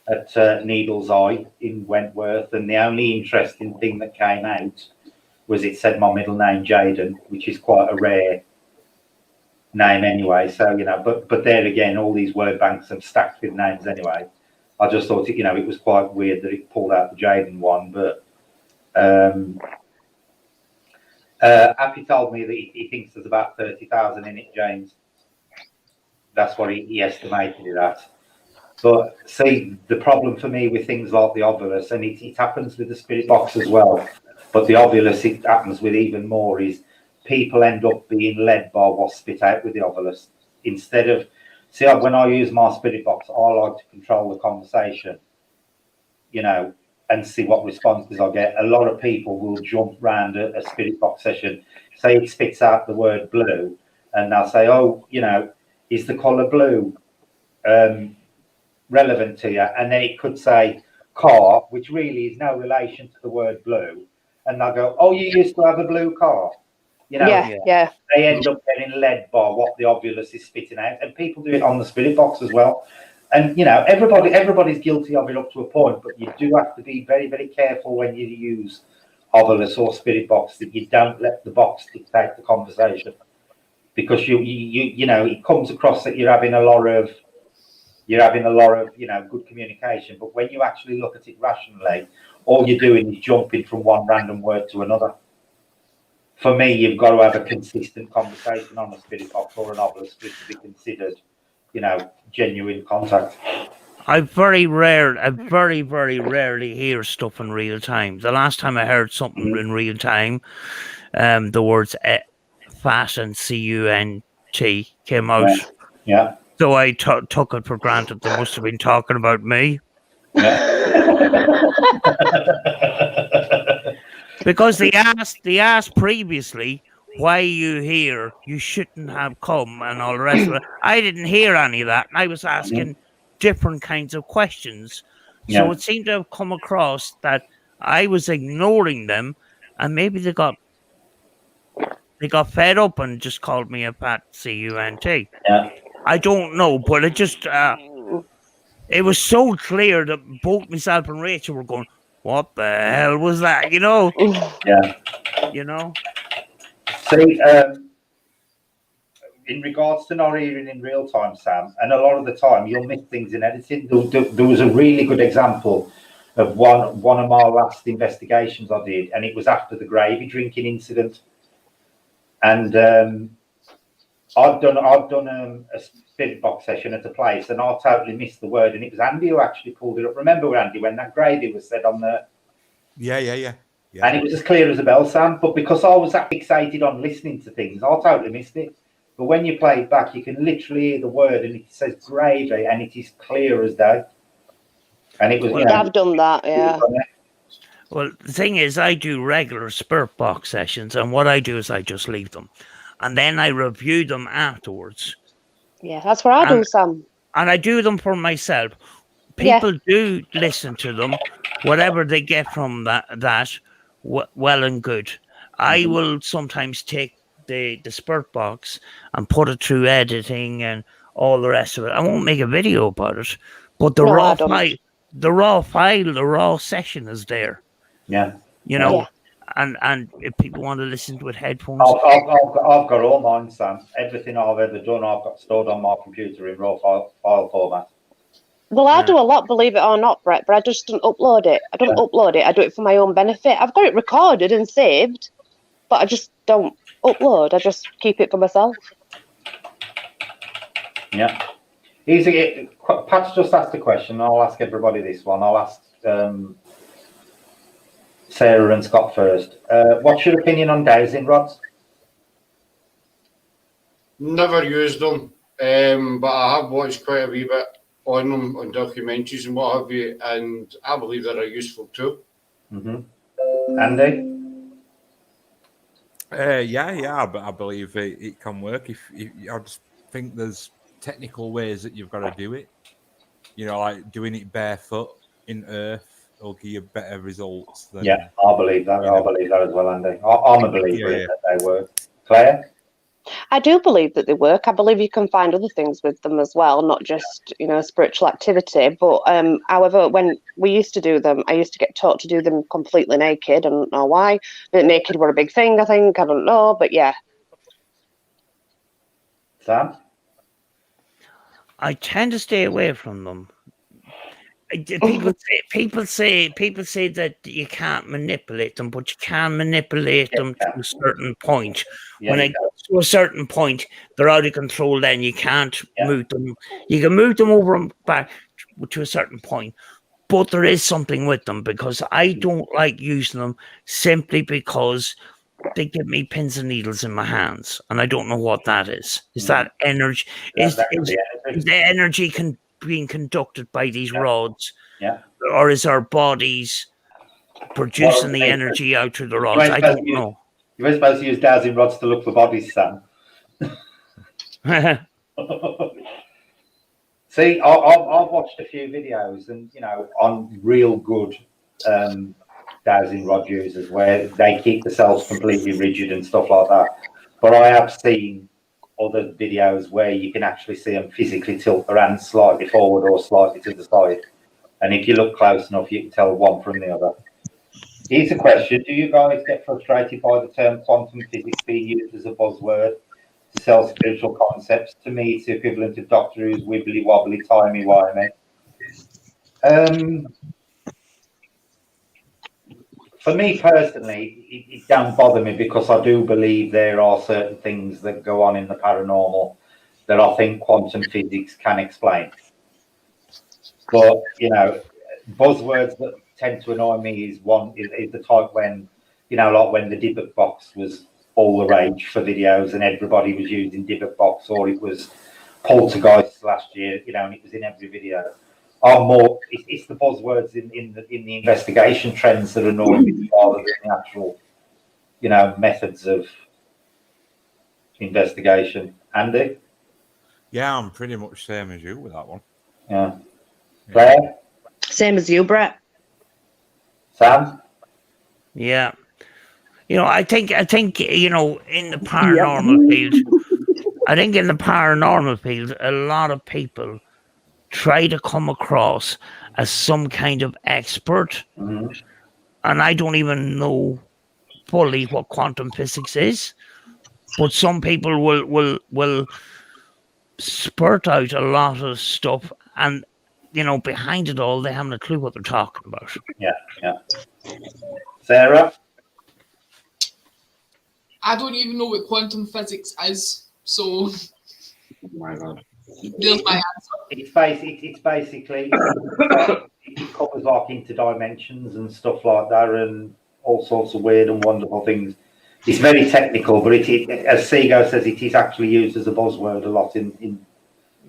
at Needle's Eye in Wentworth, and the only interesting thing that came out was it said my middle name Jaden, which is quite a rare name anyway. So but there again, all these word banks are stacked with names anyway. I just thought it was quite weird that it pulled out the Jaden one, but Happy told me that he thinks there's about 30,000 in it, James. That's what he estimated it at. But see, the problem for me with things like the Ovilus, and it happens with the spirit box as well, but the Ovilus, it happens with even more, is people end up being led by what's spit out with the Ovilus. Instead of, see, when I use my spirit box, I like to control the conversation, and see what responses I get. A lot of people will jump around a spirit box session, say it spits out the word blue, and they'll say, oh, is the colour blue relevant to you? And then it could say car, which really is no relation to the word blue. And they'll go, oh, you used to have a blue car. Yeah. They end up getting led by what the Ovilus is spitting out. And people do it on the spirit box as well. And, everybody's guilty of it up to a point, but you do have to be very, very careful when you use Ovilus or spirit box that you don't let the box dictate the conversation. Because it comes across that you're having a lot of good communication, but when you actually look at it rationally, all you're doing is jumping from one random word to another. For me, you've got to have a consistent conversation on a spirit box or an Ovilus to be considered, genuine contact. I very, very rarely hear stuff in real time. The last time I heard something in real time, the words "fat" and "cunt" came out. Yeah. So I took it for granted they must have been talking about me. Because they asked previously why you here, you shouldn't have come, and all the rest of it. I didn't hear any of that. I was asking different kinds of questions. So it seemed to have come across that I was ignoring them, and maybe they got fed up and just called me a fat cunt. Yeah. I don't know, but it just it was so clear that both myself and Rachel were going, "What the hell was that?" You know? Yeah. You know? See, in regards to not hearing in real time, Sam, and a lot of the time you'll miss things in editing. There was a really good example of one of my last investigations I did, and it was after the gravy drinking incident. And I'd done a spirit box session at a place, and I totally missed the word, and it was Andy who actually pulled it up. Remember, Andy, when that gravy was said on the... Yeah. And it was as clear as a bell, Sam, but because I was that fixated on listening to things, I totally missed it. But when you play it back, you can literally hear the word, and it says gravy, and it is clear as day. And it was... Well, I've done that, yeah. Well, the thing is, I do regular spirit box sessions, and what I do is I just leave them. And then I review them afterwards. Yeah, that's what I do, Sam. And I do them for myself. People do listen to them, whatever they get from that well and good. I will sometimes take the spirit box and put it through editing and all the rest of it. I won't make a video about it, but the raw file, the raw session is there. Yeah. You know, and if people want to listen with headphones, I've got all mine, Sam. Everything I've ever done, I've got stored on my computer in raw file format. Well, I do a lot, believe it or not, Brett, but I just don't upload it. I don't upload it. I do it for my own benefit. I've got it recorded and saved, but I just don't upload. I just keep it for myself. Yeah. Easy. Pat's just asked a question. I'll ask everybody this one. I'll ask Sarah and Scott first. What's your opinion on dowsing rods? Never used them, but I have watched quite a wee bit on them, on documentaries and what have you, and I believe they're a useful tool. Andy? But I believe it can work. If I just think there's technical ways that you've got to do it. You know, like doing it barefoot in earth will give you better results. Than, I believe that. I believe that as well, Andy. I'm a believer in that they work. Claire? I do believe that they work. I believe you can find other things with them as well, not just, spiritual activity. But however, when we used to do them, I used to get taught to do them completely naked. I don't know why. Naked were a big thing, I think. I don't know, but yeah. Sam? I tend to stay away from them. People say that you can't manipulate them, but you can manipulate them to a certain point. When it gets to a certain point, they're out of control. Then you can't move them. You can move them over and back to a certain point, but there is something with them because I don't like using them simply because they give me pins and needles in my hands, and I don't know what that is. Is that energy? Is the energy being conducted by these rods, or is our bodies producing the energy out through the rods? I don't know. You're supposed to use dowsing rods to look for bodies, Sam. See, I've watched a few videos, and on real good dowsing rod users where they keep themselves completely rigid and stuff like that. But I have seen other videos where you can actually see them physically tilt their hands slightly forward or slightly to the side. And if you look close enough, you can tell one from the other. Here's a question. Do you guys get frustrated by the term quantum physics being used as a buzzword to sell spiritual concepts? To me, it's equivalent to Doctor Who's wibbly wobbly, timey-wimey. For me personally, it don't bother me because I do believe there are certain things that go on in the paranormal that I think quantum physics can explain. But you know, buzzwords that tend to annoy me is the type when, you know, like when the debug box was all the rage for videos and everybody was using debug box, or it was poltergeist last year, you know, and it was in every video. It's the buzzwords in the investigation trends that annoy me rather than the actual, you know, methods of investigation. Andy? Yeah, I'm pretty much same as you with that one. Yeah. Claire? Same as you, Brett. Sam? Yeah. You know, I think you know, in the paranormal field, a lot of people try to come across as some kind of expert, Mm-hmm. and I don't even know fully what quantum physics is, but some people will spurt out a lot of stuff, and you know, behind it all, they haven't a clue what they're talking about. Yeah. Sarah? I don't even know what quantum physics is, so Oh my God. there's my answer. It's basically it covers like interdimensions and stuff like that, and all sorts of weird and wonderful things. It's very technical, but it as Seago says, it is actually used as a buzzword a lot in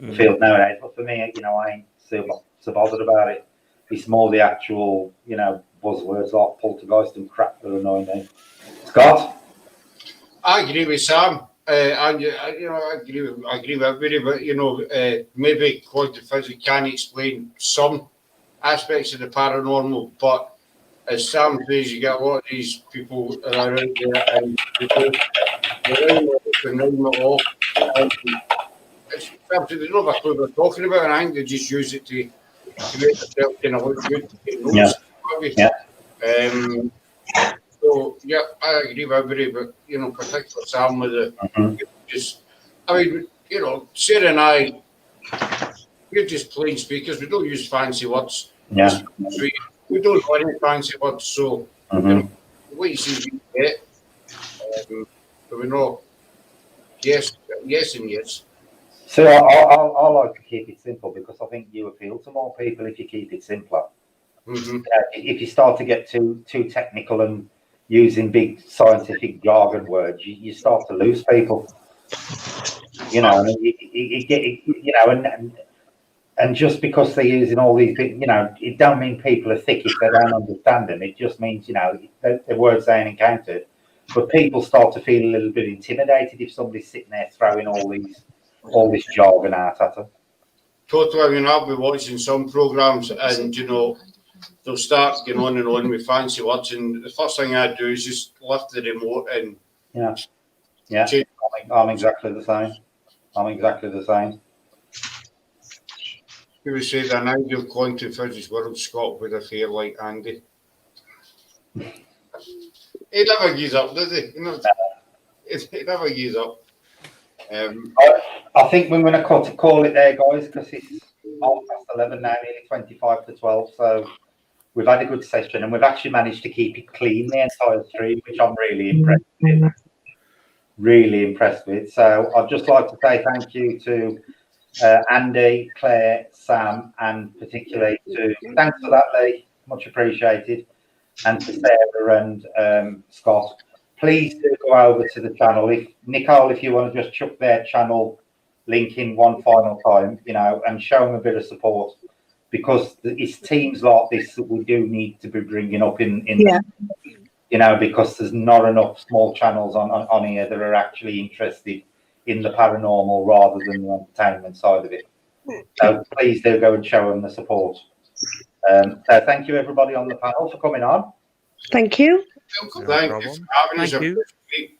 the field nowadays. But for me, you know, I ain't so bothered about it. It's more the actual, you know, buzzwords like poltergeist and crap that annoy me. Scott? I agree with Sam. I agree with everybody, but you know, maybe quantum physics can explain some aspects of the paranormal, but as Sam says, you get a lot of these people around there, and they name it off. It's something they don't have a clue what they're talking about, and I think they just use it to make themselves kind of look good. So yeah, I agree with everybody, but you know, particularly Sam with the just, I mean, you know, Sarah and I, we're just plain speakers. We don't use fancy words. Yeah. We don't know any fancy words, so you know, what you see, we get. But we know yes and yes. So I like to keep it simple because I think you appeal to more people if you keep it simpler. If you start to get too technical and using big scientific jargon words, you start to lose people. You know, and just because they're using all these big, you know, it don't mean people are thick if they don't understand them. It just means, you know, the words they ain't encountered. But people start to feel a little bit intimidated if somebody's sitting there throwing all this jargon out at them. Totally. I mean, I'll be watching some programs, and you know, they'll start going on and on with fancy words, and the first thing I do is just lift the remote and change. I'm exactly the same. You would say that an ideal quantum physics world, Scott would have hair like Andy. He never gives up, does he? You know, he never gives up. I think we're going to call it there, guys, because it's 11 now, nearly 25 to 12. So we've had a good session, and we've actually managed to keep it clean the entire stream, which I'm really impressed with. So I'd just like to say thank you to Andy, Claire, Sam, and particularly thanks for that, Lee, much appreciated, and to Sarah and Scott. Please do go over to the channel. Nicole, if you want to just chuck their channel link in one final time, you know, and show them a bit of support, because it's teams like this that we do need to be bringing up in you know, because there's not enough small channels on here that are actually interested in the paranormal rather than the entertainment side of it. So please do go and show them the support. So thank you everybody on the panel for coming on. Thank you. Thank you.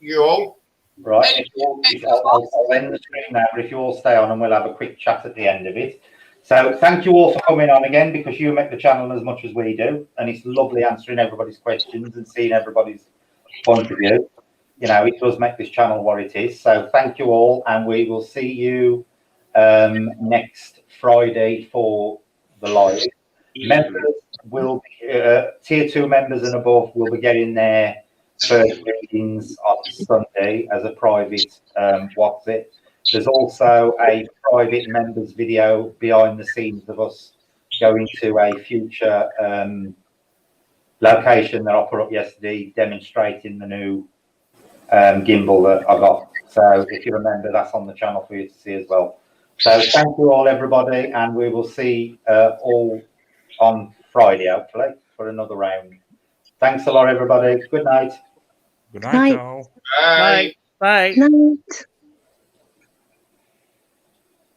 You all. Right. I'll end the stream now, but if you all stay on, and we'll have a quick chat at the end of it. So thank you all for coming on again, because you make the channel as much as we do, and it's lovely answering everybody's questions and seeing everybody's point of view. You know, it does make this channel what it is. So thank you all, and we will see you next Friday for the live. Members will be, tier 2 members and above will be getting their first readings on Sunday as a private what's it. There's also a private members video behind the scenes of us going to a future location that I put up yesterday, demonstrating the new gimbal that I got. So if you remember, that's on the channel for you to see as well. So thank you all, everybody, and we will see all on Friday, hopefully, for another round. Thanks a lot, everybody. Good night. Good night, all. Bye. Bye. Night.